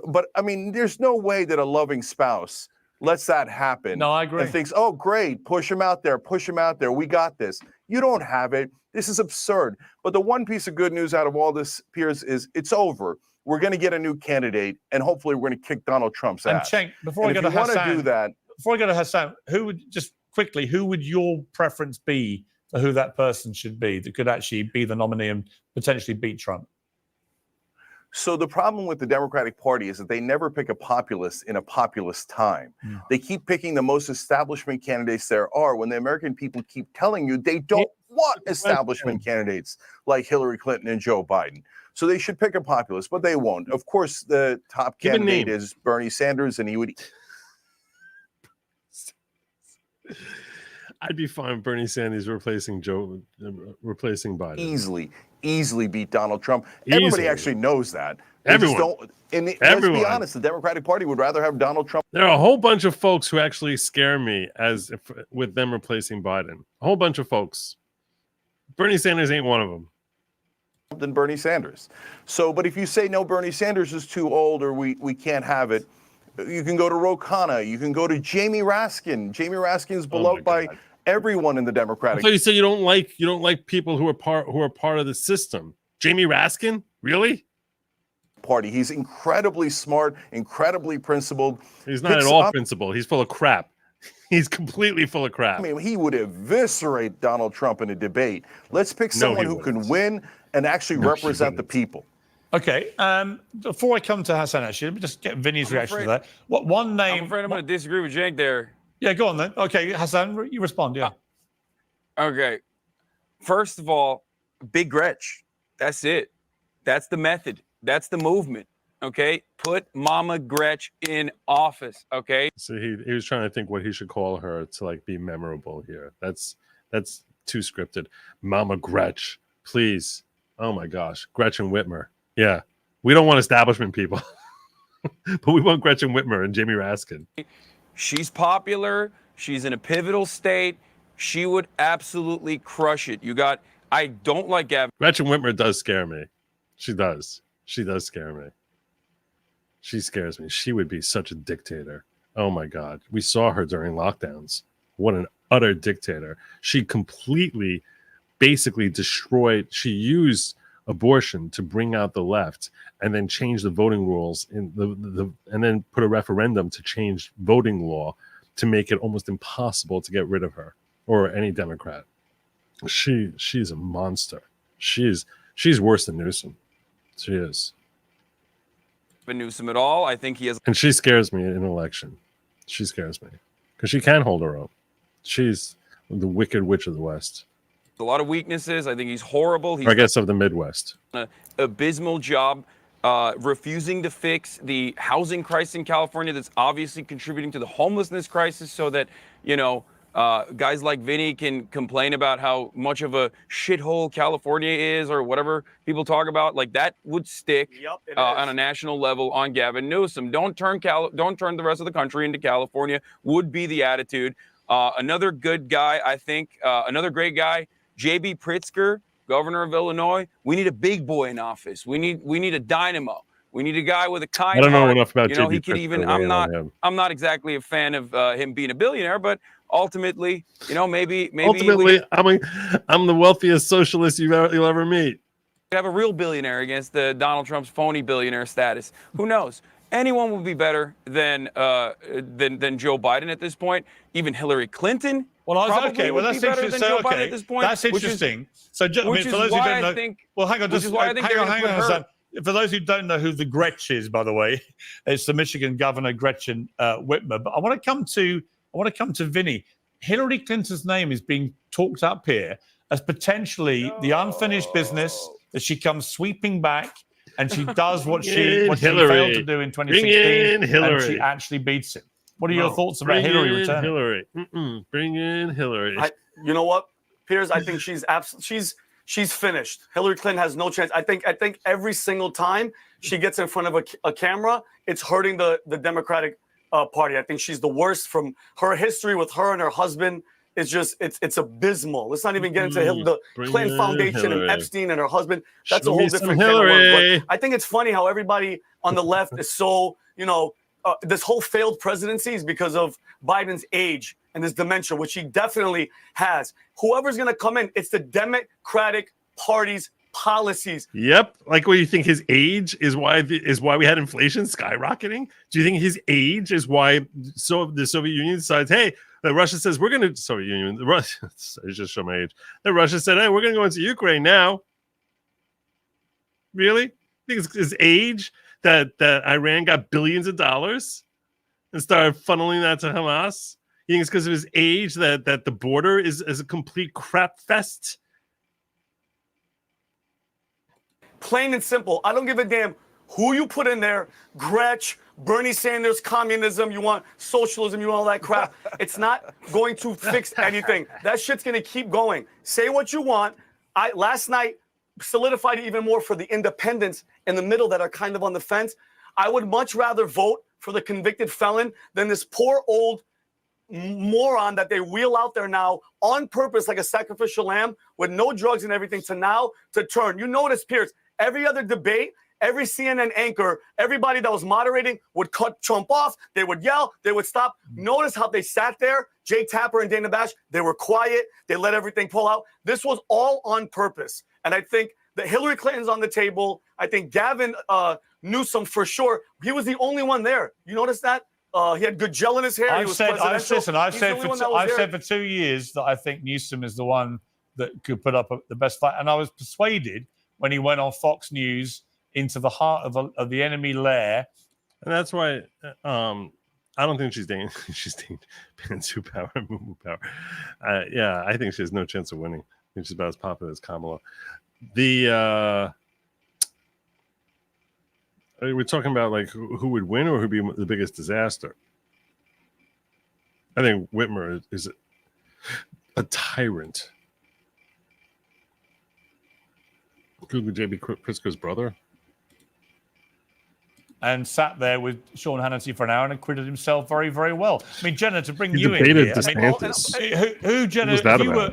But, I mean, there's no way that a loving spouse lets that happen. No, I agree. And thinks, oh, great, push him out there, we got this. You don't have it. This is absurd. But the one piece of good news out of all this, Piers, is it's over. We're going to get a new candidate, and hopefully we're going to kick Donald Trump's ass. And Cenk, before I go to Hassan, who would your preference be for who that person should be that could actually be the nominee and potentially beat Trump? So the problem with the Democratic Party is that they never pick a populist in a populist time. They keep picking the most establishment candidates there are when the American people keep telling you they don't want establishment candidates like Hillary Clinton and Joe Biden. So they should pick a populist, but they won't. Of course, the top candidate is Bernie Sanders, and he would... I'd be fine with Bernie Sanders replacing Biden. Easily beat Donald Trump. Everybody actually knows that. Let's be honest, the Democratic Party would rather have Donald Trump. There are a whole bunch of folks who actually scare me with them replacing Biden. A whole bunch of folks. Bernie Sanders ain't one of them. Than Bernie Sanders. So, but if you say no, Bernie Sanders is too old, or we can't have it, you can go to Ro Khanna. You can go to Jamie Raskin. Jamie Raskin is beloved by everyone in the Democratic. I thought you said you don't like people who are part of the system. Jamie Raskin, really? Party. He's incredibly smart, incredibly principled. He's not at all principled. He's full of crap. He's completely full of crap. I mean, he would eviscerate Donald Trump in a debate. Let's pick someone who can win and actually represent the people. Okay. Before I come to Hassan, actually, let me just get Vinny's reaction to that. One name? I'm afraid I'm going to disagree with Cenk there. Yeah, go on then. Okay, Hassan, you respond. Yeah. Okay. First of all, Big Gretch. That's it. That's the method. That's the movement. Okay, put Mama Gretch in office. Okay. So he was trying to think what he should call her to be memorable here. That's too scripted. Mama Gretch, please. Oh my gosh, Gretchen Whitmer. Yeah, we don't want establishment people, but we want Gretchen Whitmer and Jamie Raskin. She's popular. She's in a pivotal state. She would absolutely crush it. I don't like Gavin. Gretchen Whitmer does scare me. She does. She does scare me. She scares me. She would be such a dictator. Oh my God. We saw her during lockdowns. What an utter dictator. She completely, basically destroyed. She used abortion to bring out the left and then change the voting rules and then put a referendum to change voting law to make it almost impossible to get rid of her or any Democrat. She's a monster. She's worse than Newsom. She is. Newsom at all. I think he has. And she scares me in an election. She scares me because she can hold her own. She's the wicked witch of the West. A lot of weaknesses. I think he's horrible. He's I guess of the Midwest. An abysmal job refusing to fix the housing crisis in California that's obviously contributing to the homelessness crisis so that, guys like Vinny can complain about how much of a shithole California is or whatever people talk about. Like that would stick on a national level on Gavin Newsom. Don't turn the rest of the country into California would be the attitude. Another good guy, I think, another great guy, J.B. Pritzker, governor of Illinois. We need a big boy in office. We need a dynamo. We need a guy with a kind. I don't know heart. enough about He could even. I'm not exactly a fan of him being a billionaire, but ultimately, maybe. Ultimately, I'm the wealthiest socialist you'll ever meet. Have a real billionaire against the Donald Trump's phony billionaire status. Who knows? Anyone would be better than Joe Biden at this point. Even Hillary Clinton. Well, okay. Well, that's interesting. Okay, that's interesting. For those who don't know, hang on. Hang on, Hassan. For those who don't know who the Gretch is, by the way, it's the Michigan Governor Gretchen Whitmer. But I want to come to Vinny. Hillary Clinton's name is being talked up here as potentially the unfinished business that she comes sweeping back and she does what she failed to do in 2016, and she actually beats him. What are your thoughts about Hillary returning? Hillary. Bring in Hillary. You know what, Piers? I think she's finished. Hillary Clinton has no chance. I think every single time she gets in front of a camera, it's hurting the Democratic Party. I think she's the worst. From her history with her and her husband, it's abysmal. Let's not even get into the Clinton Foundation and Epstein and her husband. That's a whole different can of worms. But I think it's funny how everybody on the left is so, this whole failed presidency is because of Biden's age and his dementia, which he definitely has. Whoever's going to come in, it's the Democratic Party's policies. Yep. Like, what do you think? His age is why we had inflation skyrocketing? Do you think his age is why the Soviet Union decides, hey, Russia says we're going to Soviet Union. Russia, I just show my age. Then Russia said, hey, we're going to go into Ukraine now. Really? I think it's his age that Iran got billions of dollars and started funneling that to Hamas? You think it's because of his age that the border is a complete crap fest? Plain and simple. I don't give a damn who you put in there. Gretsch, Bernie Sanders, communism, you want socialism, you want all that crap. It's not going to fix anything. That shit's going to keep going. Say what you want. Last night solidified it even more for the independents in the middle that are kind of on the fence. I would much rather vote for the convicted felon than this poor old moron that they wheel out there now on purpose like a sacrificial lamb with no drugs and everything to turn. You notice, Piers, every other debate, every CNN anchor, everybody that was moderating would cut Trump off. They would yell. They would stop. Notice how they sat there, Jay Tapper and Dana Bash. They were quiet. They let everything pull out. This was all on purpose. And I think that Hillary Clinton's on the table. I think Gavin Newsom, for sure, he was the only one there. You notice that? He had good gel in his hair. I've said for 2 years that I think Newsom is the one that could put up the best fight. And I was persuaded when he went on Fox News into the heart of the enemy lair. And that's why I don't think she's dating Pantsu Power and Moo Power. Yeah, I think she has no chance of winning. I think she's about as popular as Kamala. We're talking about like who would win or who'd be the biggest disaster. I think Whitmer is a tyrant. Google JB Pritzker's brother. And sat there with Sean Hannity for an hour and acquitted himself very, very well. I mean, Jenna, to bring you in here, Jenna,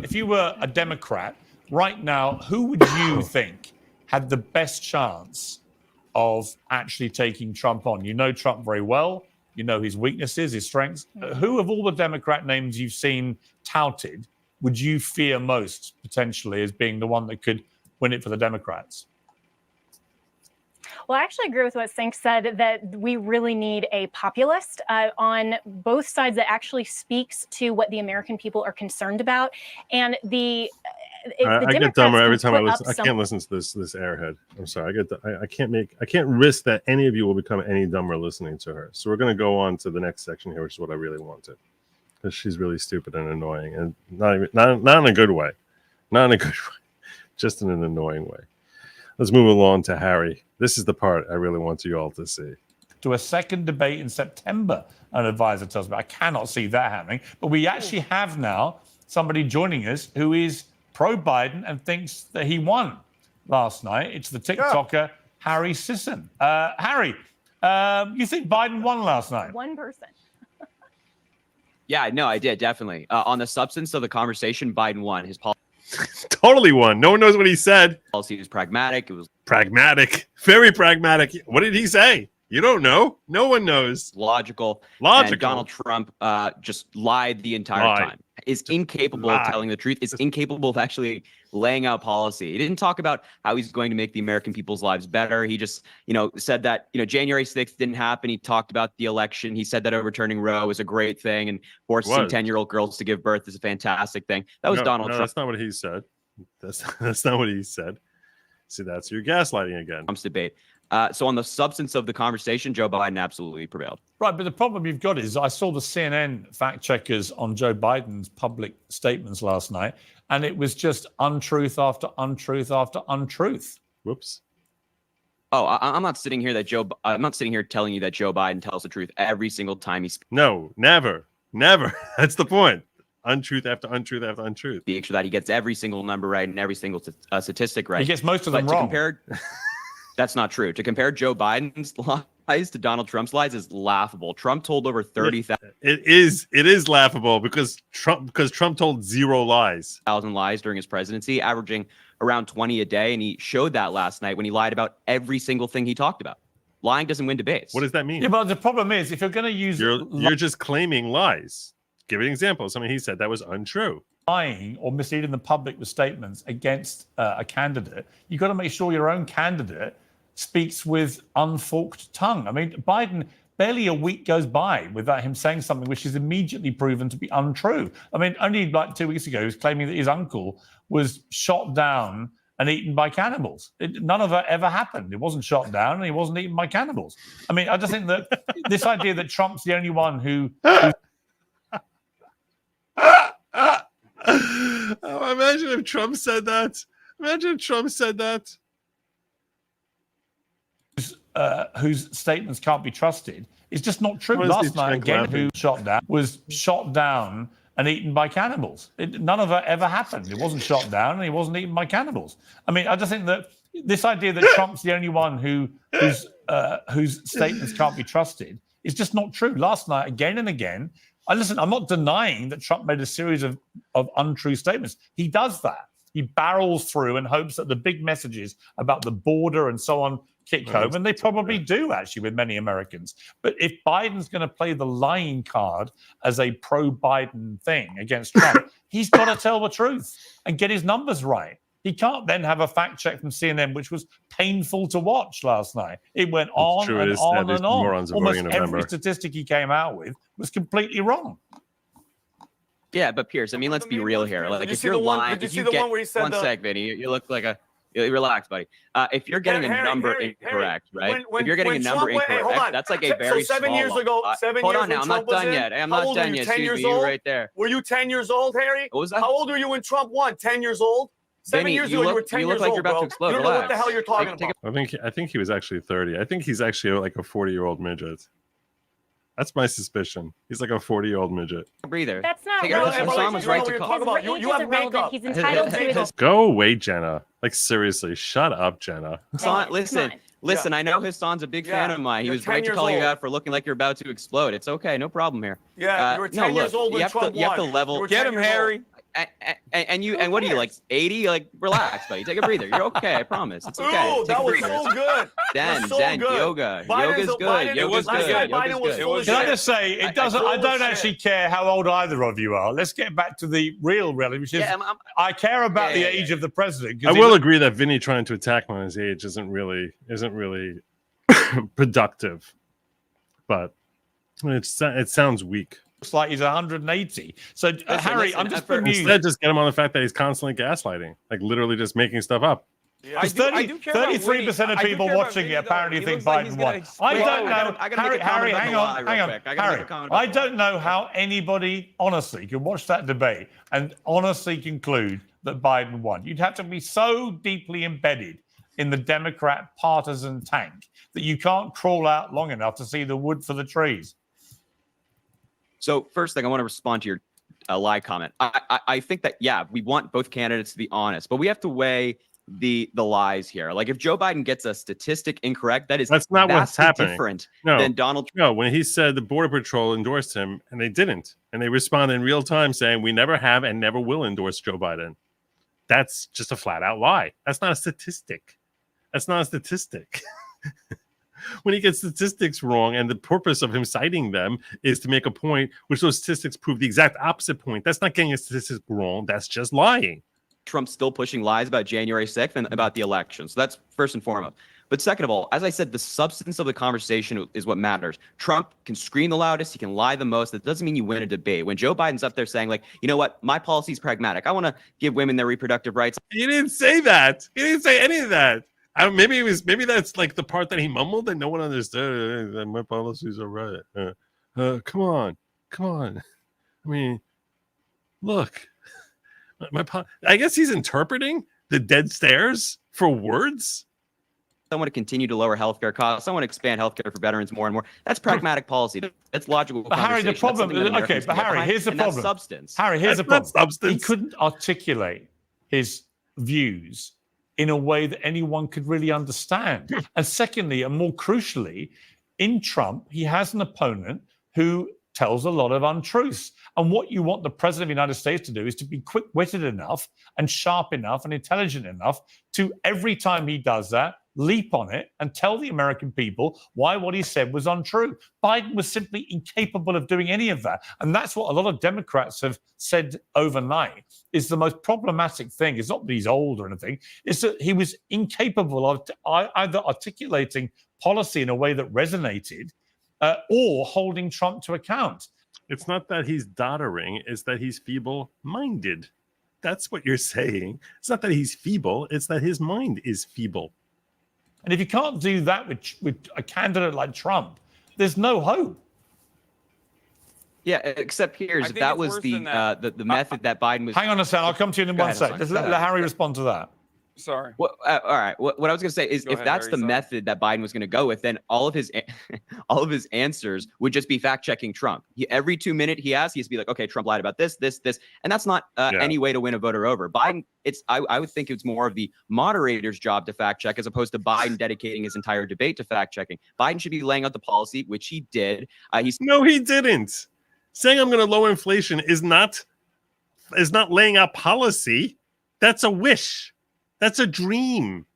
if you were a Democrat right now, who would you think had the best chance of actually taking Trump on? You know Trump very well. You know his weaknesses, his strengths. Who of all the Democrat names you've seen touted would you fear most potentially as being the one that could win it for the Democrats? Well, I actually agree with what Sink said, that we really need a populist on both sides that actually speaks to what the American people are concerned about. And I get dumber every time I listen. I can't listen to this airhead. I'm sorry. I can't risk that any of you will become any dumber listening to her. So we're going to go on to the next section here, which is what I really wanted, because she's really stupid and annoying, and not in a good way, not in a good way, just in an annoying way. Let's move along to Harry. This is the part I really want you all to see. To a second debate in September, an advisor tells me. I cannot see that happening. But we actually have now somebody joining us who is pro-Biden and thinks that he won last night. It's the TikToker, Harry Sisson. Harry, you think Biden won last night? One person. Yeah, no, I did, definitely. On the substance of the conversation, Biden won. His policy totally won. No one knows what he said. Policy was pragmatic. It was pragmatic, very pragmatic. What did he say? You don't know. No one knows. Logical. And Donald Trump just lied the entire time. Is incapable of telling the truth. Is incapable of actually laying out policy. He didn't talk about how he's going to make the American people's lives better. He just, said that, January 6th didn't happen. He talked about the election. He said that overturning Roe was a great thing and forcing 10-year-old girls to give birth is a fantastic thing. That was Donald Trump. That's not what he said. That's not what he said. See, that's your gaslighting again. Trump's debate. So on the substance of the conversation, Joe Biden absolutely prevailed. Right, but the problem you've got is I saw the CNN fact checkers on Joe Biden's public statements last night, and it was just untruth after untruth after untruth. Whoops. Oh, I'm not sitting here I'm not sitting here telling you that Joe Biden tells the truth every single time he speaks. No, never. That's the point. Untruth after untruth after untruth. Speaks, that he gets every single number right and every single statistic right. He gets most of them wrong. That's not true. To compare Joe Biden's lies to Donald Trump's lies is laughable. Trump told over 30,000. It is laughable because Trump told 0 lies. Lies during his presidency, averaging around 20 a day, and he showed that last night when he lied about every single thing he talked about. Lying doesn't win debates. What does that mean? Yeah, but the problem is, if you're going to use you're just claiming lies. Give an example of something he said that was untrue. Lying or misleading the public with statements against a candidate, you've got to make sure your own candidate speaks with unforked tongue. I mean, Biden, barely a week goes by without him saying something which is immediately proven to be untrue. I mean, only like 2 weeks ago, he was claiming that his uncle was shot down and eaten by cannibals. None of that ever happened. He wasn't shot down and he wasn't eaten by cannibals. I mean, I just think that this idea that Trump's the only one who Oh, imagine if Trump said that. whose statements can't be trusted is just not true. Honestly, Last night, again, who was shot down and eaten by cannibals. None of that ever happened. He wasn't shot down and he wasn't eaten by cannibals. I mean, I just think that this idea that Trump's the only one whose statements can't be trusted is just not true. Last night, again and again, I'm not denying that Trump made a series of untrue statements. He does that. He barrels through and hopes that the big messages about the border and so on kick home, and they probably do, actually, with many Americans. But if Biden's going to play the lying card as a pro-Biden thing against Trump, he's got to tell the truth and get his numbers right. He can't then have a fact check from CNN, which was painful to watch last night. It went on and on and on. Almost every statistic he came out with was completely wrong. Yeah, but Pierce, I mean, let's be real here. Like, if you're lying, if you get one sec, Vinny, you look like a. Relax, buddy. If you're getting a number incorrect, right? If you're getting a number incorrect, that's like a very small. 7 years ago, hold on now, I'm not done yet. I'm not done yet. Excuse me, you right there. Were you 10 years old, Harry? What was that? How old were you when Trump won? 10 years old? 7 years ago, you were 10 years old. You look like you're about to explode. You don't know what the hell you're talking about. I think he was actually 30. I think he's actually like a 40-year-old midget. That's my suspicion. He's like a 40-year-old midget. Breather. That's not You have makeup. He's entitled to his. Go away, Jenna. Like, seriously, shut up, Jenna. Listen, I know Hassan's a big fan of mine. He was right to call you out for looking like you're about to explode. It's okay, no problem here. Yeah, you were 10 years old when Trump won. You have to level. Get him, Harry. And what are you, like 80? Like, relax, buddy. Take a breather. You're okay. I promise. It's okay. Ooh, that was so good. Zen, yoga. Yoga's good. Yoga's good. Can I just say, it doesn't. I don't actually care how old either of you are. Let's get back to the real reality, which is I care about the age of the president. I will agree that Vinny trying to attack him on his age isn't really productive, but it sounds weak. Looks like he's 180. So, Harry, I'm just bemused. Instead, just get him on the fact that he's constantly gaslighting, like literally just making stuff up. Yeah. 33% of people watching it apparently think Biden won. I don't know. Harry, hang on. Harry, I don't know how anybody honestly can watch that debate and honestly conclude that Biden won. You'd have to be so deeply embedded in the Democrat partisan tank that you can't crawl out long enough to see the wood for the trees. So first thing, I want to respond to your lie comment. I think that, yeah, we want both candidates to be honest, but we have to weigh the lies here. Like, if Joe Biden gets a statistic incorrect, that's not what's happening. Different than Donald Trump. No, when he said the Border Patrol endorsed him, and they didn't, and they responded in real time saying we never have and never will endorse Joe Biden. That's just a flat out lie. That's not a statistic. When he gets statistics wrong, and the purpose of him citing them is to make a point, which those statistics prove the exact opposite point. That's not getting a statistic wrong. That's just lying. Trump's still pushing lies about January 6th and about the election. So that's first and foremost. But second of all, as I said, the substance of the conversation is what matters. Trump can scream the loudest. He can lie the most. That doesn't mean you win a debate. When Joe Biden's up there saying, like, you know what, my policy is pragmatic. I want to give women their reproductive rights. He didn't say that. He didn't say any of that. Maybe that's like the part that he mumbled that no one understood. My policies are right. Come on. I mean, look, I guess he's interpreting the dead stares for words. I want to continue to lower healthcare costs. I want to expand healthcare for veterans more and more. That's pragmatic policy. That's logical. But Harry, the problem. Okay, but Harry, here's the problem. Substance. Harry, here's the problem. Substance. He couldn't articulate his views in a way that anyone could really understand. And secondly, and more crucially, in Trump, he has an opponent who tells a lot of untruths. And what you want the president of the United States to do is to be quick-witted enough and sharp enough and intelligent enough to, every time he does that, leap on it and tell the American people why what he said was untrue. Biden was simply incapable of doing any of that. And that's what a lot of Democrats have said overnight is the most problematic thing. It's not that he's old or anything. It's that he was incapable of either articulating policy in a way that resonated or holding Trump to account. It's not that he's doddering, it's that he's feeble-minded. That's what you're saying. It's not that he's feeble, it's that his mind is feeble. And if you can't do that with a candidate like Trump, there's no hope. Yeah, except Piers, that was the method that Biden was. Hang on a second. I'll come to you in one second. Let Harry respond to that. Sorry. Well, all right. What I was going to say is, if that's the method that Biden was going to go with, then all of his answers would just be fact checking Trump. Every 2 minutes he has to be like, okay, Trump lied about this, and that's not any way to win a voter over. Biden, I would think it's more of the moderator's job to fact check, as opposed to Biden dedicating his entire debate to fact checking. Biden should be laying out the policy, which he did. No, he didn't. Saying I'm going to lower inflation is not laying out policy. That's a wish. That's a dream.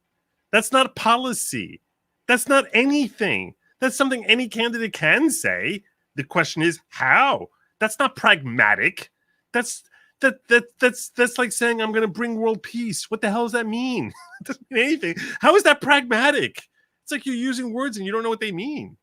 That's not policy. That's not anything. That's something any candidate can say. The question is how. That's not pragmatic. That's like saying I'm going to bring world peace. What the hell does that mean? It doesn't mean anything. How is that pragmatic? It's like you're using words and you don't know what they mean.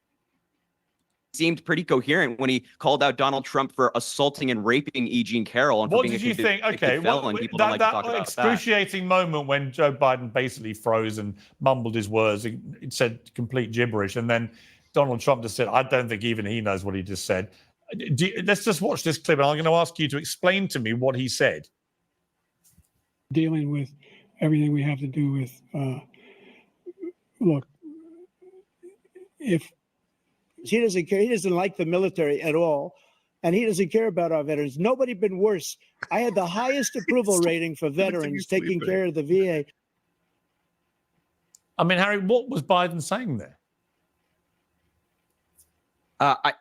Seemed pretty coherent when he called out Donald Trump for assaulting and raping E. Jean Carroll. And what did you think? Okay, people don't like to talk about excruciating moment when Joe Biden basically froze and mumbled his words, it said complete gibberish, and then Donald Trump just said, "I don't think even he knows what he just said." Let's just watch this clip, and I'm going to ask you to explain to me what he said. Dealing with everything we have to do with, look, if he doesn't care. He doesn't like the military at all. And he doesn't care about our veterans. Nobody been worse. I had the highest approval rating for veterans taking care of the VA. I mean, Harry, what was Biden saying there?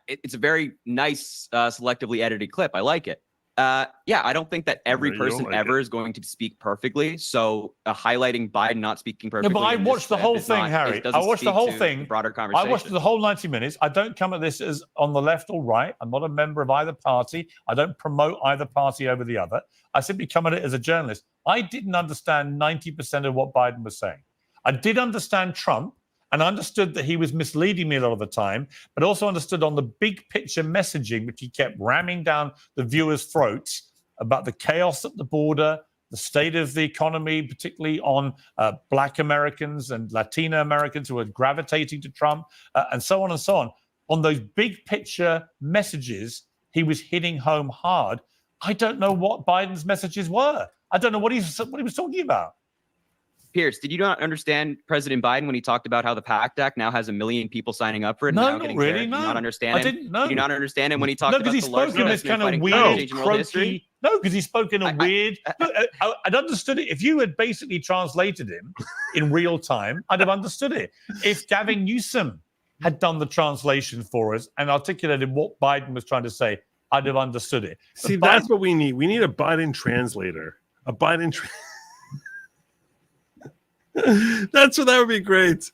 It's a very nice, selectively edited clip. I like it. I don't think that every person ever is going to speak perfectly. So highlighting Biden not speaking perfectly. No, but I watched the whole thing, Harry. I watched the whole thing. Broader conversation. I watched the whole 90 minutes. I don't come at this as on the left or right. I'm not a member of either party. I don't promote either party over the other. I simply come at it as a journalist. I didn't understand 90% of what Biden was saying. I did understand Trump. And I understood that he was misleading me a lot of the time, but also understood on the big picture messaging, which he kept ramming down the viewers' throats about the chaos at the border, the state of the economy, particularly on Black Americans and Latino Americans who are gravitating to Trump, and so on and so on. On those big picture messages, he was hitting home hard. I don't know what Biden's messages were. I don't know what he was talking about. Piers, did you not understand President Biden when he talked about how the PACT Act now has 1 million people signing up for it? No, not really. No, did you not understand I didn't know. Did you not understand it when he talked about the largest investment in fighting climate change in world history? No, because he spoke in a weird. I'd understood it if you had basically translated him in real time. I'd have understood it. If Gavin Newsom had done the translation for us and articulated what Biden was trying to say, I'd have understood it. See, that's what we need. We need a Biden translator. A Biden. That would be great.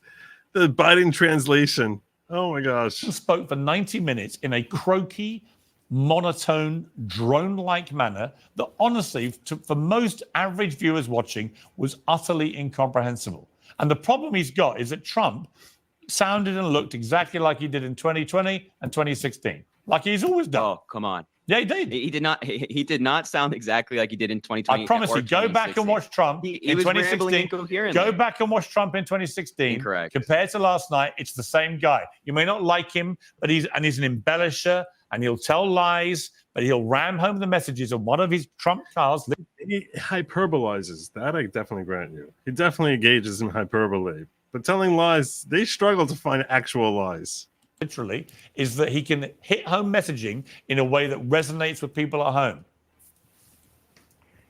The Biden translation. Oh my gosh. He spoke for 90 minutes in a croaky, monotone, drone-like manner that honestly, for most average viewers watching, was utterly incomprehensible. And the problem he's got is that Trump sounded and looked exactly like he did in 2020 and 2016. Like he's always done. Oh, come on. Yeah, he did. He did not. He did not sound exactly like he did in 2020. I promise you. Go back and watch Trump in 2016. Go back and watch Trump in 2016. Incorrect. Compared to last night, it's the same guy. You may not like him, but he's an embellisher, and he'll tell lies, but he'll ram home the messages on one of his Trump cars. He hyperbolizes. That I definitely grant you. He definitely engages in hyperbole. But telling lies, they struggle to find actual lies. Literally, is that he can hit home messaging in a way that resonates with people at home.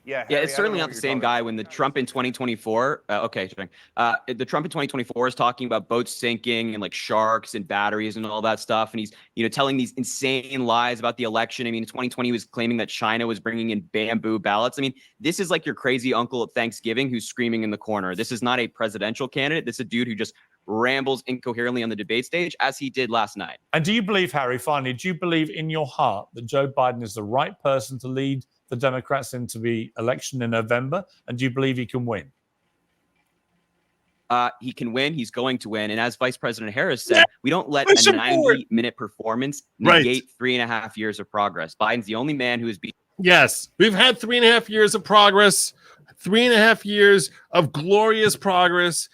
Yeah, Yeah, Harry, it's I don't certainly know not what the you're same talking guy when the Trump in 2024. The Trump in 2024 is talking about boats sinking and like sharks and batteries and all that stuff, and he's telling these insane lies about the election. I mean, in 2020 he was claiming that China was bringing in bamboo ballots. I mean, this is like your crazy uncle at Thanksgiving who's screaming in the corner. This is not a presidential candidate. This is a dude who just rambles incoherently on the debate stage, as he did last night. And do you believe, Harry, finally, do you believe in your heart that Joe Biden is the right person to lead the Democrats into the election in November? And do you believe he can win? He can win. He's going to win. And as Vice President Harris said, we don't let a 90-minute performance negate 3.5 years of progress. Biden's the only man who has been. Yes, we've had 3.5 years of progress, 3.5 years of glorious progress.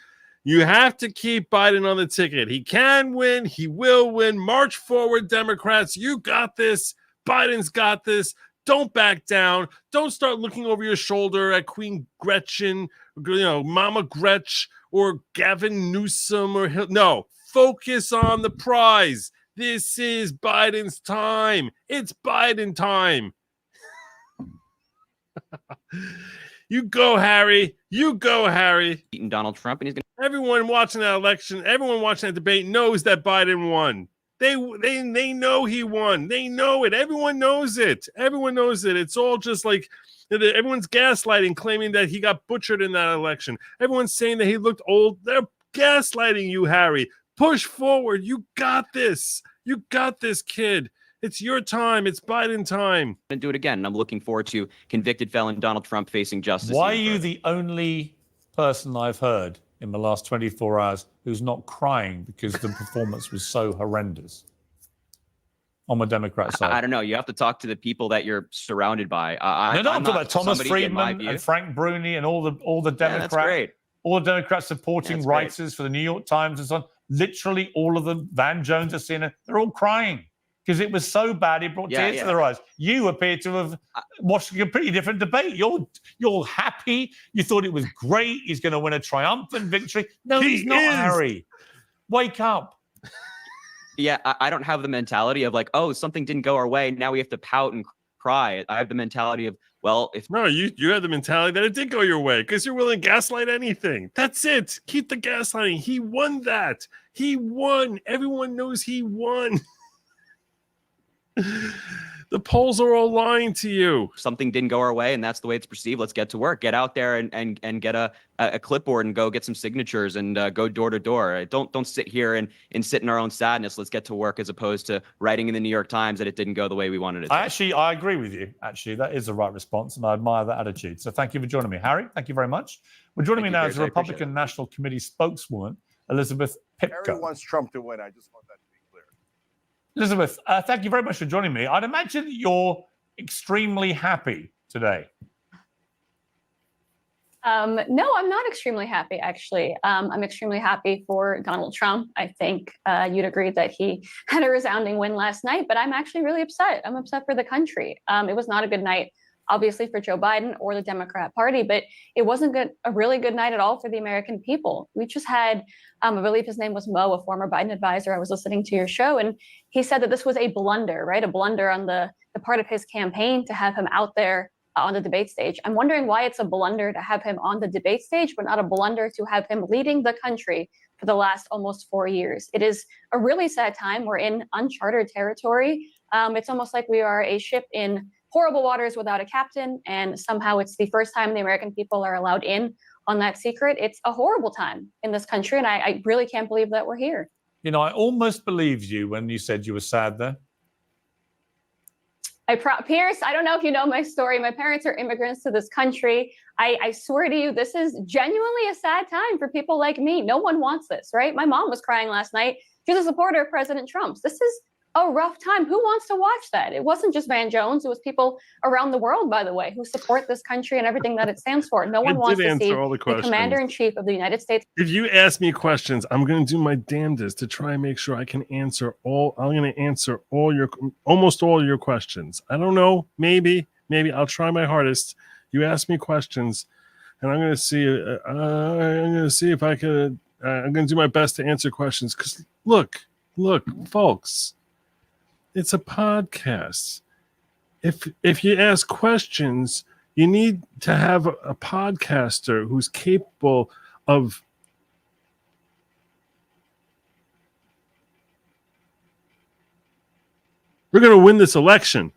You have to keep Biden on the ticket. He can win. He will win. March forward, Democrats. You got this. Biden's got this. Don't back down. Don't start looking over your shoulder at Queen Gretchen, Mama Gretch, or Gavin Newsom, no. Focus on the prize. This is Biden's time. It's Biden time. You go, Harry. You go, Harry. Beating Donald Trump, and he's going. Everyone watching that election, everyone watching that debate knows that Biden won. They know he won. They know it. Everyone knows it. Everyone knows it. It's all just like everyone's gaslighting, claiming that he got butchered in that election. Everyone's saying that he looked old. They're gaslighting you, Harry. Push forward. You got this. You got this, kid. It's your time. It's Biden time. And do it again. And I'm looking forward to convicted felon Donald Trump facing justice. Why are you the only person I've heard in the last 24 hours who's not crying because the performance was so horrendous on the Democrat side? I don't know. You have to talk to the people that you're surrounded by. I'm talking about Thomas Friedman and Frank Bruni and all the Democrats. All the Democrats supporting writers for the New York Times and so on. Literally all of them. Van Jones at CNN. They're all crying because it was so bad it brought tears to their eyes. You appear to have watched a completely different debate. You're happy. You thought it was great. He's going to win a triumphant victory. No, he's not, Harry. Wake up. Yeah, I don't have the mentality of like, oh, something didn't go our way. Now we have to pout and cry. I have the mentality of, well, if no, you have the mentality that it did go your way because you're willing to gaslight anything. That's it. Keep the gaslighting. He won that. He won. Everyone knows he won. The polls are all lying to you. Something didn't go our way, and that's the way it's perceived. Let's get to work. Get out there and get a clipboard and go get some signatures and go door to door. Don't sit here and sit in our own sadness. Let's get to work as opposed to writing in the New York Times that it didn't go the way we wanted it to. I agree with you. Actually, that is the right response, and I admire that attitude. So thank you for joining me. Harry, thank you very much. Well, joining me now is the Republican National Committee spokeswoman, Elizabeth Pipko. Harry wants Trump to win. I just want that to be clear. Elizabeth, thank you very much for joining me. I'd imagine that you're extremely happy today. No, I'm not extremely happy, actually. I'm extremely happy for Donald Trump. I think you'd agree that he had a resounding win last night, but I'm actually really upset. I'm upset for the country. It was not a good night, obviously, for Joe Biden or the Democrat Party, but it wasn't a really good night at all for the American people. We just had, I believe his name was Mo, a former Biden advisor. I was listening to your show, and he said that this was a blunder, right? A blunder on the part of his campaign to have him out there on the debate stage. I'm wondering why it's a blunder to have him on the debate stage, but not a blunder to have him leading the country for the last almost 4 years. It is a really sad time. We're in uncharted territory. It's almost like we are a ship in horrible waters without a captain, and somehow it's the first time the American people are allowed in on that secret. It's a horrible time in this country, and I really can't believe that we're here. You know, I almost believed you when you said you were sad there. Pierce, I don't know if you know my story. My parents are immigrants to this country. I swear to you, this is genuinely a sad time for people like me. No one wants this, right? My mom was crying last night. She's a supporter of President Trump's. This is a rough time. Who wants to watch that? It wasn't just Van Jones. It was people around the world, by the way, who support this country and everything that it stands for. No one wants to see the commander-in-chief of the United States. If you ask me questions, I'm going to do my damnedest to try and make sure I can answer all. I'm going to answer almost all your questions. I don't know. Maybe I'll try my hardest. You ask me questions, and I'm going to see. I'm going to see if I could I'm going to do my best to answer questions. Because look, folks, it's a podcast. If you ask questions, you need to have a podcaster who's capable of we're going to win this election.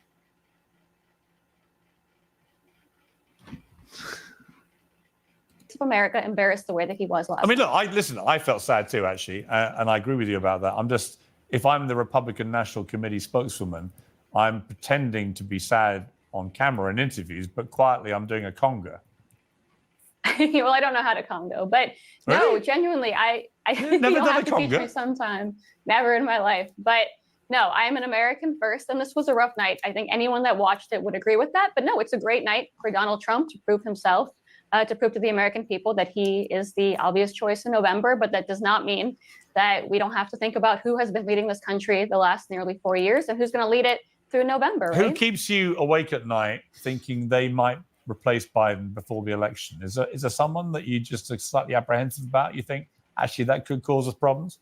America embarrassed the way that he was last. I mean, look, I felt sad too, actually, and I agree with you about that. If I'm the Republican National Committee spokeswoman, I'm pretending to be sad on camera in interviews, but quietly I'm doing a conga. Well, I don't know how to congo, but no, genuinely, I you'll have to teach me sometime. Never in my life, but no, I am an American first, and this was a rough night. I think anyone that watched it would agree with that. But no, it's a great night for Donald Trump to prove himself, to prove to the American people that he is the obvious choice in November. But that does not mean that we don't have to think about who has been leading this country the last nearly 4 years and who's going to lead it through November. Right? Who keeps you awake at night thinking they might replace Biden before the election? Is there someone that you just are slightly apprehensive about? You think actually that could cause us problems?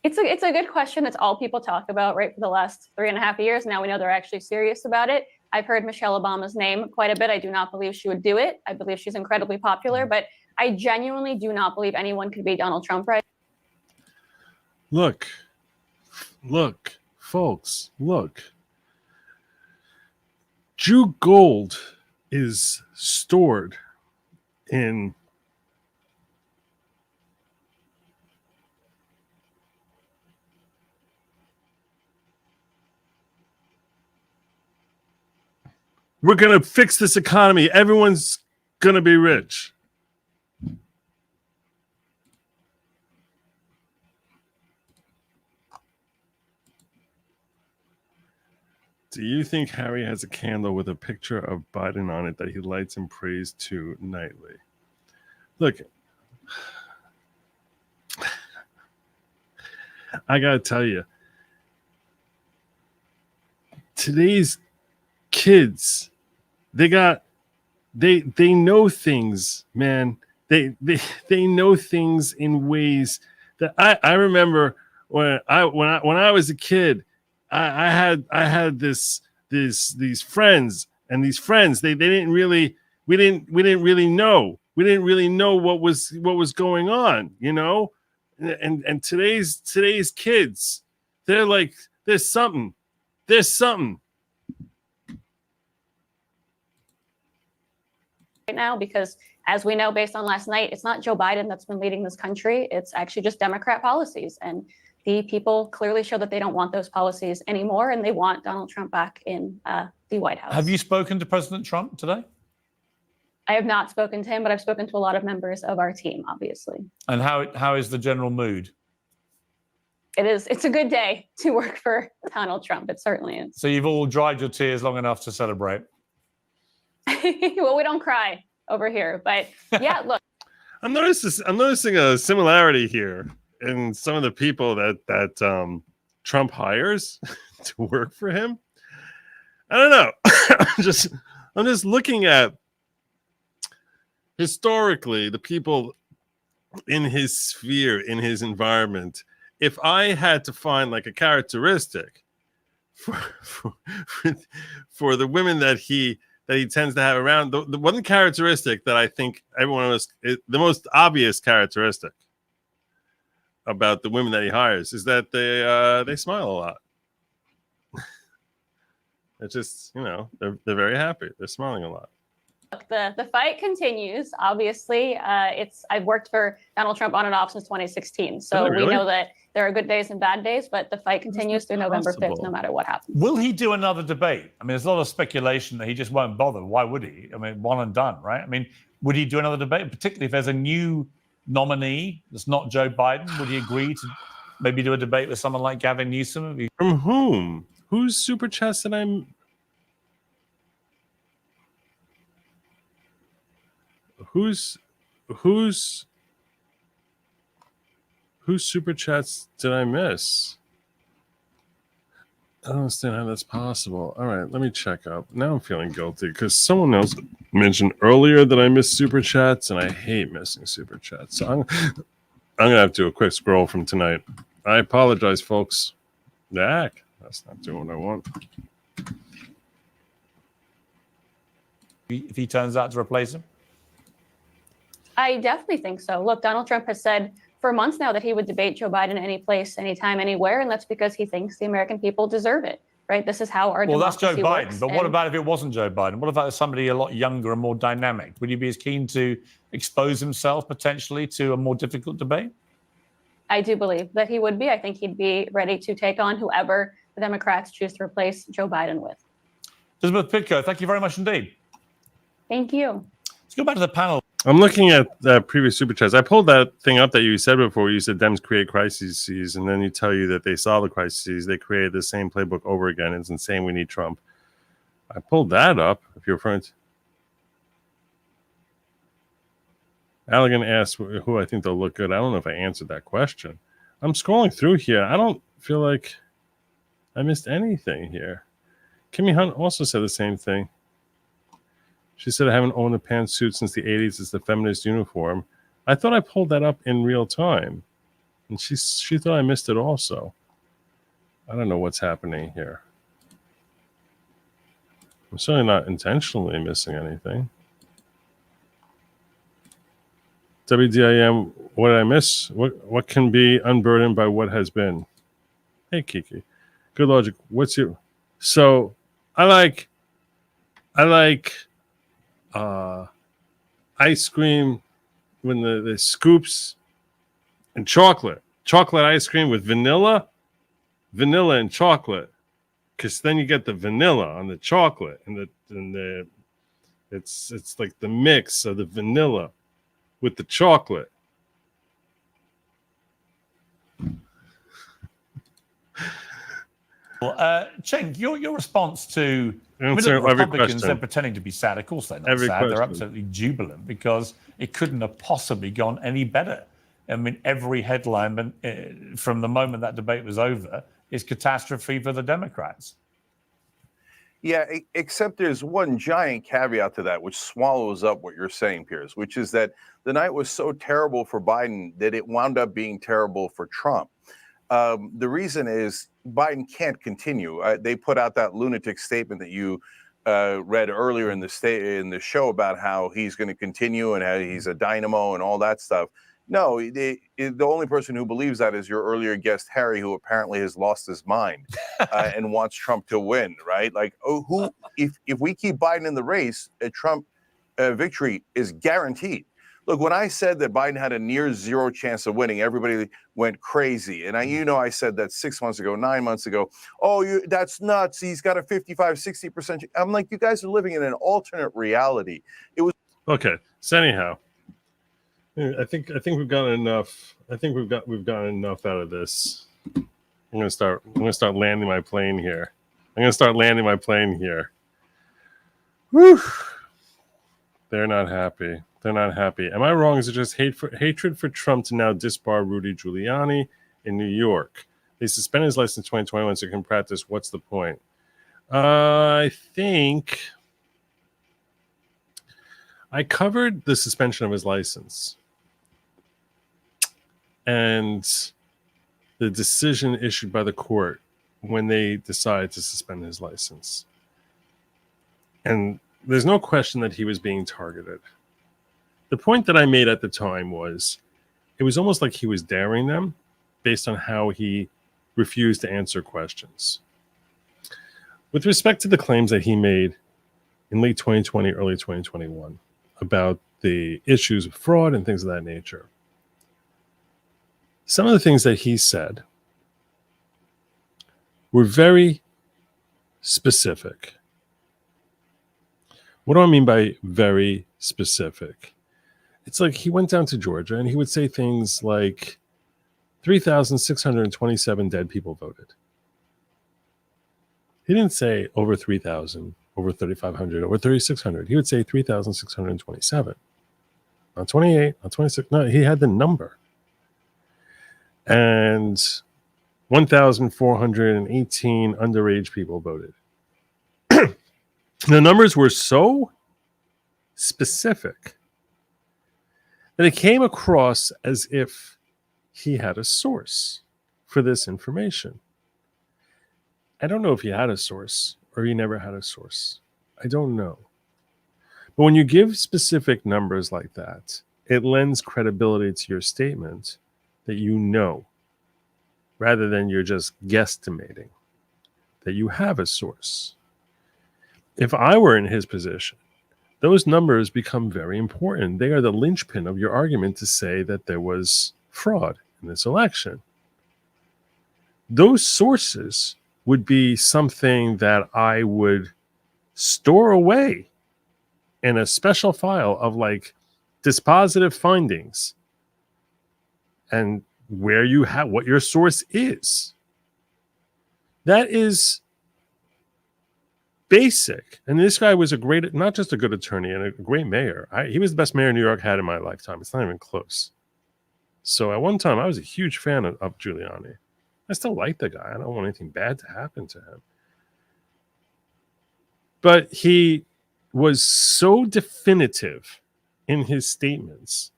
It's a good question. It's all people talk about, right, for the last 3.5 years. Now we know they're actually serious about it. I've heard Michelle Obama's name quite a bit. I do not believe she would do it. I believe she's incredibly popular, but I genuinely do not believe anyone could beat Donald Trump right. Look, folks, look. Jew gold is stored in we're going to fix this economy. Everyone's going to be rich. Do you think Harry has a candle with a picture of Biden on it that he lights and prays to nightly? Look, I got to tell you, today's kids, they know things, man. They know things in ways that I remember when I was a kid. I had these friends, and these friends we didn't really know what was going on, you know. And today's kids, they're like, there's something right now, because as we know, based on last night, it's not Joe Biden that's been leading this country. It's actually just Democrat policies. And the people clearly show that they don't want those policies anymore, and they want Donald Trump back in the White House. Have you spoken to President Trump today? I have not spoken to him, but I've spoken to a lot of members of our team, obviously. And how is the general mood? It's a good day to work for Donald Trump. It certainly is. So you've all dried your tears long enough to celebrate? Well, we don't cry over here, but yeah, look. I'm noticing a similarity here in some of the people that Trump hires to work for him. I don't know. I'm just looking at historically the people in his sphere, in his environment. If I had to find like a characteristic for the women that he tends to have around, the one characteristic that I think everyone was the most obvious characteristic about the women that he hires is that they smile a lot. It's just, you know, they're very happy. They're smiling a lot. Look, the fight continues. Obviously, I've worked for Donald Trump on and off since 2016, so really? We know that there are good days and bad days, but the fight continues through November 5th, no matter what happens. Will he do another debate? I mean, there's a lot of speculation that he just won't bother. Why would he? I mean, one and done, right? I mean, would he do another debate, particularly if there's a new nominee that's not Joe Biden? Would he agree to maybe do a debate with someone like Gavin Newsom? From whom? Whose super chats that I'm? Whose super chats did I miss? I don't understand how that's possible. All right, let me check up. Now I'm feeling guilty because someone else mentioned earlier that I missed super chats, and I hate missing super chats. So I'm going to have to do a quick scroll from tonight. I apologize, folks. That's not doing what I want. If he turns out to replace him? I definitely think so. Look, Donald Trump has said for months now that he would debate Joe Biden any place, anytime, anywhere, and that's because he thinks the American people deserve it, right? This is how our Well, that's Joe democracy Biden. works, But what about if it wasn't Joe Biden? What about somebody a lot younger and more dynamic? Would you be as keen to expose himself potentially to a more difficult debate? I do believe that he would be. I think he'd be ready to take on whoever the Democrats choose to replace Joe Biden with. Elizabeth Pitko, thank you very much indeed. Thank you. Let's go back to the panel. I'm looking at the previous super chats. I pulled that thing up that you said before. You said Dems create crises, and then you tell you that they solve the crises. They created the same playbook over again. It's insane. We need Trump. I pulled that up. If you're referring to Allegan asked who I think they'll look good. I don't know if I answered that question. I'm scrolling through here. I don't feel like I missed anything here. Kimmy Hunt also said the same thing. She said, I haven't owned a pantsuit since the 80s. It's the feminist uniform. I thought I pulled that up in real time. And she thought I missed it also. I don't know what's happening here. I'm certainly not intentionally missing anything. WDIM, what did I miss? What can be unburdened by what has been? Hey, Kiki. Good logic. What's your... So, I like ice cream when the scoops and chocolate ice cream with vanilla and chocolate, because then you get the vanilla on the chocolate and the it's like the mix of the vanilla with the chocolate. Well, Cenk, your response to the Republicans, they're pretending to be sad. Of course they're not sad. They're absolutely jubilant because it couldn't have possibly gone any better. I mean, every headline from the moment that debate was over is catastrophe for the Democrats. Yeah, except there's one giant caveat to that, which swallows up what you're saying, Piers, which is that the night was so terrible for Biden that it wound up being terrible for Trump. The reason is Biden can't continue. They put out that lunatic statement that you read earlier in the show about how he's going to continue and how he's a dynamo and all that stuff. No, the only person who believes that is your earlier guest, Harry, who apparently has lost his mind and wants Trump to win, right? Like, if we keep Biden in the race, a Trump victory is guaranteed. Look, when I said that Biden had a near zero chance of winning, everybody went crazy. And I said that 6 months ago, 9 months ago. Oh, that's nuts. He's got a 55, 60%. I'm like, you guys are living in an alternate reality. It was okay. So anyhow, I think we've gotten enough. I think we've gotten enough out of this. I'm gonna start landing my plane here. Whew. They're not happy. Am I wrong? Is it just hatred for Trump to now disbar Rudy Giuliani in New York? They suspended his license in 2021 so he can practice. What's the point? I think I covered the suspension of his license and the decision issued by the court when they decided to suspend his license. And there's no question that he was being targeted. The point that I made at the time was it was almost like he was daring them based on how he refused to answer questions. With respect to the claims that he made in late 2020, early 2021 about the issues of fraud and things of that nature, some of the things that he said were very specific. What do I mean by very specific? It's like he went down to Georgia and he would say things like 3,627 dead people voted. He didn't say over 3,000, over 3,500, over 3,600. He would say 3,627. Not 28, not 26. No, he had the number. And 1,418 underage people voted. The numbers were so specific that it came across as if he had a source for this information. I don't know if he had a source or he never had a source. I don't know. But when you give specific numbers like that, it lends credibility to your statement that you know, rather than you're just guesstimating, that you have a source. If I were in his position, those numbers become very important. They are the linchpin of your argument to say that there was fraud in this election. Those sources would be something that I would store away in a special file of like dispositive findings and where you have what your source is. That is basic. And this guy was a great, not just a good attorney and a great mayor. He was the best mayor New York had in my lifetime. It's not even close. So at one time, I was a huge fan of Giuliani. I still like the guy. I don't want anything bad to happen to him. But he was so definitive in his statements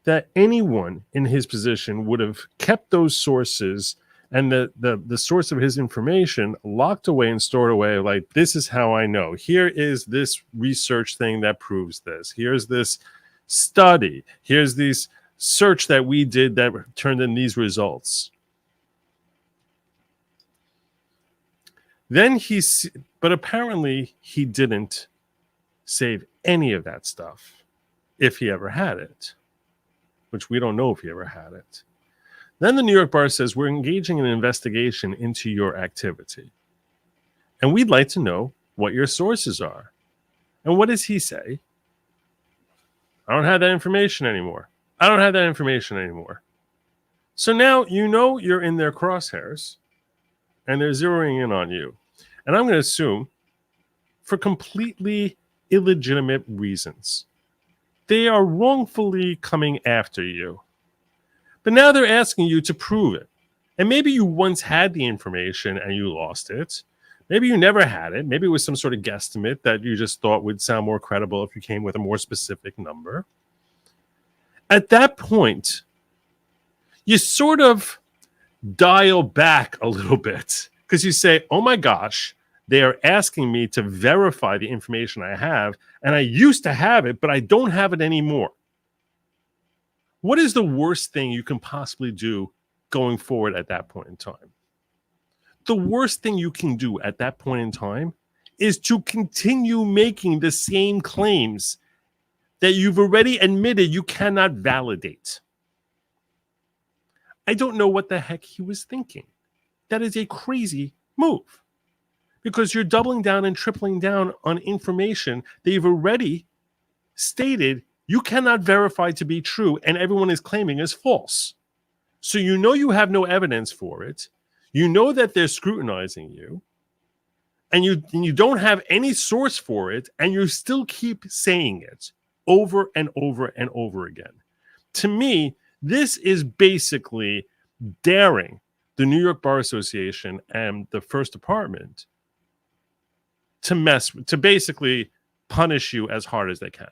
that anyone in his position would have kept those sources and the source of his information locked away and stored away. Like, this is how I know. Here is this research thing that proves this. Here's this study. Here's this search that we did that turned in these results. Then but apparently he didn't save any of that stuff if he ever had it, which we don't know if he ever had it. Then the New York Bar says, we're engaging in an investigation into your activity. And we'd like to know what your sources are. And what does he say? I don't have that information anymore. I don't have that information anymore. So now you know you're in their crosshairs and they're zeroing in on you. And I'm going to assume for completely illegitimate reasons. They are wrongfully coming after you. But now they're asking you to prove it. And maybe you once had the information and you lost it. Maybe you never had it. Maybe it was some sort of guesstimate that you just thought would sound more credible if you came with a more specific number. At that point, you sort of dial back a little bit because you say, oh my gosh, they are asking me to verify the information I have, and I used to have it, but I don't have it anymore. What is the worst thing you can possibly do going forward at that point in time? The worst thing you can do at that point in time is to continue making the same claims that you've already admitted you cannot validate. I don't know what the heck he was thinking. That is a crazy move because you're doubling down and tripling down on information that you've already stated you cannot verify to be true and everyone is claiming is false. So you know you have no evidence for it. You know that they're scrutinizing you and you don't have any source for it and you still keep saying it over and over and over again. To me, this is basically daring the New York Bar Association and the First Department to basically punish you as hard as they can.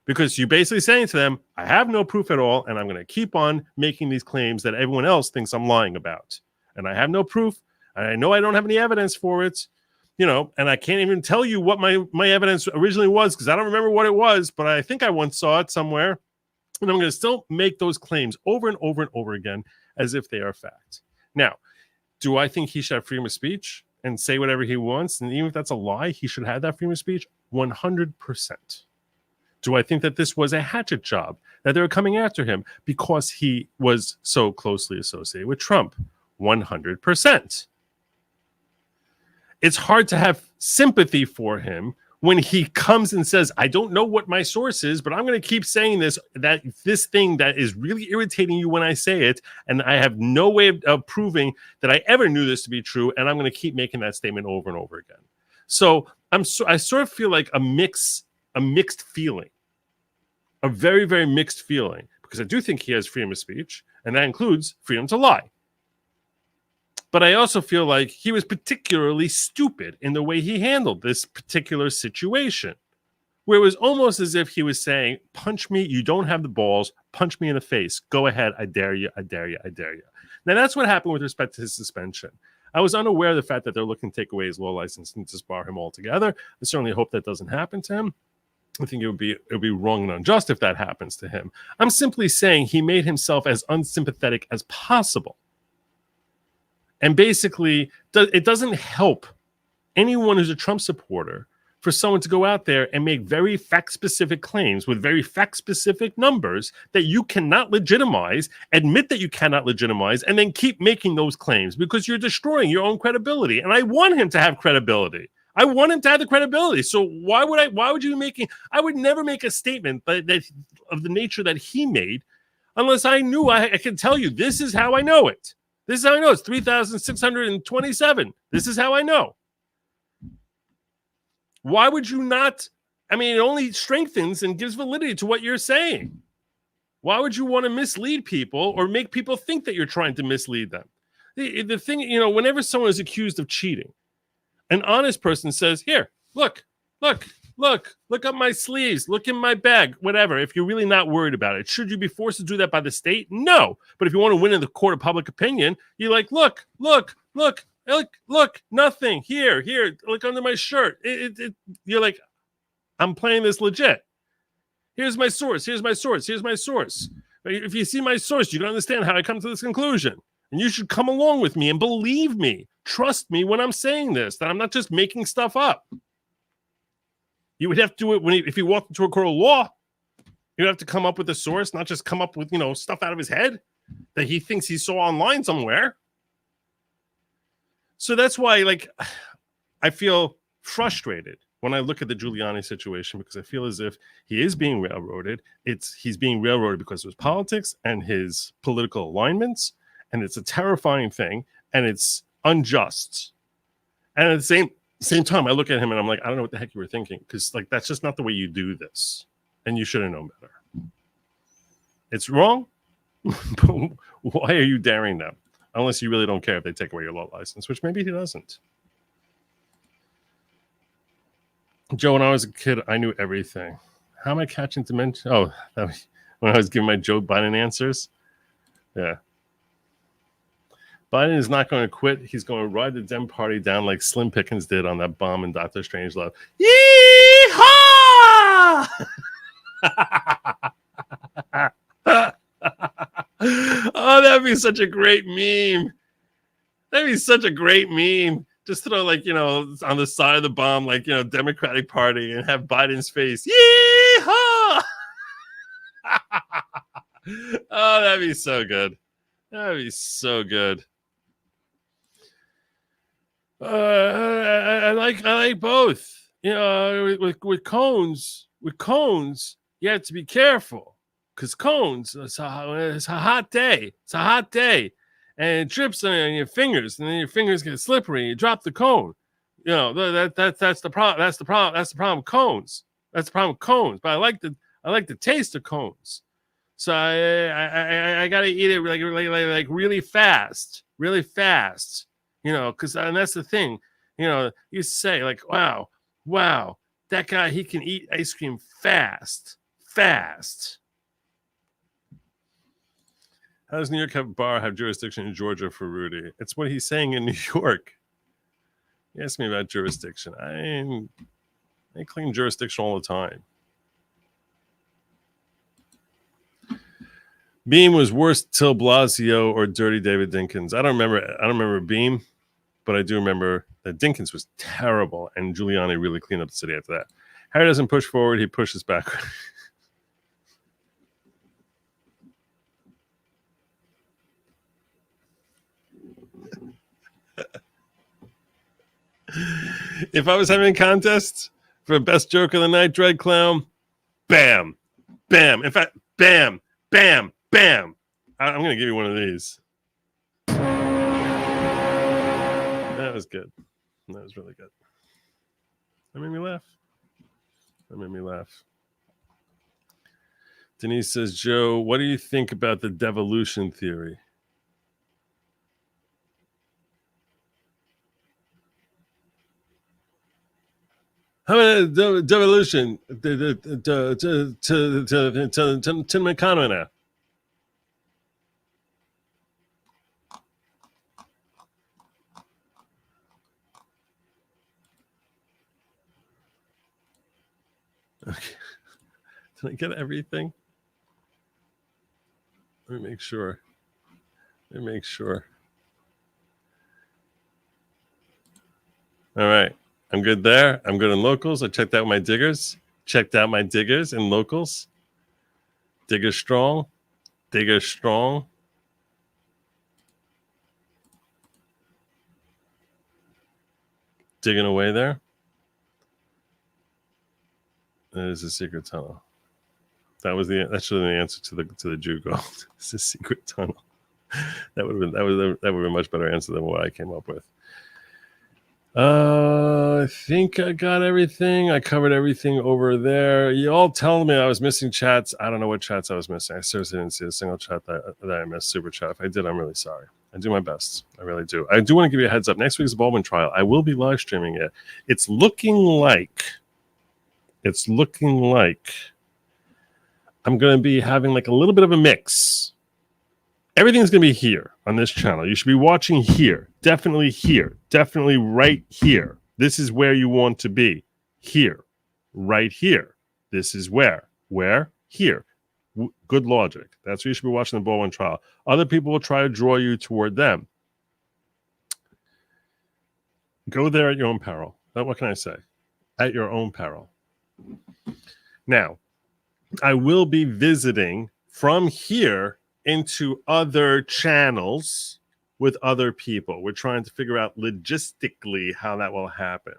Because you're basically saying to them, I have no proof at all, and I'm going to keep on making these claims that everyone else thinks I'm lying about. And I have no proof, and I know I don't have any evidence for it, and I can't even tell you what my evidence originally was because I don't remember what it was, but I think I once saw it somewhere. And I'm going to still make those claims over and over and over again as if they are fact. Now, do I think he should have freedom of speech and say whatever he wants? And even if that's a lie, he should have that freedom of speech? 100%. Do I think that this was a hatchet job, that they were coming after him because he was so closely associated with Trump? 100%. It's hard to have sympathy for him when he comes and says, I don't know what my source is, but I'm going to keep saying this thing that is really irritating you when I say it, and I have no way of proving that I ever knew this to be true, and I'm going to keep making that statement over and over again. So I sort of feel like a mixed feeling, a very, very mixed feeling, because I do think he has freedom of speech, and that includes freedom to lie. But I also feel like he was particularly stupid in the way he handled this particular situation, where it was almost as if he was saying, punch me, you don't have the balls, punch me in the face. Go ahead, I dare you, I dare you, I dare you. Now, that's what happened with respect to his suspension. I was unaware of the fact that they're looking to take away his law license and disbar him altogether. I certainly hope that doesn't happen to him. I think it would be wrong and unjust if that happens to him. I'm simply saying he made himself as unsympathetic as possible. And basically, it doesn't help anyone who's a Trump supporter for someone to go out there and make very fact-specific claims with very fact-specific numbers that you cannot legitimize, admit that you cannot legitimize, and then keep making those claims because you're destroying your own credibility. And I want him to have credibility. I want him to have the credibility. So why would you be making, I would never make a statement that of the nature that he made unless I knew I can tell you, this is how I know it. This is how I know it's 3,627. This is how I know. Why would you not? I mean, it only strengthens and gives validity to what you're saying. Why would you want to mislead people or make people think that you're trying to mislead them? The thing, whenever someone is accused of cheating, an honest person says, here, look up my sleeves, look in my bag, whatever, if you're really not worried about it. Should you be forced to do that by the state? No. But if you want to win in the court of public opinion, you're like, look, nothing. Here, look under my shirt. You're like, I'm playing this legit. Here's my source. If you see my source, you can understand how I come to this conclusion. And you should come along with me and believe me. Trust me when I'm saying this, that I'm not just making stuff up. You would have to do it if he walked into a court of law. You'd have to come up with a source, not just come up with, stuff out of his head that he thinks he saw online somewhere. So that's why, I feel frustrated when I look at the Giuliani situation because I feel as if he is being railroaded. He's being railroaded because of his politics and his political alignments, and it's a terrifying thing, and it's unjust. And at the same time, I look at him and I'm like, I don't know what the heck you were thinking, because that's just not the way you do this, and you should have known better. It's wrong, but why are you daring them? Unless you really don't care if they take away your law license, which maybe he doesn't. Joe, when I was a kid, I knew everything. How am I catching dementia? Oh, that was when I was giving my Joe Biden answers. Yeah. Biden is not going to quit. He's going to ride the Dem Party down like Slim Pickens did on that bomb in Dr. Strangelove. Yee-haw! Oh, that'd be such a great meme. Just throw on the side of the bomb, Democratic Party, and have Biden's face. Yee-haw! Oh, that'd be so good. I like both. With cones, you have to be careful because cones. It's a hot day. And it drips on your fingers, and then your fingers get slippery. And you drop the cone. That's the problem. That's the problem with cones. But I like the taste of cones. So I gotta eat it like really fast. Because and that's the thing. You say wow, that guy, he can eat ice cream fast. How does New York bar have jurisdiction in Georgia for Rudy? It's what he's saying in New York. He asked me about jurisdiction. I claim jurisdiction all the time. Beam was worse till Blasio or Dirty David Dinkins. I don't remember Beam, but I do remember that Dinkins was terrible, and Giuliani really cleaned up the city after that. Harry doesn't push forward; he pushes backward. If I was having contests for best joke of the night, Dread Clown, bam. In fact, bam. I'm going to give you one of these. That was good. That was really good. That made me laugh. Denise says, Joe, what do you think about the devolution theory? How about devolution to McConnell? Okay. Did I get everything? Let me make sure. All right. I'm good there. I'm good in locals. I checked out my diggers. Checked out my diggers in locals. Digger strong. Digger strong. Digging away there. That is a secret tunnel. That's really the answer to the Jew gold. It's a secret tunnel. That would have been a much better answer than what I came up with. I think I got everything. I covered everything over there. You all tell me I was missing chats. I don't know what chats I was missing. I seriously didn't see a single chat that I missed. Super chat. If I did, I'm really sorry. I do my best. I really do. I do want to give you a heads up. Next week's Baldwin trial. I will be live streaming it. It's looking like I'm going to be having like a little bit of a mix. Everything's going to be here on this channel. You should be watching here. Definitely here. Definitely right here. This is where you want to be. Here. Right here. This is where. Where? Here. Good logic. That's where you should be watching the Baldwin trial. Other people will try to draw you toward them. Go there at your own peril. What can I say? At your own peril. Now, I will be visiting from here into other channels with other people. We're trying to figure out logistically how that will happen.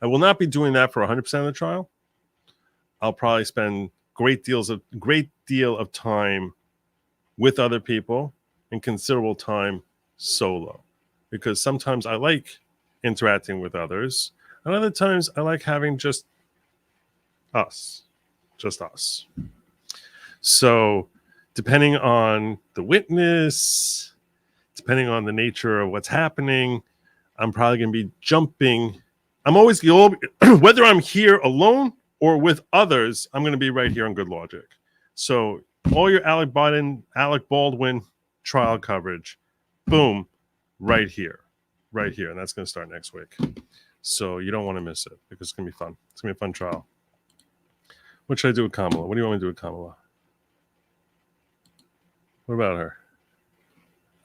I will not be doing that for 100% of the trial. I'll probably spend great deal of time with other people and considerable time solo, because sometimes I like interacting with others, and other times I like having just us. So depending on the witness, depending on the nature of what's happening, I'm probably going to be jumping. I'm always, whether I'm here alone or with others, I'm going to be right here on Good Logic. So all your Alec Baldwin trial coverage, boom, right here. And that's going to start next week. So you don't want to miss it because it's going to be fun. It's going to be a fun trial. What should I do with Kamala? What do you want me to do with Kamala? What about her?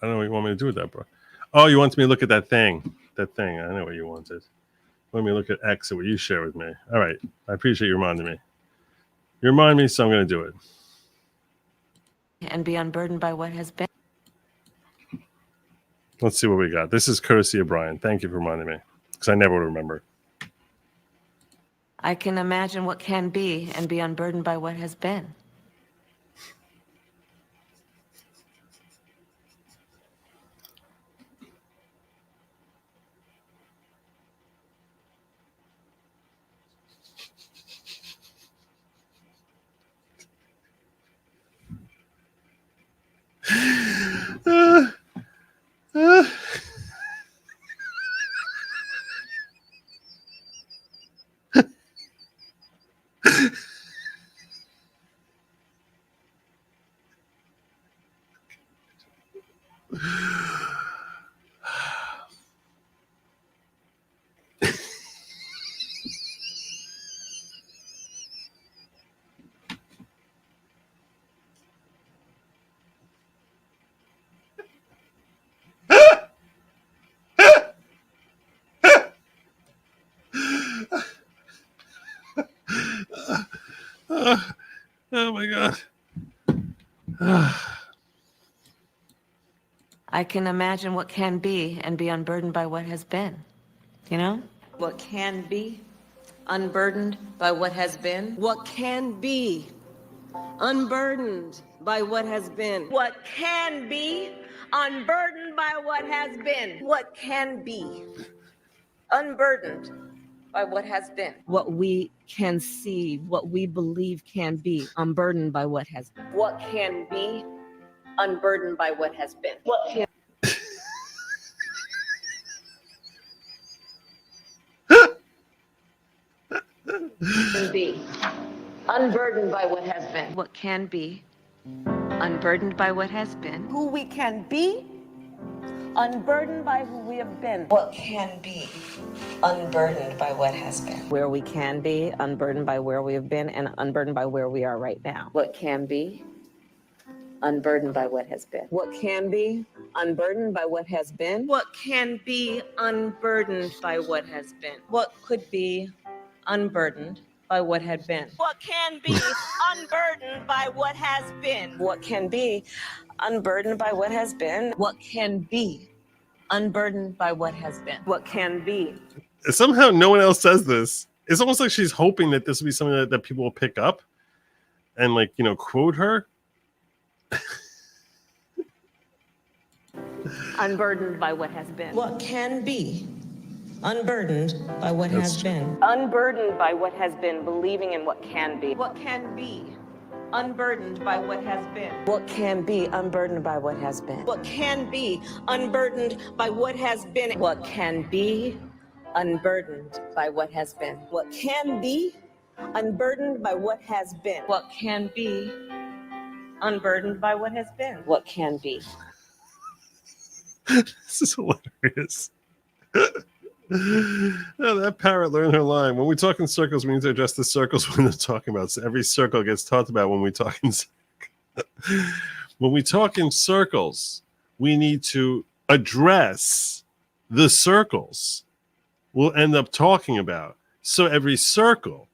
I don't know what you want me to do with that, bro. Oh, you want me to look at that thing. I know what you wanted. Let me look at X and what you share with me. All right. I appreciate you reminding me. You remind me, so I'm going to do it. And be unburdened by what has been. Let's see what we got. This is courtesy of Brian. Thank you for reminding me, because I never would remember. I can imagine what can be and be unburdened by what has been. Oh my God. I can imagine what can be and be unburdened by what has been. You know? What can be unburdened by what has been. What can be unburdened by what has been. What can be unburdened by what has been. What can be unburdened by what has been. What we can see, what we believe can be unburdened by what has been. What can be unburdened by what has been. What can Can be unburdened by what has been. What can be unburdened by what has been. Who we can be, unburdened by who we have been. What can be, unburdened by what has been. Where we can be unburdened by where we have been and unburdened by where we are right now. What can be unburdened by what has been. What can be unburdened by what has been. What can be unburdened by what has been. What could be unburdened by what had been. What can be unburdened by what has been. What can be unburdened by what has been. What can be unburdened by what has been. What can be. Somehow no one else says this. It's almost like she's hoping that this will be something that people will pick up and, like, you know, quote her. Unburdened by what has been. What can be unburdened by what has been. Unburdened by what has been, believing in what can be. What can be unburdened by what has been. What can be unburdened by what has been. What can be unburdened by what has been. What can be unburdened by what has been. What can be unburdened by what has been. What can be unburdened by what has been. What can be. This is hilarious. Oh, that parrot learned her line. When we talk in circles, we need to address the circles when they're talking about. So every circle gets talked about when we talk in circles. When we talk in circles, we need to address the circles we'll end up talking about. So every circle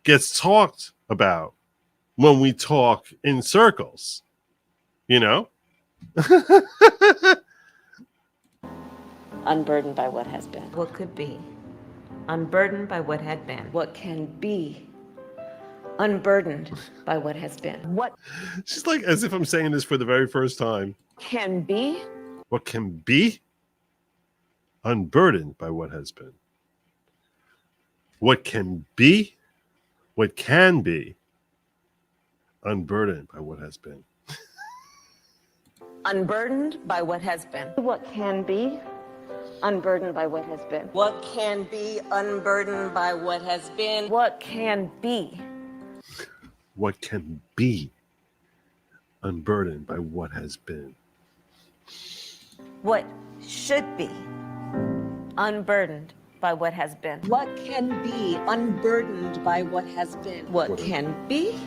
gets talked about when we talk in circles. You know? Unburdened by what has been. What could be unburdened by what had been. What can be unburdened by what has been. What She's like, as if I'm saying this for the very first time. can be What can be unburdened by what has been. What can be, what can be unburdened by what has been. unburdened by what has been. What can be unburdened by what has been. What can be unburdened by what has been. What can be. What can be unburdened by what has been. What should be unburdened by what has been. What can be unburdened by what has been. What can be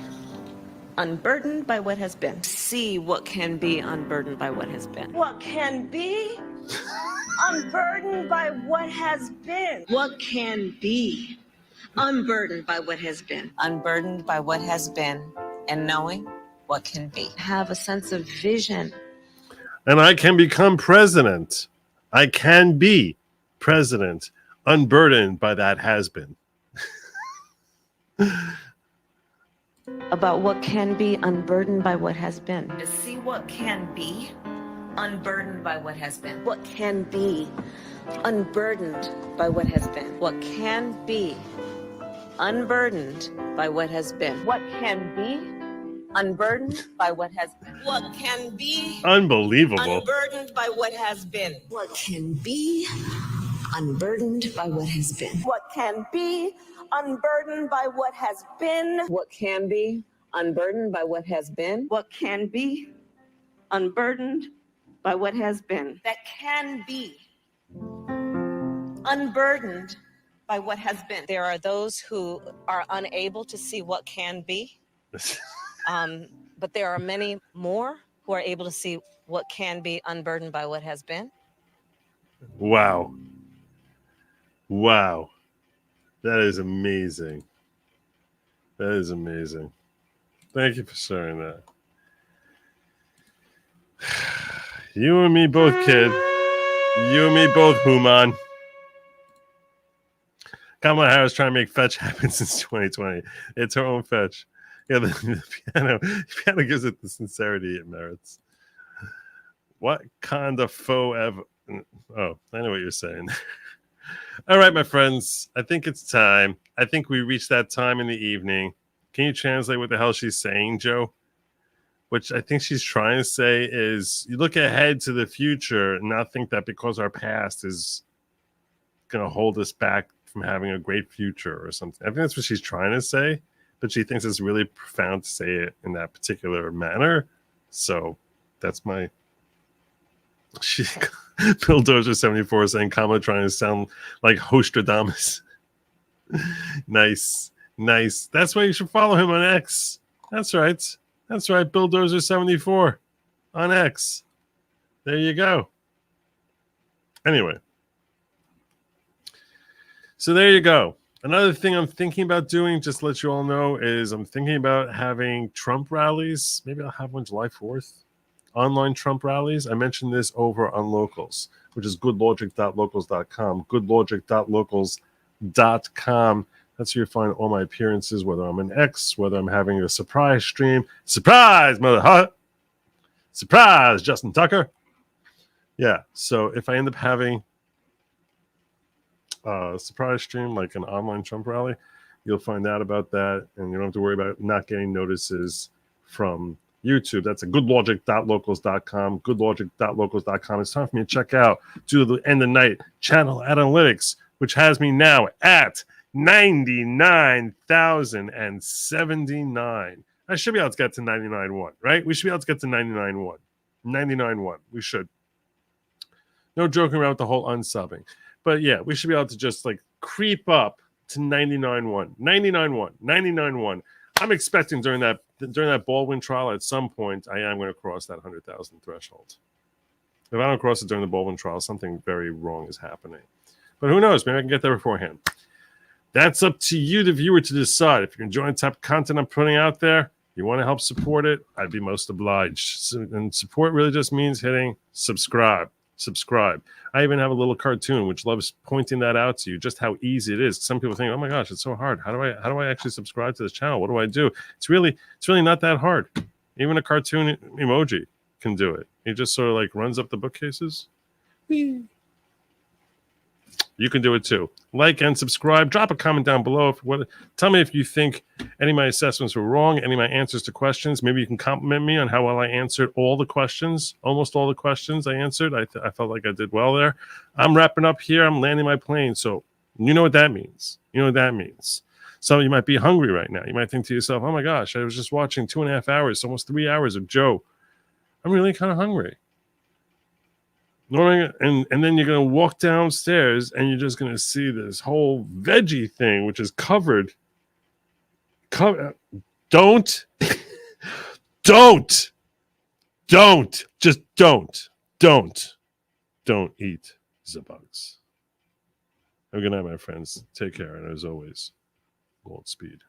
unburdened by what has been. See what can be unburdened by what has been. What can be unburdened by what has been. What can be unburdened by what has been. Unburdened by what has been and knowing what can be. Have a sense of vision. And I can become president. I can be president, unburdened by that has been. About what can be unburdened by what has been. To see what can be unburdened by what has been. What can be unburdened by what has been. What can be unburdened by what has been. What can be unburdened by what has been. What can be Unbelievable. unburdened by what has been. What can be unburdened by what has been. What can be unburdened by what has been. What can be unburdened by what has been. What can be unburdened by what has been. That can be unburdened by what has been. There are those who are unable to see what can be, but there are many more who are able to see what can be unburdened by what has been. Wow. Wow. That is amazing. That is amazing. Thank you for sharing that. You and me both, kid. You and me both, Human. Kamala Harris trying to make fetch happen since 2020. It's her own fetch. Yeah, the piano gives it the sincerity it merits. What kind of faux ever? Oh, I know what you're saying. All right, my friends. I think it's time. I think we reached that time in the evening. Can you translate what the hell she's saying, Joe? Which I think she's trying to say is you look ahead to the future and not think that because our past is going to hold us back from having a great future or something. I think that's what she's trying to say, but she thinks it's really profound to say it in that particular manner. So that's my... Bill Dozier 74 saying Kamala trying to sound like Hostradamus. Nice. That's why you should follow him on X. That's right. Bill Dozier 74 on X. There you go. Anyway. So there you go. Another thing I'm thinking about doing, just to let you all know, is I'm thinking about having Trump rallies. Maybe I'll have one July 4th. Online Trump rallies. I mentioned this over on Locals, which is goodlogic.locals.com. Goodlogic.locals.com. That's where you find all my appearances, whether I'm an X, whether I'm having a surprise stream. Surprise, Mother Hut! Surprise, Justin Tucker! Yeah, so if I end up having a surprise stream, like an online Trump rally, you'll find out about that, and you don't have to worry about not getting notices from YouTube. That's at goodlogic.locals.com. Goodlogic.locals.com. It's time for me to check out, to the end of the night, channel analytics, which has me now at 99,079. I should be able to get to 99.1, right? We should be able to get to 99.1. 99.1. We should. No joking around with the whole unsubbing. But yeah, we should be able to just like creep up to 99.1. 99.1. 99.1. I'm expecting during that Baldwin trial at some point, I am going to cross that 100,000 threshold. If I don't cross it during the Baldwin trial, something very wrong is happening. But who knows? Maybe I can get there beforehand. That's up to you, the viewer, to decide. If you enjoy the type of content I'm putting out there, you want to help support it, I'd be most obliged. And support really just means hitting subscribe. I even have a little cartoon which loves pointing that out to you, just how easy it is. Some people think, oh my gosh, it's so hard. How do I actually subscribe to this channel? What do I do? It's really not that hard. Even a cartoon emoji can do it. He just sort of like runs up the bookcases. You can do it too. Like and subscribe. Drop a comment down below. Tell me if you think any of my assessments were wrong, any of my answers to questions. Maybe you can compliment me on how well I answered all the questions, almost all the questions I answered. I felt like I did well there. I'm wrapping up here. I'm landing my plane. So you know what that means. Some of you might be hungry right now. You might think to yourself, oh my gosh, I was just watching 2.5 hours, almost 3 hours of Joe. I'm really kind of hungry. And then you're going to walk downstairs and you're just going to see this whole veggie thing, which is covered. Don't eat the bugs. Have a good night, my friends. Take care. And as always, Godspeed.